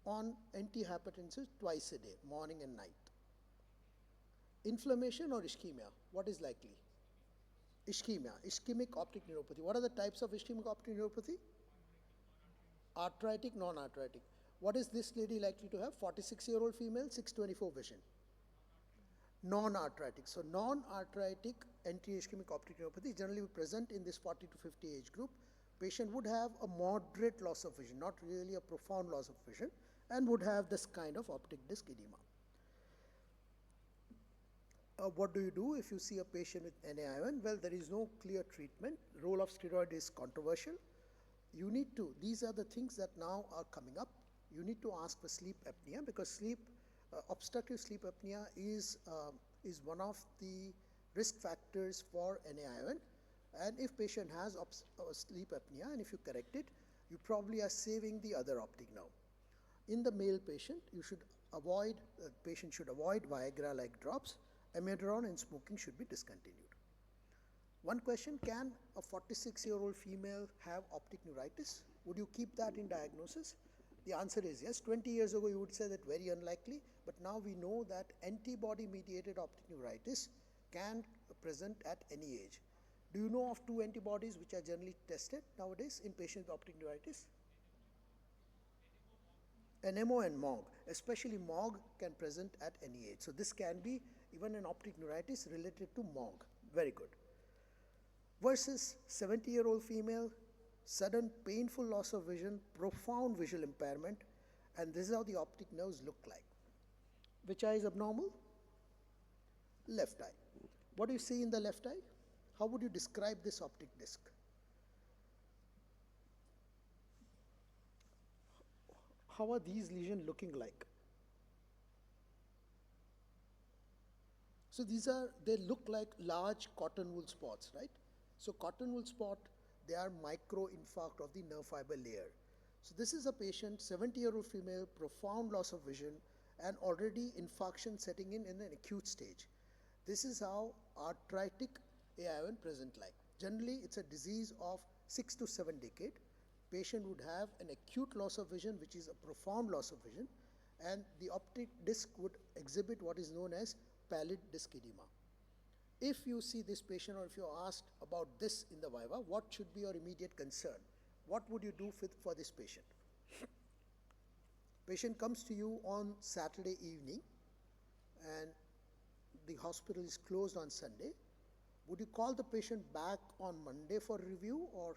on antihypertensives twice a day, morning and night. Inflammation or ischemia? What is likely? Ischemia, ischemic optic neuropathy. What are the types of ischemic optic neuropathy? Arthritic, non-arthritic. What is this lady likely to have? 46-year-old female, 624 vision. Non-arthritic. So non-arthritic anti-ischemic optic neuropathy generally present in this 40 to 50 age group. Patient would have a moderate loss of vision, not really a profound loss of vision, and would have this kind of optic disc edema. What do you do if you see a patient with NAION? Well, there is no clear treatment. Role of steroid is controversial. You need to, these are the things that now are coming up. You need to ask for sleep apnea, because obstructive sleep apnea is one of the risk factors for NAION. And if patient has sleep apnea, and if you correct it, you probably are saving the other optic nerve. In the male patient, patient should avoid Viagra-like drops. Amiodarone and smoking should be discontinued. One question, can a 46-year-old female have optic neuritis? Would you keep that in diagnosis? The answer is yes. 20 years ago, you would say that very unlikely, but now we know that antibody-mediated optic neuritis can present at any age. Do you know of two antibodies which are generally tested nowadays in patients with optic neuritis? NMO and MOG, especially MOG can present at any age. So this can be even an optic neuritis related to MOG. Very good. Versus 70-year-old female, sudden painful loss of vision, profound visual impairment, and this is how the optic nerves look like. Which eye is abnormal? Left eye. What do you see in the left eye? How would you describe this optic disc? How are these lesions looking like? So they look like large cotton wool spots, right? So cotton wool spot, they are micro-infarct of the nerve fiber layer. So this is a patient, 70-year-old female, profound loss of vision, and already infarction setting in an acute stage. This is how arthritic AION present like. Generally, it's a disease of 6 to 7 decades. Patient would have an acute loss of vision, which is a profound loss of vision, and the optic disc would exhibit what is known as pallid disc edema. If you see this patient, or if you're asked about this in the viva, what should be your immediate concern? What would you do for this patient? Patient comes to you on Saturday evening, and the hospital is closed on Sunday. Would you call the patient back on Monday for review, or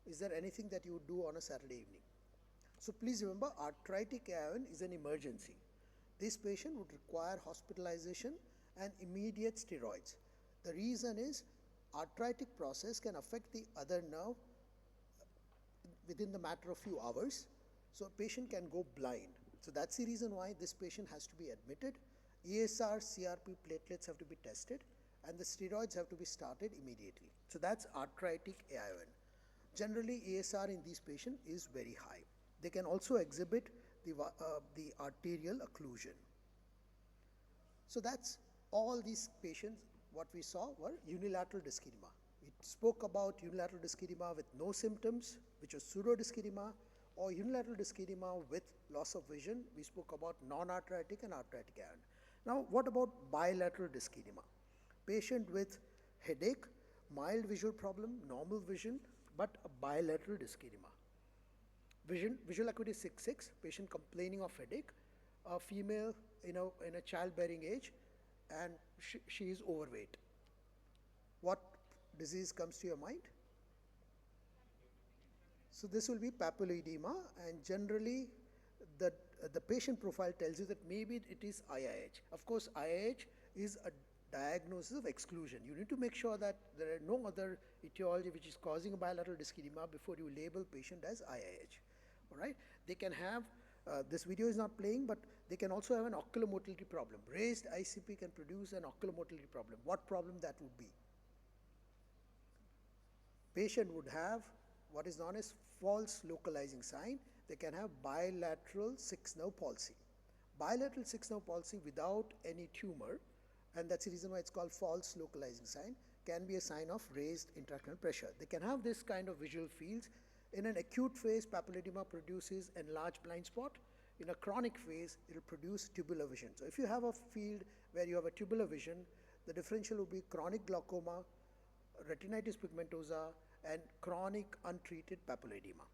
is there anything that you would do on a Saturday evening? So please remember, arthritic AION is an emergency. This patient would require hospitalization and immediate steroids. The reason is arthritic process can affect the other nerve within the matter of few hours. So a patient can go blind. So that's the reason why this patient has to be admitted. ESR, CRP platelets have to be tested, and the steroids have to be started immediately. So that's arthritic AION. Generally, ESR in these patients is very high. They can also exhibit the arterial occlusion. So that's all these patients, what we saw were unilateral disc edema. We spoke about unilateral disc edema with no symptoms, which was pseudo disc edema, or unilateral disc edema with loss of vision. We spoke about non-arthritic and arthritic AION. Now, what about bilateral disc edema? Patient with headache, mild visual problem, normal vision, but a bilateral disc edema. Visual acuity 6.6, patient complaining of headache, a female in a childbearing age, and she is overweight. What disease comes to your mind? So this will be papilloedema, and generally the the patient profile tells you that maybe it is IIH. Of course, IIH is a diagnosis of exclusion. You need to make sure that there are no other etiology which is causing a bilateral disc edema before you label patient as IIH. All right? They can have, this video is not playing, but they can also have an oculomotility problem. Raised ICP can produce an oculomotility problem. What problem that would be? Patient would have what is known as false localizing sign. They can have bilateral six-nerve palsy. Bilateral six-nerve palsy without any tumor, and that's the reason why it's called false localizing sign, can be a sign of raised intraocular pressure. They can have this kind of visual fields. In an acute phase, papilledema produces enlarged blind spot. In a chronic phase, it will produce tubular vision. So if you have a field where you have a tubular vision, the differential will be chronic glaucoma, retinitis pigmentosa, and chronic untreated papilledema.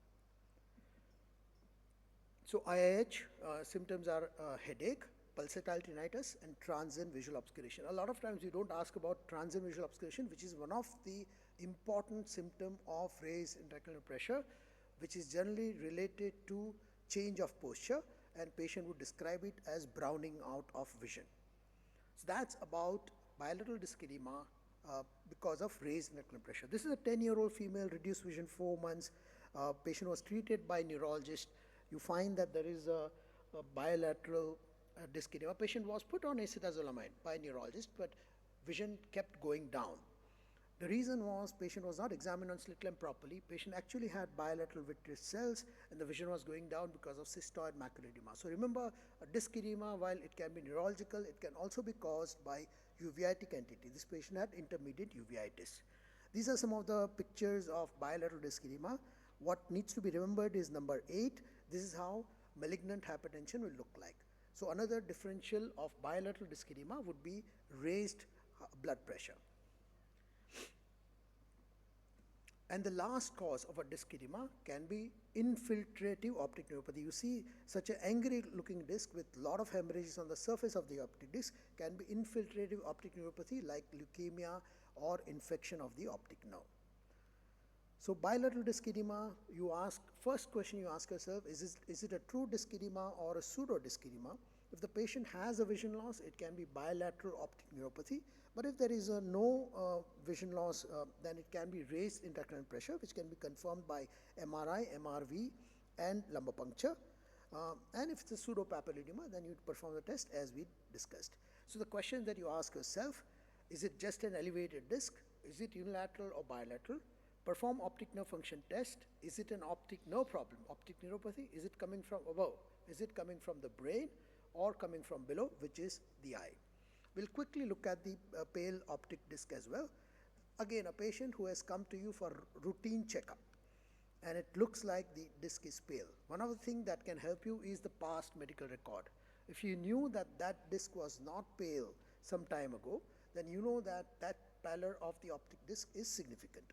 So IIH symptoms are headache, pulsatile tinnitus, and transient visual obscuration. A lot of times we don't ask about transient visual obscuration, which is one of the important symptom of raised intraocular pressure, which is generally related to change of posture, and patient would describe it as browning out of vision. So that's about bilateral disc edema because of raised intraocular pressure. This is a 10-year-old female, reduced vision 4 months. Patient was treated by neurologist. You find that there is a bilateral disc edema. Patient was put on acetazolamide by neurologist, but vision kept going down. The reason was patient was not examined on slit lamp properly. Patient actually had bilateral vitreous cells, and the vision was going down because of cystoid macular edema. So remember, a disc edema, while it can be neurological, it can also be caused by uveitic entity. This patient had intermediate uveitis. These are some of the pictures of bilateral disc edema. What needs to be remembered is number 8. This is how malignant hypertension will look like. So another differential of bilateral disc edema would be raised blood pressure. And the last cause of a disc edema can be infiltrative optic neuropathy. You see such an angry looking disc with a lot of hemorrhages on the surface of the optic disc can be infiltrative optic neuropathy like leukemia or infection of the optic nerve. So bilateral disc edema, you ask, first question you ask yourself, is it a true disc edema or a pseudo disc edema? If the patient has a vision loss, it can be bilateral optic neuropathy. But if there is no vision loss, then it can be raised intraocular pressure, which can be confirmed by MRI, MRV, and lumbar puncture. And if it's a pseudopapilledema, then you perform the test as we discussed. So the question that you ask yourself, is it just an elevated disc? Is it unilateral or bilateral? Perform optic nerve function test. Is it an optic nerve problem, optic neuropathy? Is it coming from above? Is it coming from the brain or coming from below, which is the eye? We'll quickly look at the pale optic disc as well. Again, a patient who has come to you for routine checkup, and it looks like the disc is pale. One of the things that can help you is the past medical record. If you knew that that disc was not pale some time ago, then you know that that pallor of the optic disc is significant.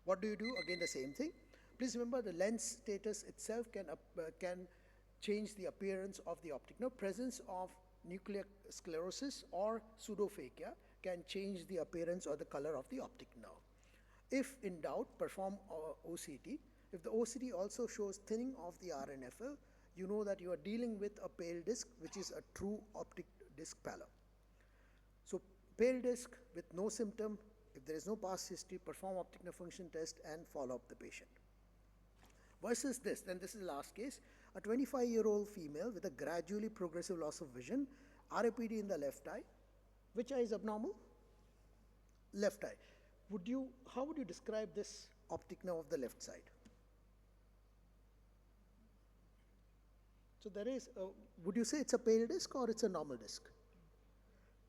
What do you do? Again, the same thing. Please remember the lens status itself can change the appearance of the optic nerve. Presence of nuclear sclerosis or pseudophakia can change the appearance or the color of the optic nerve. If in doubt, perform OCT. If the OCT also shows thinning of the RNFL, you know that you are dealing with a pale disc, which is a true optic disc pallor. So pale disc with no symptom, if there is no past history, perform optic nerve function test and follow up the patient. Versus this, then this is the last case, a 25-year-old female with a gradually progressive loss of vision, RAPD in the left eye. Which eye is abnormal? Left eye. How would you describe this optic nerve of the left side? So there is, would you say it's a pale disc or it's a normal disc?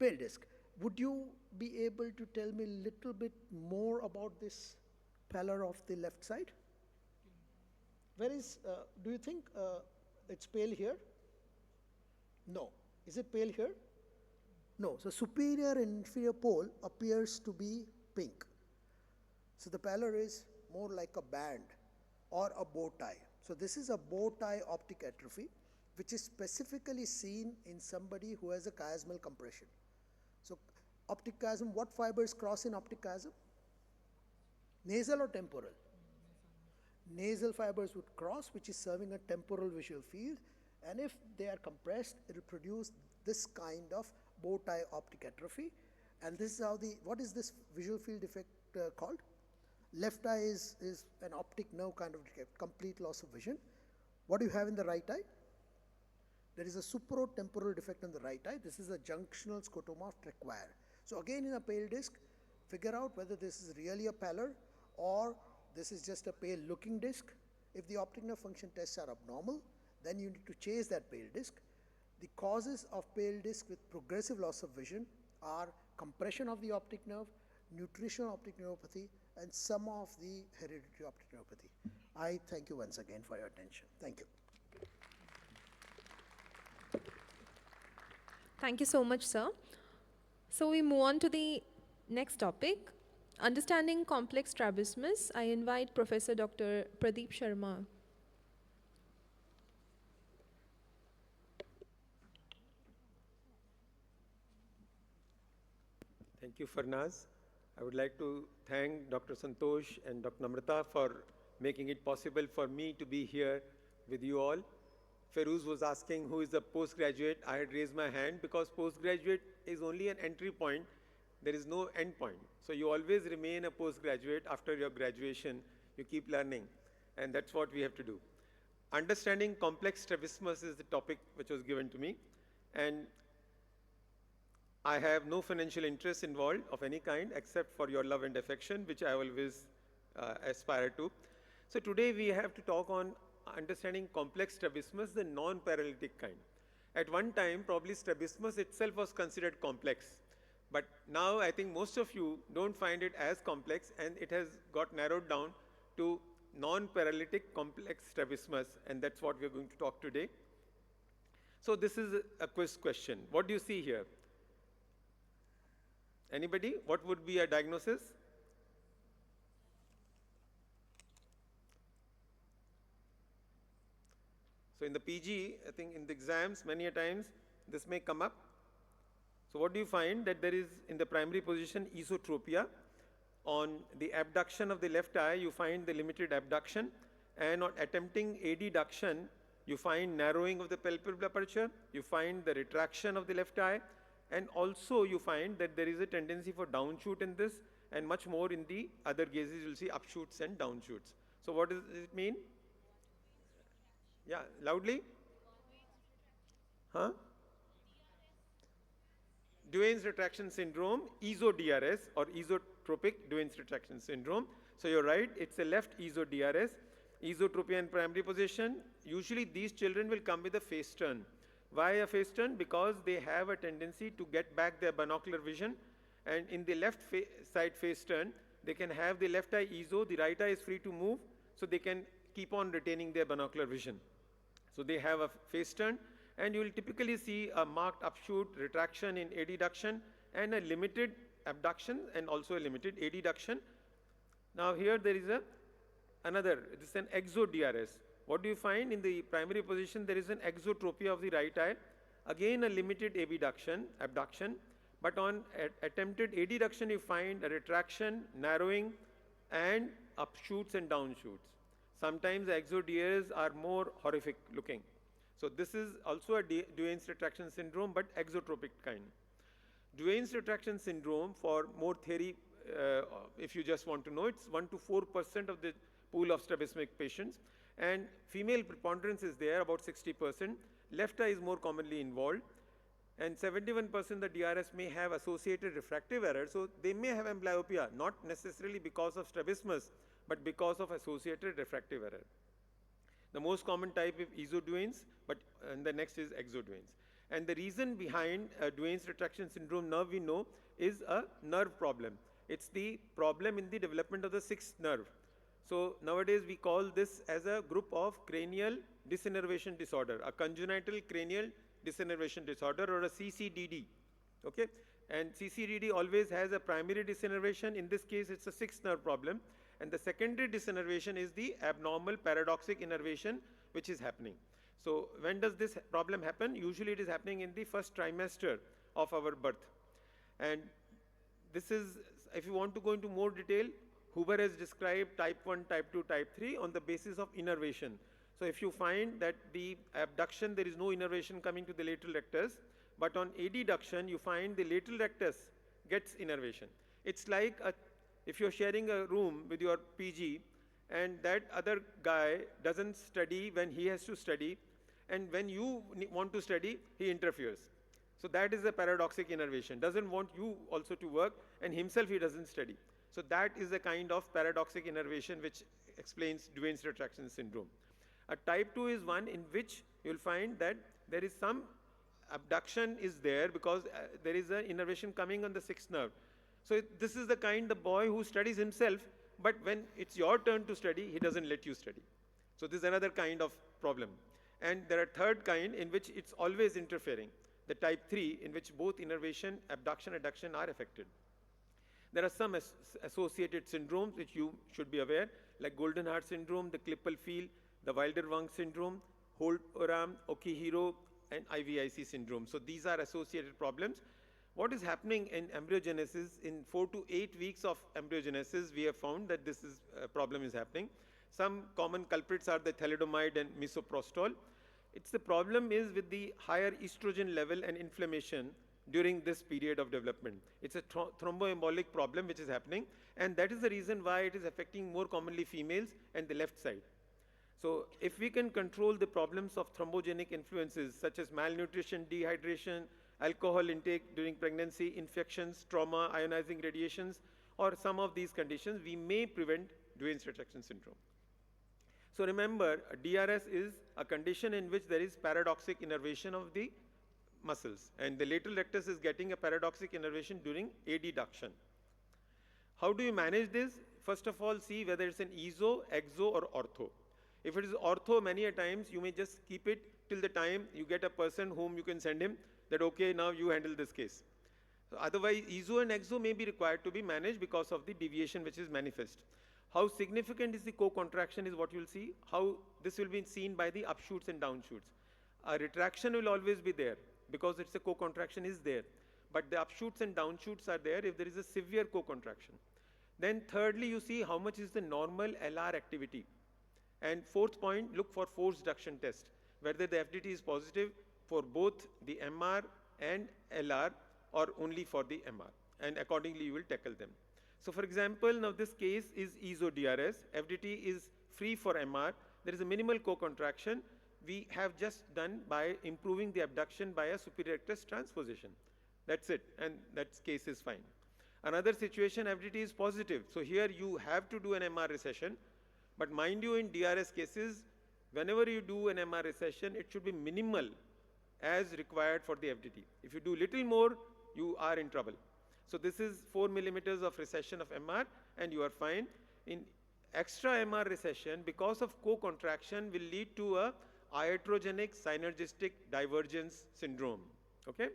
Pale disc. Would you be able to tell me a little bit more about this pallor of the left side? Where is, do you think it's pale here? No. Is it pale here? No. So superior and inferior pole appears to be pink. So the pallor is more like a band or a bow tie. So this is a bow tie optic atrophy, which is specifically seen in somebody who has a chiasmal compression. So optic chiasm, what fibers cross in optic chiasm? Nasal or temporal? Nasal fibers would cross, which is serving a temporal visual field. And if they are compressed, it will produce this kind of bow tie optic atrophy. And this is how what is this visual field defect called? Left eye is an optic nerve kind of defect, complete loss of vision. What do you have in the right eye? There is a supratemporal defect in the right eye. This is a junctional scotoma of Trequarre. So again, in a pale disc, figure out whether this is really a pallor or this is just a pale looking disc. If the optic nerve function tests are abnormal, then you need to chase that pale disc. The causes of pale disc with progressive loss of vision are compression of the optic nerve, nutritional optic neuropathy, and some of the hereditary optic neuropathy. I thank you once again for your attention. Thank you. Thank you so much, sir. So we move on to the next topic, understanding complex strabismus. I invite Professor Dr. Pradeep Sharma. Thank you, Farnaz. I would like to thank Dr. Santosh and Dr. Namrata for making it possible for me to be here with you all. Feroz was asking who is a postgraduate. I had raised my hand because postgraduate is only an entry point. There is no end point. So you always remain a postgraduate after your graduation. You keep learning. And that's what we have to do. Understanding complex strabismus is the topic which was given to me. And I have no financial interest involved of any kind except for your love and affection, which I always aspire to. So today we have to talk on understanding complex strabismus, the non-paralytic kind. At one time, probably strabismus itself was considered complex. But now I think most of you don't find it as complex, and it has got narrowed down to non-paralytic complex strabismus, and that's what we're going to talk today. So this is a quiz question. What do you see here? Anybody? What would be a diagnosis? So in the PG, I think in the exams, many a times, this may come up. So what do you find? That there is, in the primary position, esotropia. On the abduction of the left eye, you find the limited abduction. And on attempting adduction, you find narrowing of the palpebral aperture. You find the retraction of the left eye. And also you find that there is a tendency for downshoot in this, and much more in the other gazes, you'll see upshoots and downshoots. So what does it mean? Yeah, loudly? Huh? Duane's retraction syndrome, ESO-DRS or esotropic Duane's retraction syndrome. So you're right, it's a left ESO-DRS. Esotropia in primary position. Usually these children will come with a face turn. Why a face turn? Because they have a tendency to get back their binocular vision, and in the left side face turn, they can have the left eye ESO, the right eye is free to move, so they can keep on retaining their binocular vision. So they have a face turn, and you will typically see a marked upshoot, retraction in adduction, and a limited abduction, and also a limited adduction. Now here there is this is an exo-DRS. What do you find? In the primary position, there is an exotropia of the right eye. Again, a limited abduction, but on attempted adduction, you find a retraction, narrowing, and upshoots and downshoots. Sometimes the exo-DRS are more horrific looking. So this is also a Duane's retraction syndrome, but exotropic kind. Duane's retraction syndrome, for more theory, if you just want to know, it's 1 to 4% of the pool of strabismic patients. And female preponderance is there, about 60%. Left eye is more commonly involved. And 71% the DRS may have associated refractive error. So they may have amblyopia, not necessarily because of strabismus, but because of associated refractive error. The most common type is ESO-Duane's, and the next is exo-Duane's. And the reason behind Duane's retraction syndrome nerve, we know, is a nerve problem. It's the problem in the development of the sixth nerve. So nowadays we call this as a group of cranial disinnervation disorder, a congenital cranial disinnervation disorder, or a CCDD. Okay? And CCDD always has a primary disinnervation. In this case, it's a sixth nerve problem. And the secondary disinnervation is the abnormal paradoxic innervation which is happening. So when does this problem happen? Usually it is happening in the first trimester of our birth. And this is, if you want to go into more detail, Huber has described type 1, type 2, type 3 on the basis of innervation. So if you find that the abduction, there is no innervation coming to the lateral rectus, but on adduction, you find the lateral rectus gets innervation. It's like if you're sharing a room with your PG and that other guy doesn't study when he has to study, and when you want to study, he interferes. So that is a paradoxic innervation. Doesn't want you also to work, and himself he doesn't study. So that is a kind of paradoxic innervation which explains Duane's retraction syndrome. A type 2 is one in which you'll find that there is some abduction is there because there is an innervation coming on the sixth nerve. So this is the kind, the boy who studies himself, but when it's your turn to study, he doesn't let you study. So this is another kind of problem. And there are third kind in which it's always interfering. The type 3 in which both innervation, abduction, adduction are affected. There are some associated syndromes which you should be aware, like Golden Heart syndrome, the Klippel-Feil, the Wilder-Wang syndrome, Holt-Oram, Okihiro, and IVIC syndrome. So these are associated problems. What is happening in embryogenesis, in 4 to 8 weeks of embryogenesis, we have found that this problem is happening. Some common culprits are the thalidomide and misoprostol. The problem is with the higher estrogen level and inflammation during this period of development. It's a thromboembolic problem which is happening, and that is the reason why it is affecting more commonly females and the left side. So if we can control the problems of thrombogenic influences such as malnutrition, dehydration, alcohol intake during pregnancy, infections, trauma, ionizing radiations, or some of these conditions, we may prevent Duane's retraction syndrome. So remember, DRS is a condition in which there is paradoxic innervation of the muscles, and the lateral rectus is getting a paradoxic innervation during adduction. How do you manage this? First of all, see whether it's an ESO, EXO, or ortho. If it is ortho, many a times you may just keep it till the time you get a person whom you can send him that, okay, now you handle this case. So otherwise, ESO and EXO may be required to be managed because of the deviation which is manifest. How significant is the co-contraction is what you'll see. How this will be seen by the upshoots and downshoots. A retraction will always be there because it's a co-contraction is there. But the upshoots and downshoots are there if there is a severe co-contraction. Then thirdly, you see how much is the normal LR activity. And fourth point, look for force reduction test, whether the FDT is positive for both the MR and LR or only for the MR. And accordingly, you will tackle them. So for example, now this case is ESO-DRS. FDT is free for MR. There is a minimal co-contraction. We have just done by improving the abduction by a superior rectus transposition. That's it, and that case is fine. Another situation, FDT is positive. So here you have to do an MR recession. But mind you, in DRS cases, whenever you do an MR recession, it should be minimal as required for the FDT. If you do little more, you are in trouble. So this is 4 millimeters of recession of MR, and you are fine. In extra MR recession, because of co-contraction, will lead to a iatrogenic synergistic divergence syndrome. Okay?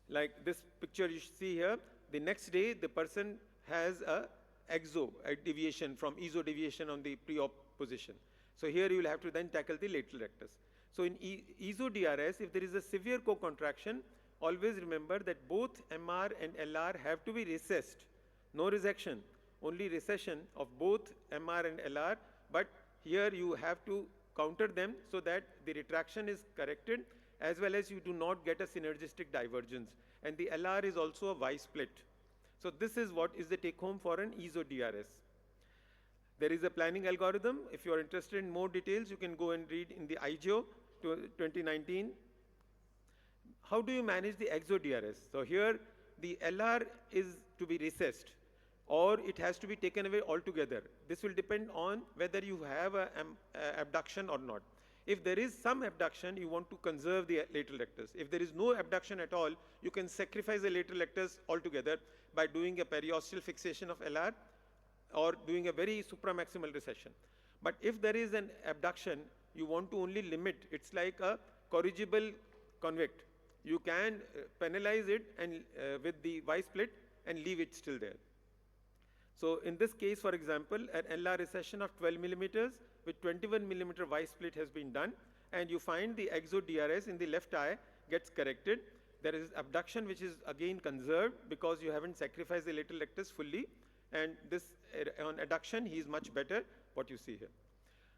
Like this picture you see here, the next day the person has a exo, a deviation from ESO deviation on the pre-op position. So here you will have to then tackle the lateral rectus. So in ESO-DRS, if there is a severe co-contraction, always remember that both MR and LR have to be recessed. No resection, only recession of both MR and LR, but here you have to counter them so that the retraction is corrected as well as you do not get a synergistic divergence. And the LR is also a Y-split. So this is what is the take-home for an ESO-DRS. There is a planning algorithm. If you are interested in more details, you can go and read in the IGO 2019. How do you manage the EXO-DRS? So here the LR is to be recessed or it has to be taken away altogether. This will depend on whether you have an abduction or not. If there is some abduction, you want to conserve the lateral rectus. If there is no abduction at all, you can sacrifice the lateral rectus altogether by doing a periosteal fixation of LR or doing a very supramaximal recession. But if there is an abduction, you want to only limit. It's like a corrigible convict. You can penalize it and with the Y-split and leave it still there. So in this case, for example, an LR recession of 12 millimeters with 21 millimeter Y-split has been done, and you find the EXO-DRS in the left eye gets corrected. There is abduction which is again conserved because you haven't sacrificed the lateral rectus fully, and this on adduction he is much better, what you see here.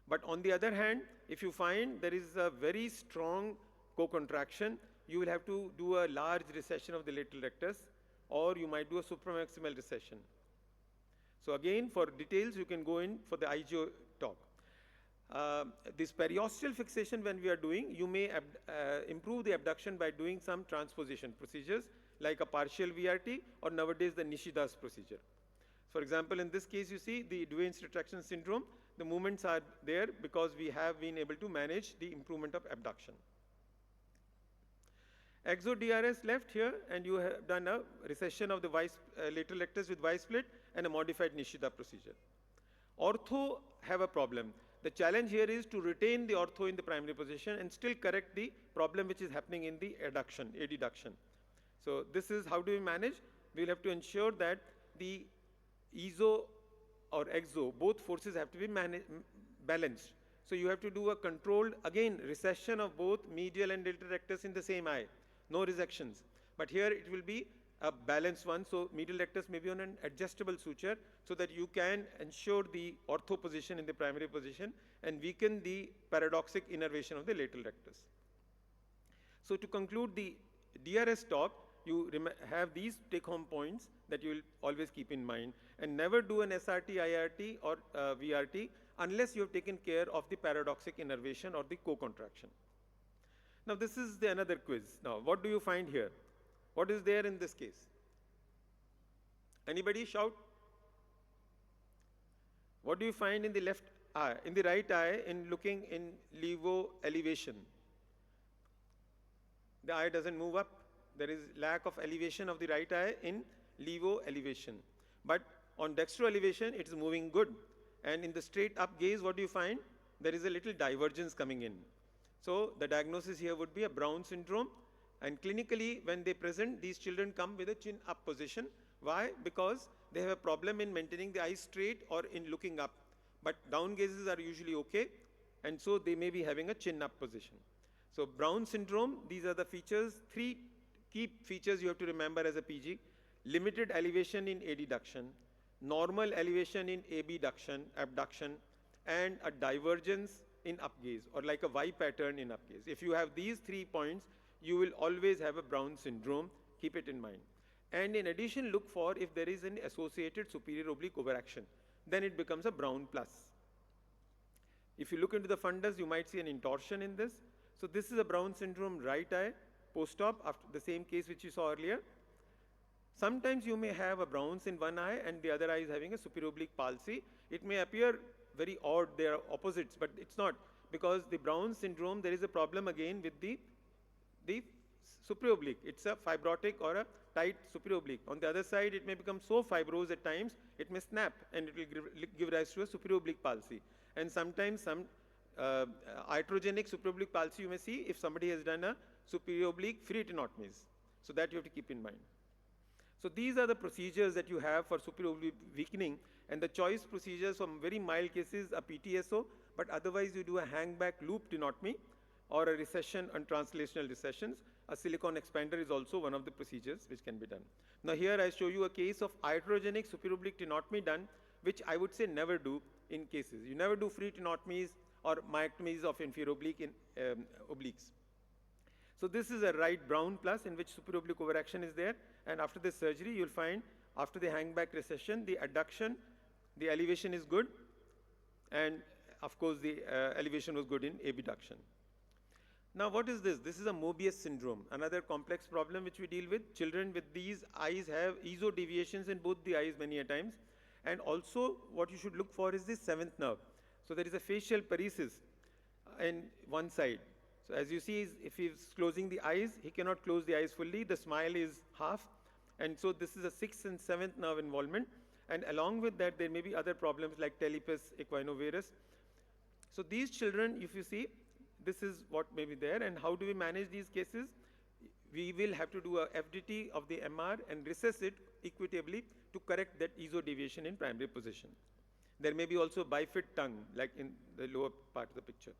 But on the other hand, if you find there is a very strong co-contraction, you will have to do a large recession of the lateral rectus, or you might do a supramaximal recession. So again, for details, you can go in for the IGO talk. This periosteal fixation when we are doing, you may improve the abduction by doing some transposition procedures like a partial VRT or nowadays the Nishida's procedure. For example, in this case, you see the Duane's retraction syndrome, the movements are there because we have been able to manage the improvement of abduction. Exo-DRS left here, and you have done a recession of the lateral rectus with Y-split and a modified Nishida procedure. Ortho have a problem. The challenge here is to retain the ortho in the primary position and still correct the problem which is happening in the adduction. So this is how do we manage? We will have to ensure that the ESO or exo, both forces have to be balanced. So you have to do a controlled, again, recession of both medial and lateral rectus in the same eye. No resections. But here it will be a balanced one, so medial rectus may be on an adjustable suture so that you can ensure the ortho position in the primary position and weaken the paradoxic innervation of the lateral rectus. So to conclude the DRS talk, you have these take-home points that you will always keep in mind, and never do an SRT, IRT or VRT unless you have taken care of the paradoxic innervation or the co-contraction. Now this is another quiz. Now what do you find here? What is there in this case? Anybody shout? What do you find in the left eye, in the right eye in looking in levo elevation? The eye doesn't move up. There is lack of elevation of the right eye in levo elevation. But on dextro elevation, it's moving good. And in the straight up gaze, what do you find? There is a little divergence coming in. So the diagnosis here would be a Brown syndrome. And clinically, when they present, these children come with a chin up position. Why? Because they have a problem in maintaining the eyes straight or in looking up. But down gazes are usually okay. And so they may be having a chin up position. So Brown syndrome, these are the features, 3 key features you have to remember as a PG. Limited elevation in adduction, normal elevation in abduction, and a divergence in upgaze, or like a Y pattern in upgaze. If you have these 3 points, you will always have a Brown syndrome. Keep it in mind. And in addition, look for if there is an associated superior oblique overaction. Then it becomes a Brown plus. If you look into the fundus, you might see an intorsion in this. So this is a Brown syndrome right eye, post-op, after the same case which you saw earlier. Sometimes you may have a Brown's in one eye and the other eye is having a superior oblique palsy. It may appear very odd, they are opposites, but it's not. Because the Brown syndrome, there is a problem again with the superior oblique. It's a fibrotic or a tight superior oblique. On the other side, it may become so fibrous at times, it may snap and it will give rise to a superior oblique palsy. And sometimes some iatrogenic superior oblique palsy you may see if somebody has done a superior oblique free tenotomies. So that you have to keep in mind. So these are the procedures that you have for superior oblique weakening, and the choice procedures from very mild cases are PTSO, but otherwise you do a hangback loop tenotomy or a recession and translational recessions. A silicone expander is also one of the procedures which can be done. Now here I show you a case of iatrogenic superior oblique tenotomy done, which I would say never do in cases. You never do free tenotomies or myectomies of inferior oblique in obliques. So this is a right Brown plus in which superior oblique overaction is there, and after the surgery you'll find after the hangback recession, the adduction, the elevation is good, and of course the elevation was good in abduction. Now what is this? This is a Mobius syndrome, another complex problem which we deal with. Children with these eyes have ESO deviations in both the eyes many a times, and also what you should look for is the 7th nerve. So there is a facial paresis in one side. So as you see, if he's closing the eyes, he cannot close the eyes fully. The smile is half. And so this is a 6th and 7th nerve involvement. And along with that, there may be other problems like talipes equinovarus. So these children, if you see, this is what may be there. And how do we manage these cases? We will have to do a FDT of the MR and recess it equitably to correct that ESO deviation in primary position. There may be also bifid tongue, like in the lower part of the picture.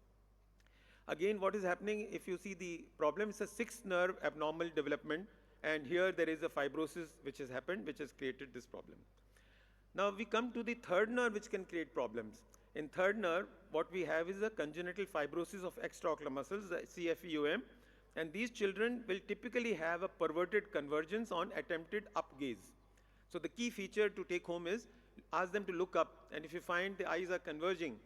Again, what is happening, if you see the problem, is a 6th nerve abnormal development, and here there is a fibrosis which has happened, which has created this problem. Now we come to the 3rd nerve which can create problems, In third nerve, what we have is a congenital fibrosis of extraocular muscles, the CFEOM, and these children will typically have a perverted convergence on attempted up gaze. So the key feature to take home is ask them to look up, and if you find the eyes are converging,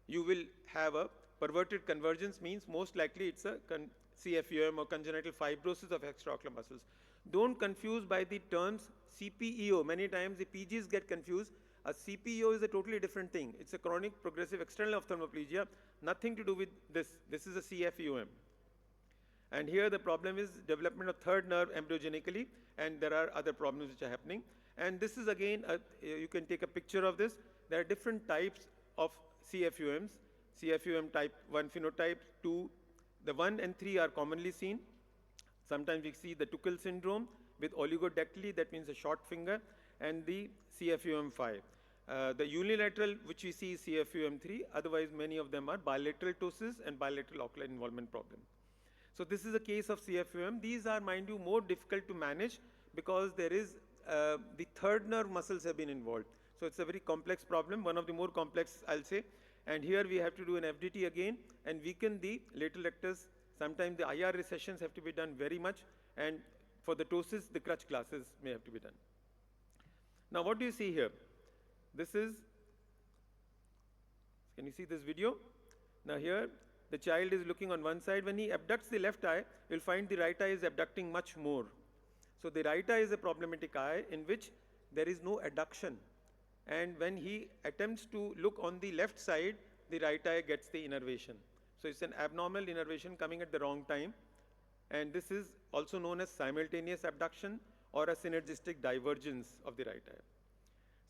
you will have a perverted convergence, means most likely it's a CFEOM or congenital fibrosis of extraocular muscles. Don't confuse by the terms CPEO. Many times the PGs get confused. A CPEO is a totally different thing. It's a chronic progressive external ophthalmoplegia, nothing to do with this. This is a CFEOM. And here the problem is development of third nerve embryogenically, and there are other problems which are happening. And this is again, you can take a picture of this. There are different types of CFUMs. CFUM type 1 phenotype 2. The 1 and 3 are commonly seen. Sometimes we see the Tuchel syndrome with oligodactyly, that means a short finger, and the CFUM 5. The unilateral, which we see, is CFUM 3. Otherwise, many of them are bilateral ptosis and bilateral ocular involvement problem. So this is a case of CFUM. These are, mind you, more difficult to manage because there is the third nerve muscles have been involved. So it's a very complex problem, one of the more complex, I'll say. And here we have to do an FDT again and weaken the lateral rectus. Sometimes the IR recessions have to be done very much, and for the ptosis, the crutch glasses may have to be done. Now, what do you see here? This is, can you see this video? Now here, the child is looking on one side. When he abducts the left eye, you'll find the right eye is abducting much more. So the right eye is a problematic eye in which there is no adduction. And when he attempts to look on the left side, the right eye gets the innervation. So it's an abnormal innervation coming at the wrong time. And this is also known as simultaneous abduction or a synergistic divergence of the right eye.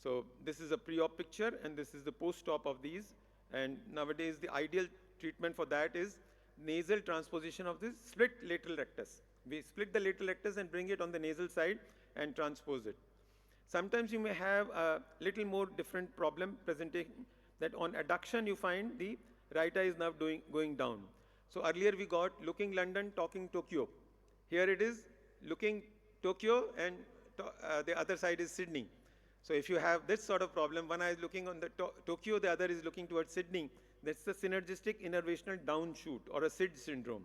So this is a pre-op picture and this is the post-op of these. And nowadays the ideal treatment for that is nasal transposition of this split lateral rectus. We split the lateral rectus and bring it on the nasal side and transpose it. Sometimes you may have a little more different problem presenting that on adduction you find the right eye is now going down. So earlier we got looking London, talking Tokyo. Here it is looking Tokyo and the other side is Sydney. So if you have this sort of problem, one eye is looking on the Tokyo, the other is looking towards Sydney, that's the synergistic innervational downshoot or a SID syndrome.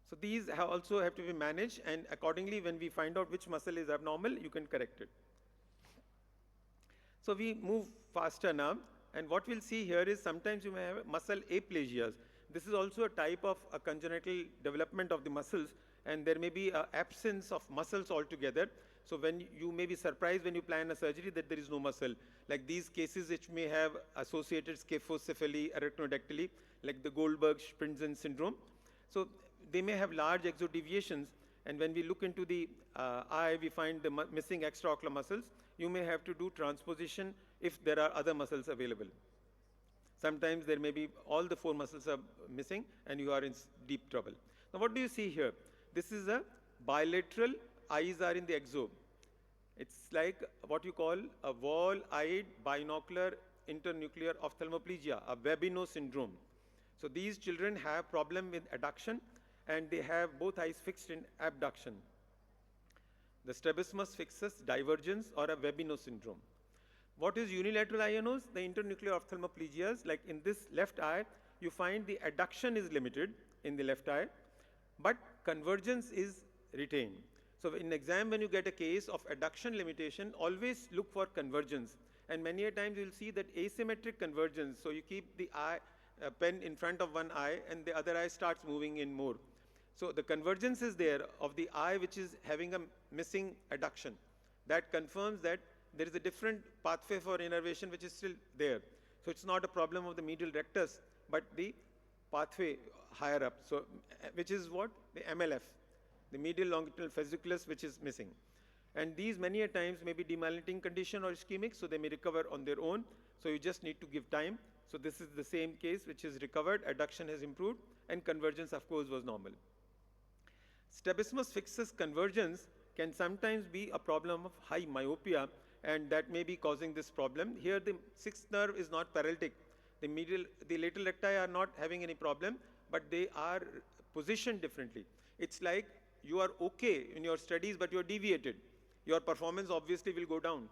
So these also have to be managed, and accordingly when we find out which muscle is abnormal, you can correct it. So we move faster now, and what we'll see here is sometimes you may have muscle aplasias. This is also a type of a congenital development of the muscles, and there may be an absence of muscles altogether. So when you may be surprised when you plan a surgery that there is no muscle. Like these cases which may have associated scaphocephaly, arachnodactyly, like the Goldberg-Sprintzen syndrome. So they may have large exodeviations, and when we look into the eye, we find the missing extraocular muscles. You may have to do transposition if there are other muscles available. Sometimes there may be all the 4 muscles are missing and you are in deep trouble. Now what do you see here? This is a bilateral, eyes are in the exo. It's like what you call a wall-eyed binocular internuclear ophthalmoplegia, a Webino syndrome. So these children have problem with adduction and they have both eyes fixed in abduction. The strabismus fixus divergence or a Webino syndrome. What is unilateral INOs? The internuclear ophthalmoplegias, like in this left eye, you find the adduction is limited in the left eye, but convergence is retained. So in exam, when you get a case of adduction limitation, always look for convergence. And many a times you'll see that asymmetric convergence. So you keep the eye, pen in front of one eye and the other eye starts moving in more. So the convergence is there of the eye which is having a missing adduction. That confirms that there is a different pathway for innervation which is still there. So it's not a problem of the medial rectus, but the pathway higher up. So which is what? The MLF, the medial longitudinal fasciculus, which is missing. And these many a times may be demyelinating condition or ischemic, so they may recover on their own. So you just need to give time. So this is the same case which is recovered, adduction has improved, and convergence of course was normal. Strabismus fixus convergence can sometimes be a problem of high myopia, and that may be causing this problem. Here the 6th nerve is not paralytic. The lateral recti are not having any problem, but they are positioned differently. It's like you are okay in your studies, but you're deviated. Your performance obviously will go down.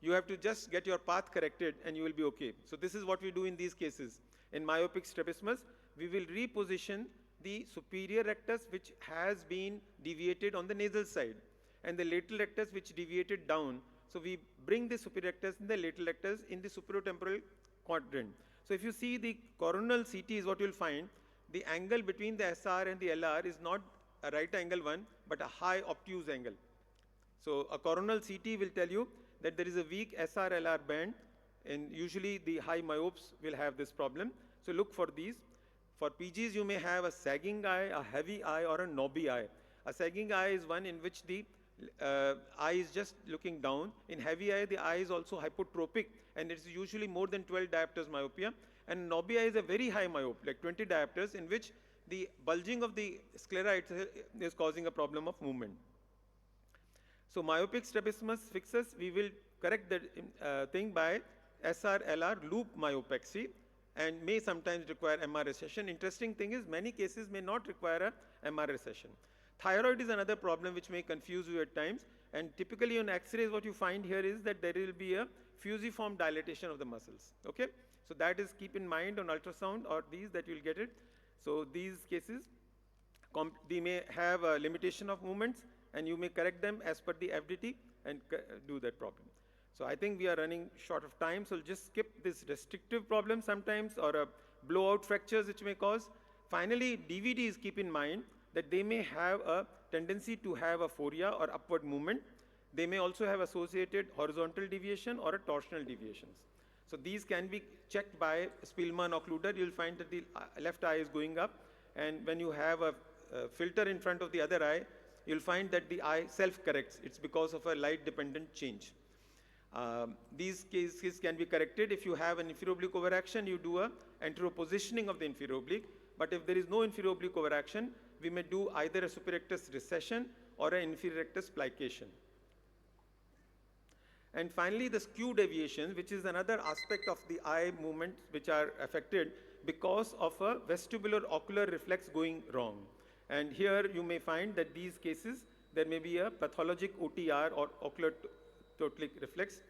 You have to just get your path corrected and you will be okay. So this is what we do in these cases. In myopic strabismus, we will reposition the superior rectus which has been deviated on the nasal side and the lateral rectus which deviated down. So we bring the superior rectus and the lateral rectus in the superiotemporal quadrant. So if you see the coronal CT is what you will find, the angle between the SR and the LR is not a right angle one, but a high obtuse angle. So a coronal CT will tell you that there is a weak SR-LR band, and usually the high myopes will have this problem. So look for these. For PGs, you may have a sagging eye, a heavy eye, or a knobby eye. A sagging eye is one in which the eye is just looking down. In heavy eye, the eye is also hypotropic, and it's usually more than 12 diopters myopia. And knobby eye is a very high myope, like 20 diopters, in which the bulging of the sclera is causing a problem of movement. So myopic strabismus fixus, we will correct the thing by SR-LR loop myopexy and may sometimes require MR recession. Interesting thing is many cases may not require a MR recession. Thyroid is another problem which may confuse you at times, and typically on X-rays what you find here is that there will be a fusiform dilatation of the muscles. Okay, so that is keep in mind on ultrasound or these that you will get it. So these cases, they may have a limitation of movements, and you may correct them as per the FDT and do that problem. So I think we are running short of time, so we'll just skip this restrictive problem sometimes or a blowout fractures which may cause. Finally, DVDs, keep in mind that they may have a tendency to have a phoria or upward movement. They may also have associated horizontal deviation or a torsional deviations. So these can be checked by Spielmann occluder. You'll find that the left eye is going up, and when you have a filter in front of the other eye, you'll find that the eye self-corrects. It's because of a light-dependent change. These cases can be corrected. If you have an inferior oblique overaction, you do a anteropositioning of the inferior oblique. But if there is no inferior oblique overaction, we may do either a superior rectus recession or an inferior rectus plication. And finally, the skew deviations, which is another aspect of the eye movements which are affected because of a vestibular ocular reflex going wrong. And here you may find that these cases, there may be a pathologic OTR or ocular totalic reflex.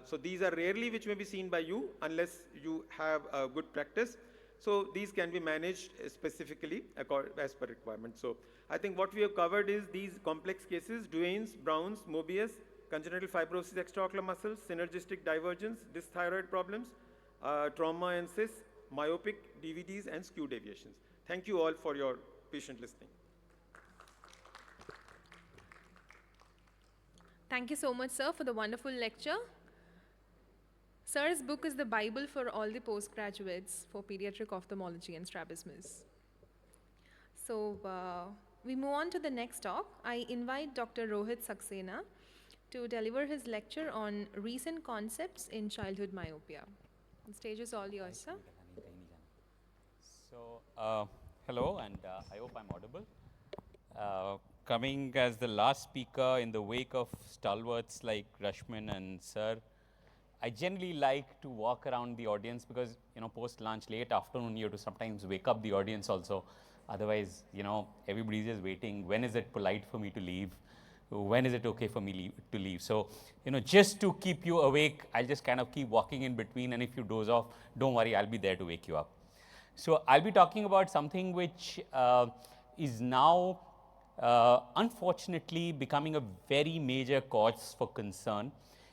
So these are rarely which may be seen by you unless you have a good practice. So these can be managed specifically as per requirement. So I think what we have covered is these complex cases: Duane's, Brown's, Mobius, congenital fibrosis extraocular muscles, synergistic divergence, dysthyroid problems, trauma and cysts, myopic DVDs, and skew deviations. Thank you all for your patient listening. Thank you so much, sir, for the wonderful lecture. Sir's book is the Bible for all the postgraduates for pediatric ophthalmology and strabismus. So we move on to the next talk. I invite Dr. Rohit Saxena to deliver his lecture on recent concepts in childhood myopia. The stage is all yours, sir. So, hello, and I hope I'm audible. Coming as the last speaker in the wake of stalwarts like Rashmin and Sir, I generally like to walk around the audience because, you know, post-lunch, late afternoon, you have to sometimes wake up the audience also. Otherwise, you know, everybody's just waiting. When is it polite for me to leave? When is it okay for me to leave? So, you know, just to keep you awake, I'll just kind of keep walking in between, and if you doze off, don't worry, I'll be there to wake you up. So I'll be talking about something which is now unfortunately becoming a very major cause for concern.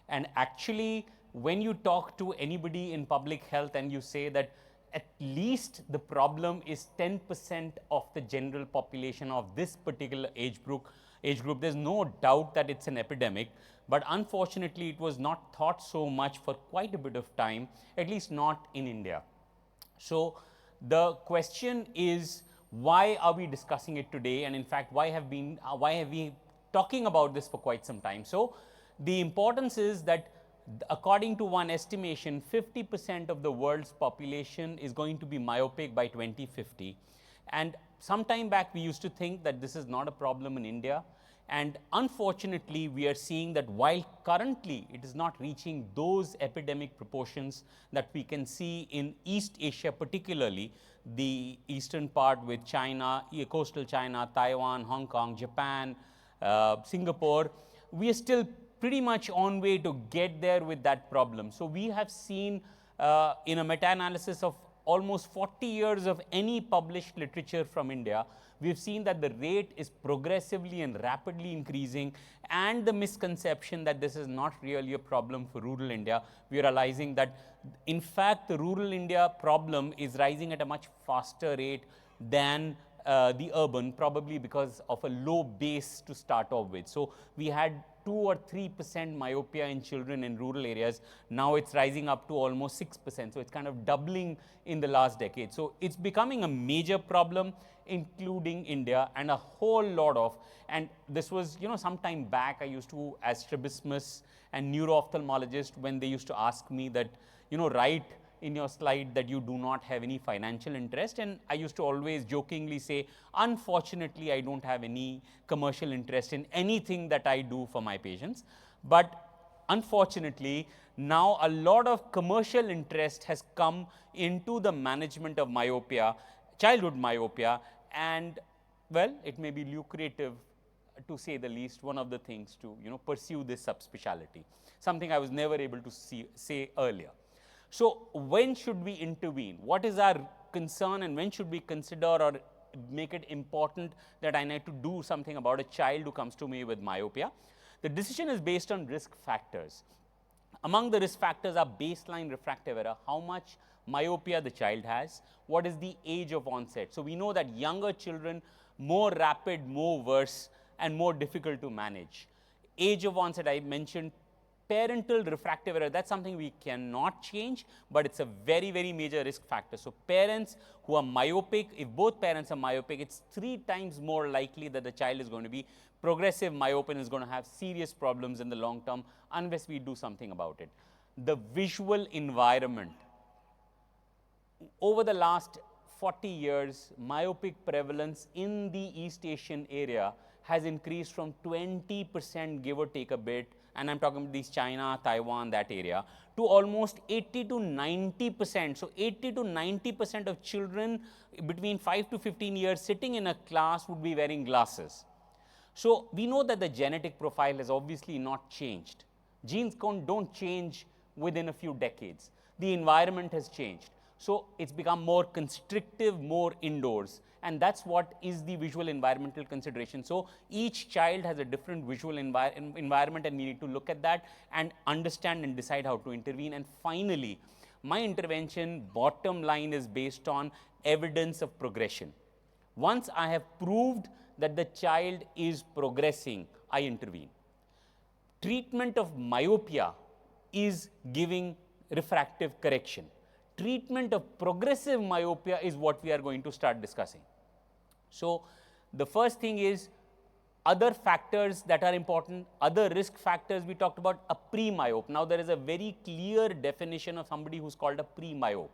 And actually, when you talk to anybody in public health and you say that at least the problem is 10% of the general population of this particular age group, there's no doubt that it's an epidemic. But unfortunately, it was not thought so much for quite a bit of time, at least not in India. So the question is, why are we discussing it today? And in fact, why have we talking about this for quite some time? So the importance is that according to one estimation, 50% of the world's population is going to be myopic by 2050. And some time back, we used to think that this is not a problem in India. And unfortunately, we are seeing that while currently it is not reaching those epidemic proportions that we can see in East Asia, particularly the eastern part with China, coastal China, Taiwan, Hong Kong, Japan, Singapore, we are still pretty much on way to get there with that problem. So we have seen in a meta-analysis of almost 40 years of any published literature from India, we've seen that the rate is progressively and rapidly increasing, and the misconception that this is not really a problem for rural India, we are realizing that in fact the rural India problem is rising at a much faster rate than the urban, probably because of a low base to start off with. So we had 2 or 3% myopia in children in rural areas. Now it's rising up to almost 6%. So it's kind of doubling in the last decade. So it's becoming a major problem, including India, and a whole lot of, and this was, some time back, I used to, as strabismus and neuro-ophthalmologist, when they used to ask me that, write in your slide that you do not have any financial interest, and I used to always jokingly say, unfortunately, I don't have any commercial interest in anything that I do for my patients. But unfortunately, now a lot of commercial interest has come into the management of myopia, childhood myopia, and well, it may be lucrative, to say the least, one of the things to pursue this subspecialty, something I was never able to say earlier. So when should we intervene? What is our concern, and when should we consider or make it important that I need to do something about a child who comes to me with myopia? The decision is based on risk factors. Among the risk factors are baseline refractive error, how much myopia the child has, what is the age of onset. So we know that younger children, more rapid, more worse, and more difficult to manage. Age of onset, I mentioned. Parental refractive error, that's something we cannot change, but it's a very, very major risk factor. So parents who are myopic, if both parents are myopic, it's 3 times more likely that the child is going to be progressive myope and is going to have serious problems in the long term unless we do something about it. The visual environment. Over the last 40 years, myopic prevalence in the East Asian area has increased from 20%, give or take a bit, and I'm talking about these China, Taiwan, that area, to almost 80 to 90%. So 80 to 90% of children between 5 to 15 years sitting in a class would be wearing glasses. So we know that the genetic profile has obviously not changed. Genes don't change within a few decades. The environment has changed. So it's become more constrictive, more indoors. And that's what is the visual environmental consideration. So each child has a different visual environment, and we need to look at that and understand and decide how to intervene. And finally, my intervention, bottom line, is based on evidence of progression. Once I have proved that the child is progressing, I intervene. Treatment of myopia is giving refractive correction. Treatment of progressive myopia is what we are going to start discussing. So the first thing is other factors that are important, other risk factors. We talked about a pre-myope. Now there is a very clear definition of somebody who's called a pre-myope.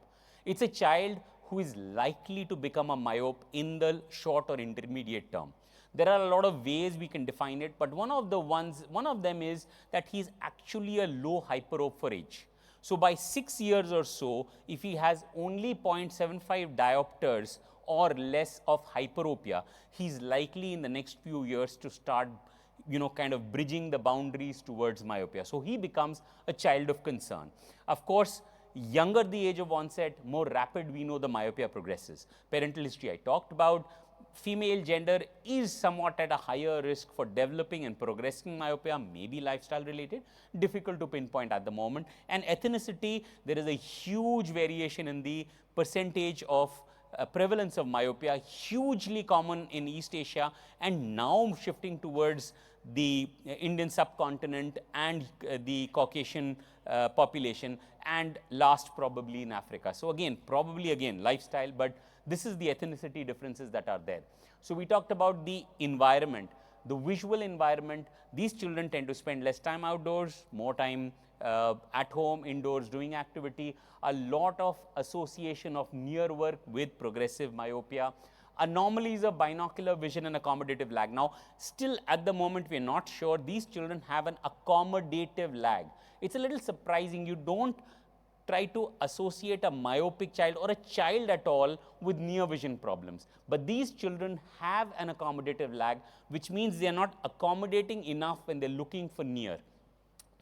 It's a child who is likely to become a myope in the short or intermediate term. There are a lot of ways we can define it, but one of them is that he's actually a low hyperope for age. So by 6 years or so, if he has only 0.75 diopters or less of hyperopia, he's likely in the next few years to start, kind of bridging the boundaries towards myopia. So he becomes a child of concern. Of course, younger the age of onset, more rapid we know the myopia progresses. Parental history I talked about. Female gender is somewhat at a higher risk for developing and progressing myopia, maybe lifestyle related, difficult to pinpoint at the moment. And ethnicity, there is a huge variation in the percentage of prevalence of myopia, hugely common in East Asia, and now shifting towards the Indian subcontinent and the Caucasian population, and last probably in Africa. So again, probably again lifestyle, but this is the ethnicity differences that are there. So we talked about the environment, the visual environment. These children tend to spend less time outdoors, more time at home, indoors, doing activity, a lot of association of near work with progressive myopia, anomalies of binocular vision and accommodative lag. Now, still at the moment, we are not sure. These children have an accommodative lag. It's a little surprising. You don't try to associate a myopic child or a child at all with near vision problems. But these children have an accommodative lag, which means they are not accommodating enough when they're looking for near.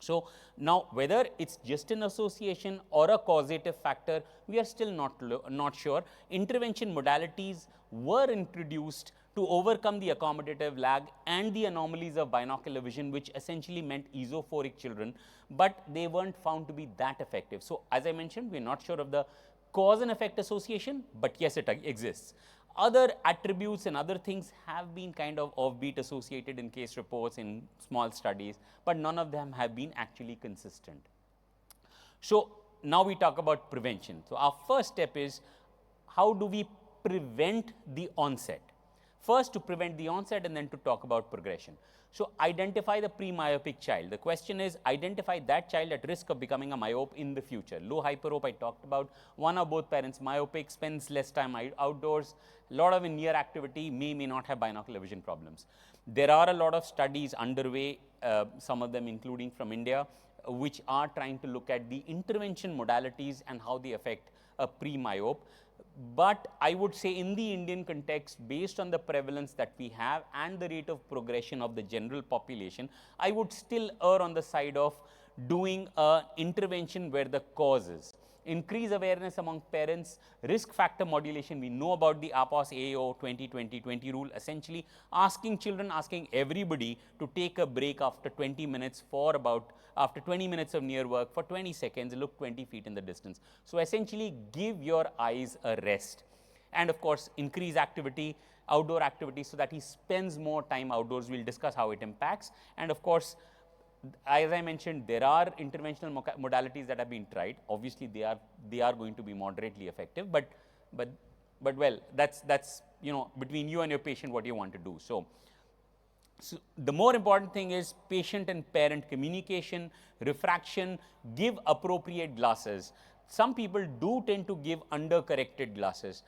So now whether it's just an association or a causative factor, we are still not sure. Intervention modalities were introduced to overcome the accommodative lag and the anomalies of binocular vision, which essentially meant esophoric children, but they weren't found to be that effective. So as I mentioned, we're not sure of the cause and effect association, but yes, it exists. Other attributes and other things have been kind of offbeat associated in case reports in small studies, but none of them have been actually consistent. So now we talk about prevention. So our first step is, how do we prevent the onset? First, to prevent the onset, and then to talk about progression. So identify the pre-myopic child. The question is, identify that child at risk of becoming a myope in the future. Low hyperope I talked about. One or both parents myopic, spends less time outdoors, a lot of near activity, may not have binocular vision problems. There are a lot of studies underway, some of them including from India, which are trying to look at the intervention modalities and how they affect a pre-myope. But I would say in the Indian context, based on the prevalence that we have and the rate of progression of the general population, I would still err on the side of doing an intervention where the cause is. Increase awareness among parents, risk factor modulation. We know about the APOS AIO2020 rule, essentially asking children, asking everybody to take a break after 20 minutes for after 20 minutes of near work for 20 seconds, look 20 feet in the distance. So essentially give your eyes a rest. And of course, increase activity, outdoor activity, so that he spends more time outdoors. We'll discuss how it impacts. And of course, as I mentioned, there are interventional modalities that have been tried. Obviously, they are going to be moderately effective, but well, that's between you and your patient what you want to do. So the more important thing is patient and parent communication, refraction, give appropriate glasses. Some people do tend to give under-corrected glasses.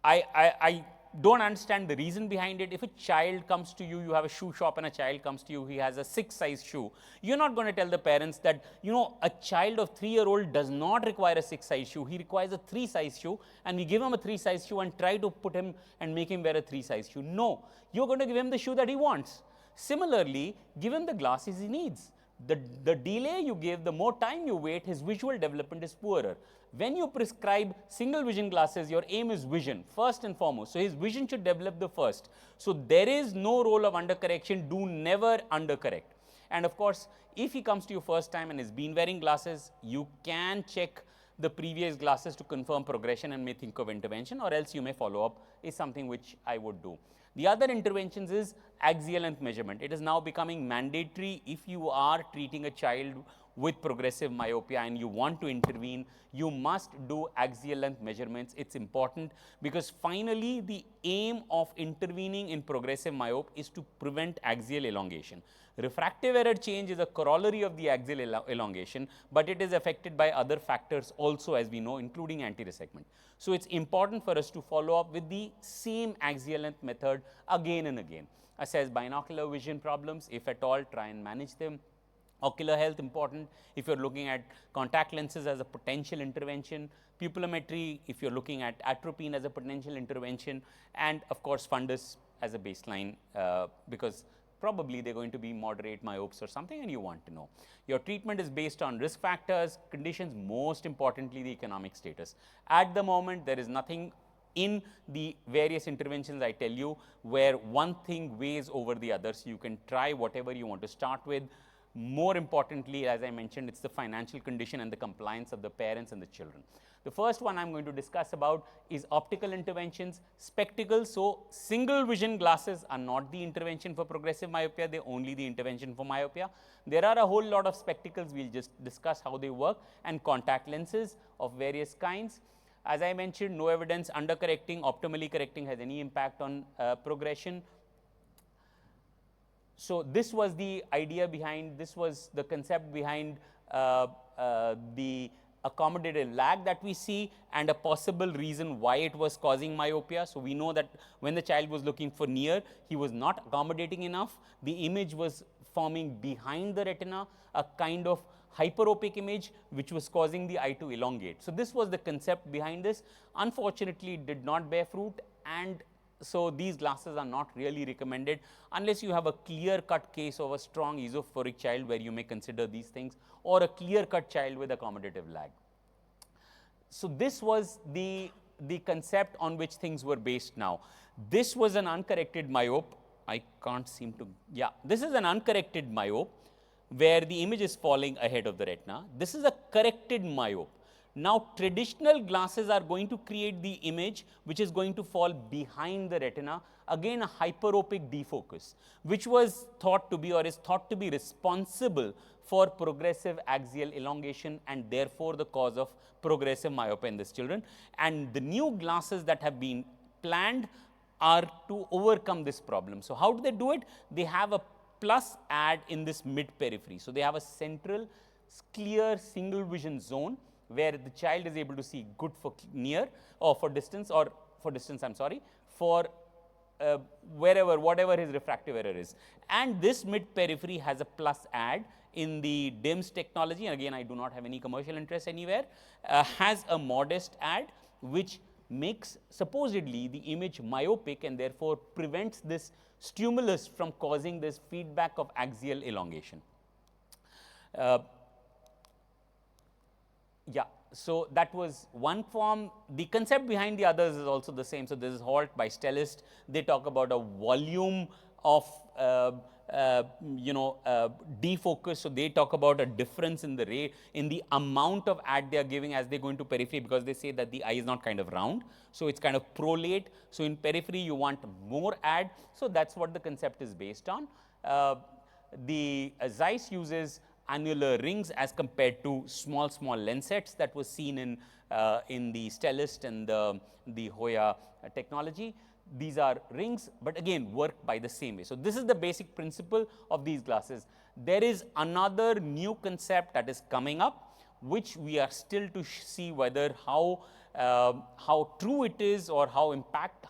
I don't understand the reason behind it. If a child comes to you, you have a shoe shop and a child comes to you, he has a 6-size shoe. You're not going to tell the parents that, a child of 3-year-old does not require a 6-size shoe. He requires a 3-size shoe, and we give him a 3-size shoe and try to put him and make him wear a 3-size shoe. No, you're going to give him the shoe that he wants. Similarly, give him the glasses he needs. The delay you give, the more time you wait, his visual development is poorer. When you prescribe single vision glasses, your aim is vision, first and foremost. So his vision should develop the first. So there is no role of undercorrection. Do never undercorrect. And of course, if he comes to you first time and has been wearing glasses, you can check the previous glasses to confirm progression and may think of intervention, or else you may follow up, is something which I would do. The other interventions is axial length measurement. It is now becoming mandatory if you are treating a child with progressive myopia and you want to intervene, you must do axial length measurements. It's important because finally the aim of intervening in progressive myope is to prevent axial elongation. Refractive error change is a corollary of the axial elongation, but it is affected by other factors also, as we know, including anti-resegment. So it's important for us to follow up with the same axial length method again and again. Assess binocular vision problems, if at all, try and manage them. Ocular health important if you're looking at contact lenses as a potential intervention, pupillometry if you're looking at atropine as a potential intervention, and of course fundus as a baseline because probably they're going to be moderate myopes or something and you want to know. Your treatment is based on risk factors, conditions, most importantly the economic status. At the moment there is nothing in the various interventions I tell you where one thing weighs over the other, so you can try whatever you want to start with. More importantly, as I mentioned, it's the financial condition and the compliance of the parents and the children. The first one I'm going to discuss about is optical interventions, spectacles. So single vision glasses are not the intervention for progressive myopia, they're only the intervention for myopia. There are a whole lot of spectacles, we'll just discuss how they work, and contact lenses of various kinds. As I mentioned, no evidence undercorrecting, optimally correcting has any impact on progression. So this was the idea behind, this was the concept behind the accommodative lag that we see and a possible reason why it was causing myopia. So we know that when the child was looking for near, he was not accommodating enough. The image was forming behind the retina, a kind of hyperopic image which was causing the eye to elongate. So this was the concept behind this. Unfortunately, it did not bear fruit, and So these glasses are not really recommended unless you have a clear-cut case of a strong esophoric child where you may consider these things, or a clear-cut child with accommodative lag. So this was the concept on which things were based now. This was an uncorrected myope. I can't seem to, yeah, this is an uncorrected myope where the image is falling ahead of the retina. This is a corrected myope. Now traditional glasses are going to create the image which is going to fall behind the retina, again a hyperopic defocus, which was thought to be, or is thought to be, responsible for progressive axial elongation and therefore the cause of progressive myopia in these children. And the new glasses that have been planned are to overcome this problem. So how do they do it? They have a plus add in this mid periphery. So they have a central clear single vision zone where the child is able to see good for near, or for distance, I'm sorry, for whatever his refractive error is. And this mid periphery has a plus add in the DIMS technology, and again I do not have any commercial interest anywhere, has a modest add which makes supposedly the image myopic and therefore prevents this stimulus from causing this feedback of axial elongation. Yeah, so that was one form. The concept behind the others is also the same. So this is Holt by Stellist. They talk about a volume of defocus. So they talk about a difference in the ray, in the amount of add they are giving as they go into periphery, because they say that the eye is not kind of round, so it's kind of prolate. So in periphery you want more add. So that's what the concept is based on. The Zeiss uses annular rings as compared to small lens sets that was seen in the Stellist and the Hoya technology. These are rings, but again work by the same way. So this is the basic principle of these glasses. There is another new concept that is coming up, which we are still to see whether how true it is, or how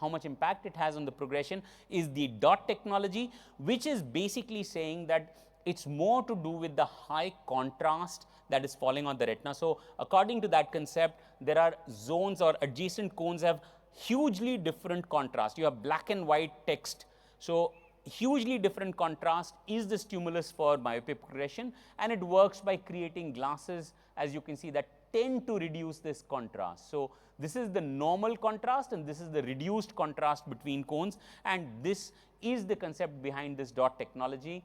much impact it has on the progression, is the dot technology, which is basically saying that it's more to do with the high contrast that is falling on the retina. So according to that concept, there are zones, or adjacent cones have hugely different contrast. You have black and white text. So hugely different contrast is the stimulus for myopia progression, and it works by creating glasses, as you can see, that tend to reduce this contrast. So this is the normal contrast and this is the reduced contrast between cones, and this is the concept behind this dot technology,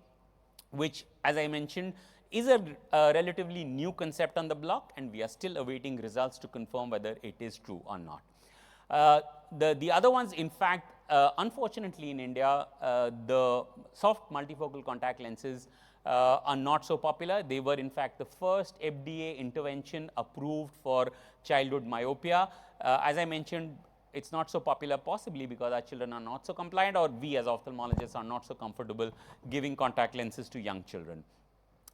which, as I mentioned, is a relatively new concept on the block, and we are still awaiting results to confirm whether it is true or not. The other ones, in fact, unfortunately in India, the soft multifocal contact lenses are not so popular. They were in fact the first FDA intervention approved for childhood myopia. As I mentioned, it's not so popular possibly because our children are not so compliant, or we as ophthalmologists are not so comfortable giving contact lenses to young children.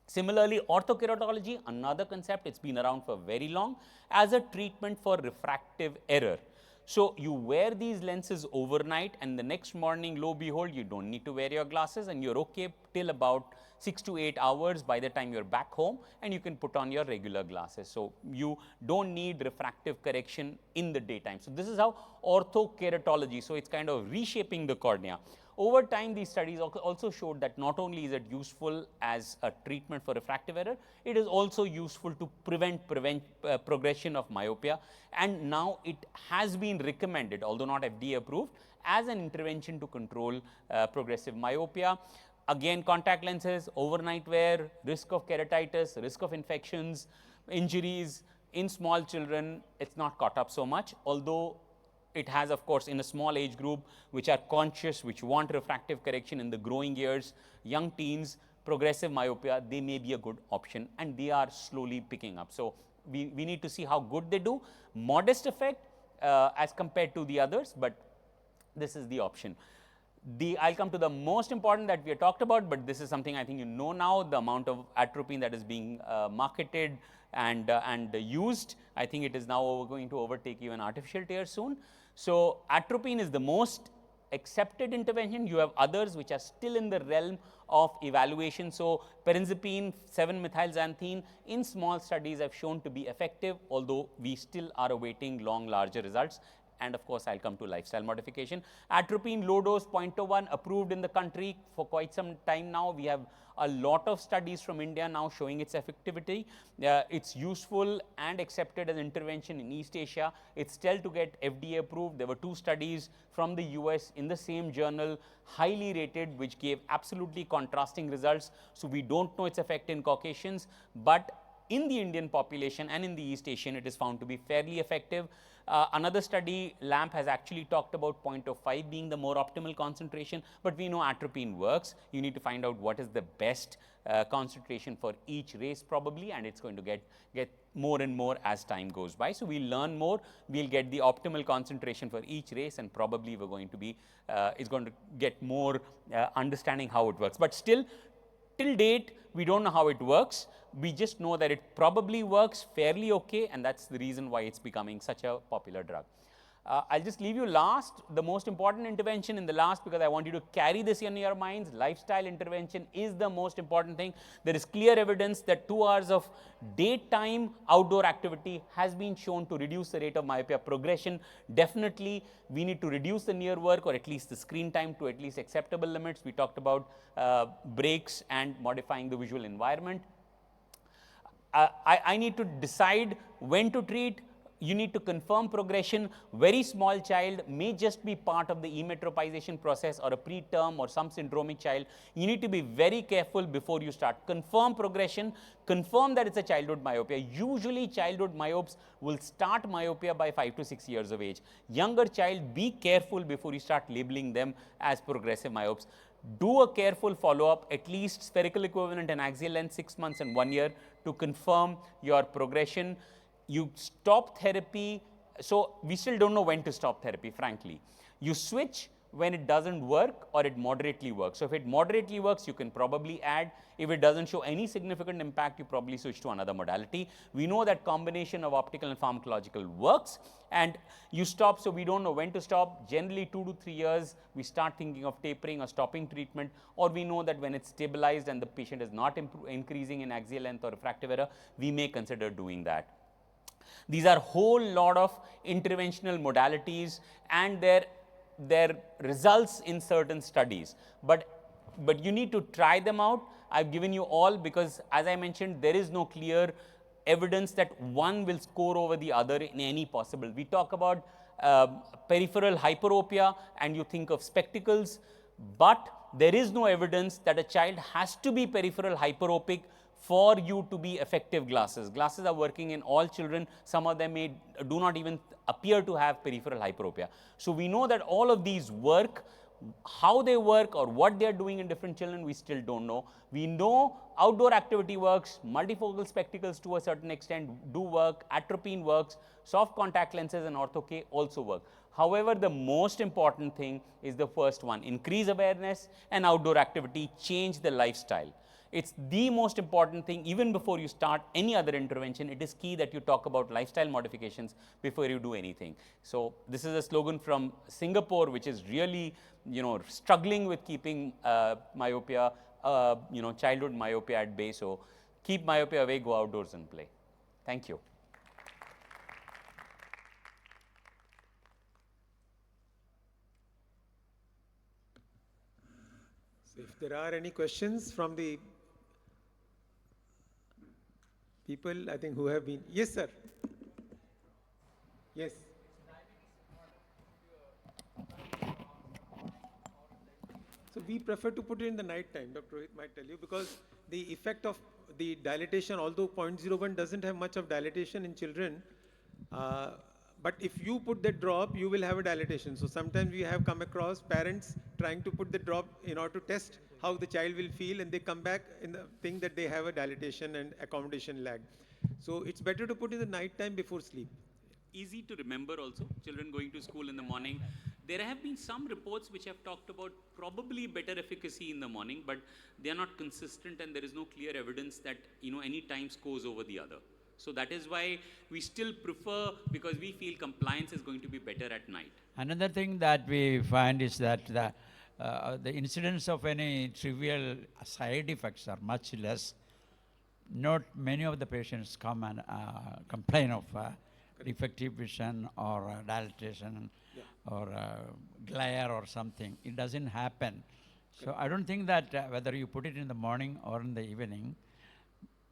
Similarly, orthokeratology, another concept, it's been around for very long as a treatment for refractive error. So you wear these lenses overnight, and the next morning, lo behold, you don't need to wear your glasses, and you're okay till about 6 to 8 hours by the time you're back home, and you can put on your regular glasses. So you don't need refractive correction in the daytime. So this is how orthokeratology, so it's kind of reshaping the cornea. Over time, these studies also showed that not only is it useful as a treatment for refractive error, it is also useful to prevent progression of myopia, and now it has been recommended, although not FDA approved, as an intervention to control progressive myopia. Again, contact lenses, overnight wear, risk of keratitis, risk of infections, injuries in small children, it's not caught up so much, although it has, of course, in a small age group which are conscious, which want refractive correction in the growing years, young teens, progressive myopia, they may be a good option, and they are slowly picking up. So we need to see how good they do. Modest effect as compared to the others, but this is the option. I'll come to the most important that we have talked about, but this is something I think you know now, the amount of atropine that is being marketed and used. I think it is now going to overtake even artificial tears soon. So atropine is the most accepted intervention. You have others which are still in the realm of evaluation. So perinzepine, 7-methylxanthine in small studies have shown to be effective, although we still are awaiting larger results. and of course, I'll come to lifestyle modification. Atropine low dose 0.01 approved in the country for quite some time now. We have a lot of studies from India now showing its effectivity. It's useful and accepted as intervention in East Asia. It's still to get FDA approved. There were 2 studies from the US in the same journal, highly rated, which gave absolutely contrasting results. So we don't know its effect in Caucasians, but in the Indian population and in the East Asian, it is found to be fairly effective. Another study, LAMP, has actually talked about 0.05 being the more optimal concentration, but we know atropine works. You need to find out what is the best concentration for each race probably, and it's going to get more and more as time goes by. So we'll learn more, we'll get the optimal concentration for each race, and probably we're going to be, it's going to get more understanding how it works. But still, till date, we don't know how it works. We just know that it probably works fairly okay, and that's the reason why it's becoming such a popular drug. I'll just leave you last, the most important intervention in the last, because I want you to carry this in your minds. Lifestyle intervention is the most important thing. There is clear evidence that 2 hours of daytime outdoor activity has been shown to reduce the rate of myopia progression. Definitely, we need to reduce the near work, or at least the screen time, to at least acceptable limits. We talked about breaks and modifying the visual environment. I need to decide when to treat. You need to confirm progression. Very small child may just be part of the emetropization process, or a preterm or some syndromic child. You need to be very careful before you start. Confirm progression, confirm that it's a childhood myopia. Usually childhood myopes will start myopia by 5 to 6 years of age. Younger child, be careful before you start labeling them as progressive myopes. Do a careful follow-up, at least spherical equivalent and axial length 6 months and 1 year, to confirm your progression. You stop therapy, so we still don't know when to stop therapy, frankly. You switch when it doesn't work or it moderately works. So if it moderately works, you can probably add. If it doesn't show any significant impact, you probably switch to another modality. We know that combination of optical and pharmacological works, and you stop, so we don't know when to stop. Generally 2 to 3 years, we start thinking of tapering or stopping treatment, or we know that when it's stabilized and the patient is not increasing in axial length or refractive error, we may consider doing that. These are whole lot of interventional modalities and their results in certain studies. But you need to try them out. I've given you all because, as I mentioned, there is no clear evidence that one will score over the other in any possible. We talk about peripheral hyperopia and you think of spectacles, but there is no evidence that a child has to be peripheral hyperopic for you to be effective glasses. Glasses are working in all children. Some of them do not even appear to have peripheral hyperopia. So we know that all of these work. How they work or what they are doing in different children, we still don't know. We know outdoor activity works, multifocal spectacles to a certain extent do work, atropine works, soft contact lenses and ortho-K also work. However, the most important thing is the first one: increase awareness and outdoor activity, change the lifestyle. It's the most important thing. Even before you start any other intervention, it is key that you talk about lifestyle modifications before you do anything. So this is a slogan from Singapore, which is really, struggling with keeping myopia, childhood myopia at bay. So keep myopia away, go outdoors and play. Thank you. So if there are any questions from the people, I think, who have been. Yes, sir. Yes. So we prefer to put it in the night time, Dr. Rohit might tell you, because the effect of the dilatation, although 0.01 doesn't have much of dilatation in children, but if you put the drop, you will have a dilatation. So sometimes we have come across parents trying to put the drop in order to test how the child will feel, and they come back and think that they have a dilatation and accommodation lag. So it's better to put in the night time before sleep. Easy to remember also, children going to school in the morning. There have been some reports which have talked about probably better efficacy in the morning, but they are not consistent and there is no clear evidence that any time scores over the other. So that is why we still prefer, because we feel compliance is going to be better at night. Another thing that we find is that the incidence of any trivial side effects are much less. Not many of the patients come and complain of defective vision or dilatation or glare or something. It doesn't happen. So I don't think that whether you put it in the morning or in the evening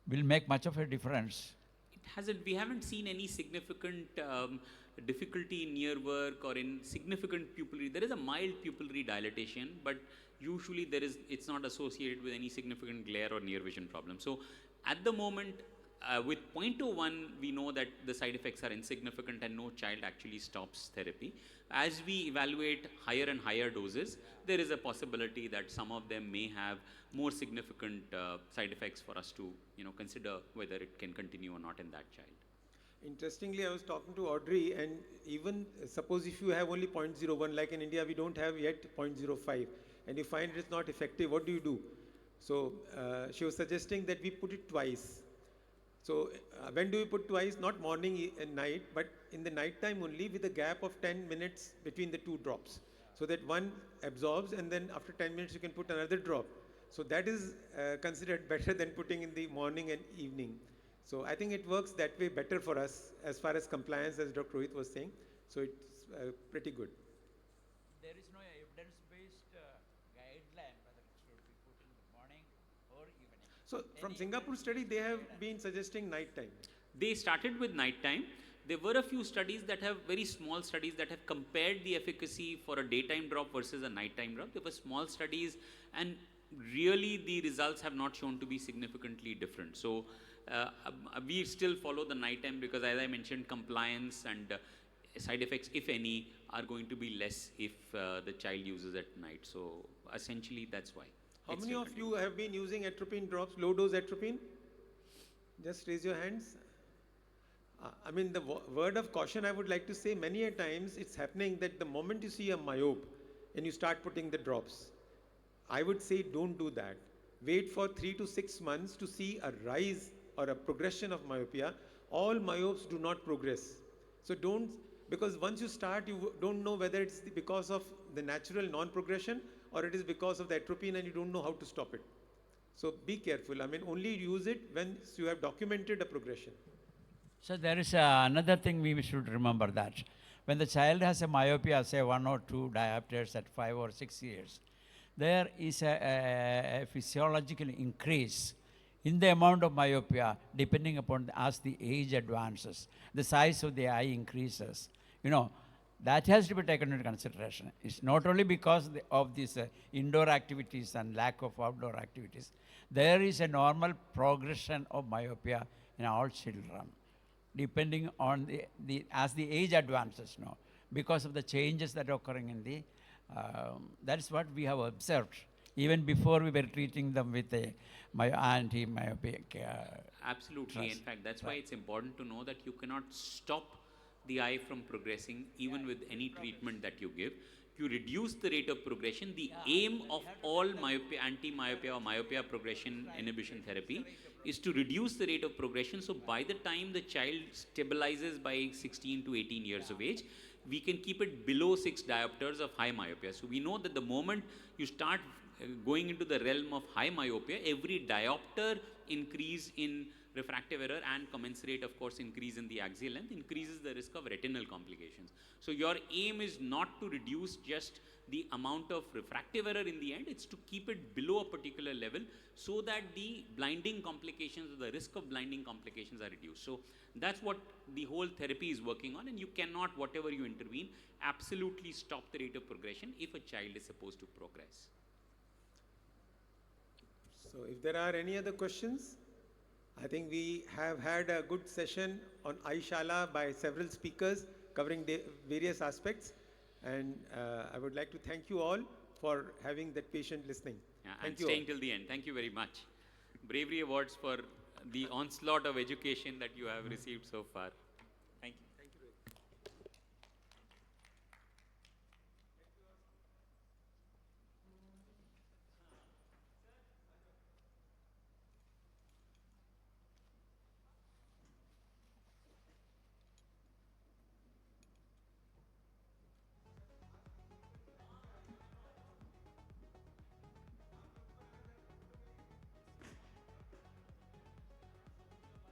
will make much of a difference. It hasn't, we haven't seen any significant difficulty in near work or in significant pupillary. There is a mild pupillary dilatation, but usually it's not associated with any significant glare or near vision problem. So at the moment, with 0.01, we know that the side effects are insignificant and no child actually stops therapy. As we evaluate higher and higher doses, there is a possibility that some of them may have more significant side effects for us to consider whether it can continue or not in that child. Interestingly, I was talking to Audrey, and even suppose if you have only 0.01, like in India, we don't have yet 0.05, and you find it's not effective, what do you do? So she was suggesting that we put it twice. So when do we put twice? Not morning and night, but in the night time only, with a gap of 10 minutes between the two drops. So that one absorbs, and then after 10 minutes you can put another drop. So that is considered better than putting in the morning and evening. So I think it works that way better for us as far as compliance, as Dr. Rohit was saying. So it's pretty good. There is no evidence-based guideline whether it should be put in the morning or evening. So from Singapore study, they have been suggesting night time. They started with night time. There were a few studies that have, very small studies that have compared the efficacy for a daytime drop versus a nighttime drop. There were small studies, and really the results have not shown to be significantly different. So we still follow the nighttime because, as I mentioned, compliance and side effects, if any, are going to be less if the child uses at night. So essentially that's why. How many of you have been using atropine drops, low dose atropine? Just raise your hands. I mean, the word of caution I would like to say, many a times it's happening that the moment you see a myope and you start putting the drops, I would say don't do that. Wait for 3 to 6 months to see a rise or a progression of myopia. All myopes do not progress. So don't, because once you start, you don't know whether it's because of the natural non-progression or it is because of the atropine and you don't know how to stop it. So be careful. I mean, only use it when you have documented a progression. So there is another thing we should remember, that when the child has a myopia, say 1 or 2 diopters at 5 or 6 years, there is a physiological increase in the amount of myopia depending upon as the age advances, the size of the eye increases. That has to be taken into consideration. It's not only because of these indoor activities and lack of outdoor activities. There is a normal progression of myopia in all children, depending on as the age advances now, because of the changes that are occurring in the, that is what we have observed, even before we were treating them with anti-myopic. Absolutely. In fact, that's why it's important to know that you cannot stop the eye from progressing even with any treatment that you give. You reduce the rate of progression. The aim of all myopia, anti-myopia or myopia progression inhibition therapy is to reduce the rate of progression. So by the time the child stabilizes by 16 to 18 years of age, we can keep it below 6 diopters of high myopia. So we know that the moment you start going into the realm of high myopia, every diopter increase in refractive error and commensurate, of course, increase in the axial length increases the risk of retinal complications. So your aim is not to reduce just the amount of refractive error in the end, it's to keep it below a particular level so that the blinding complications or the risk of blinding complications are reduced. So that's what the whole therapy is working on, and you cannot, whatever you intervene, absolutely stop the rate of progression if a child is supposed to progress. So if there are any other questions, I think we have had a good session on Eyeshala by several speakers covering various aspects, and I would like to thank you all for having that patient listening. And staying till the end. Thank you very much. Bravery Awards for the onslaught of education that you have received so far.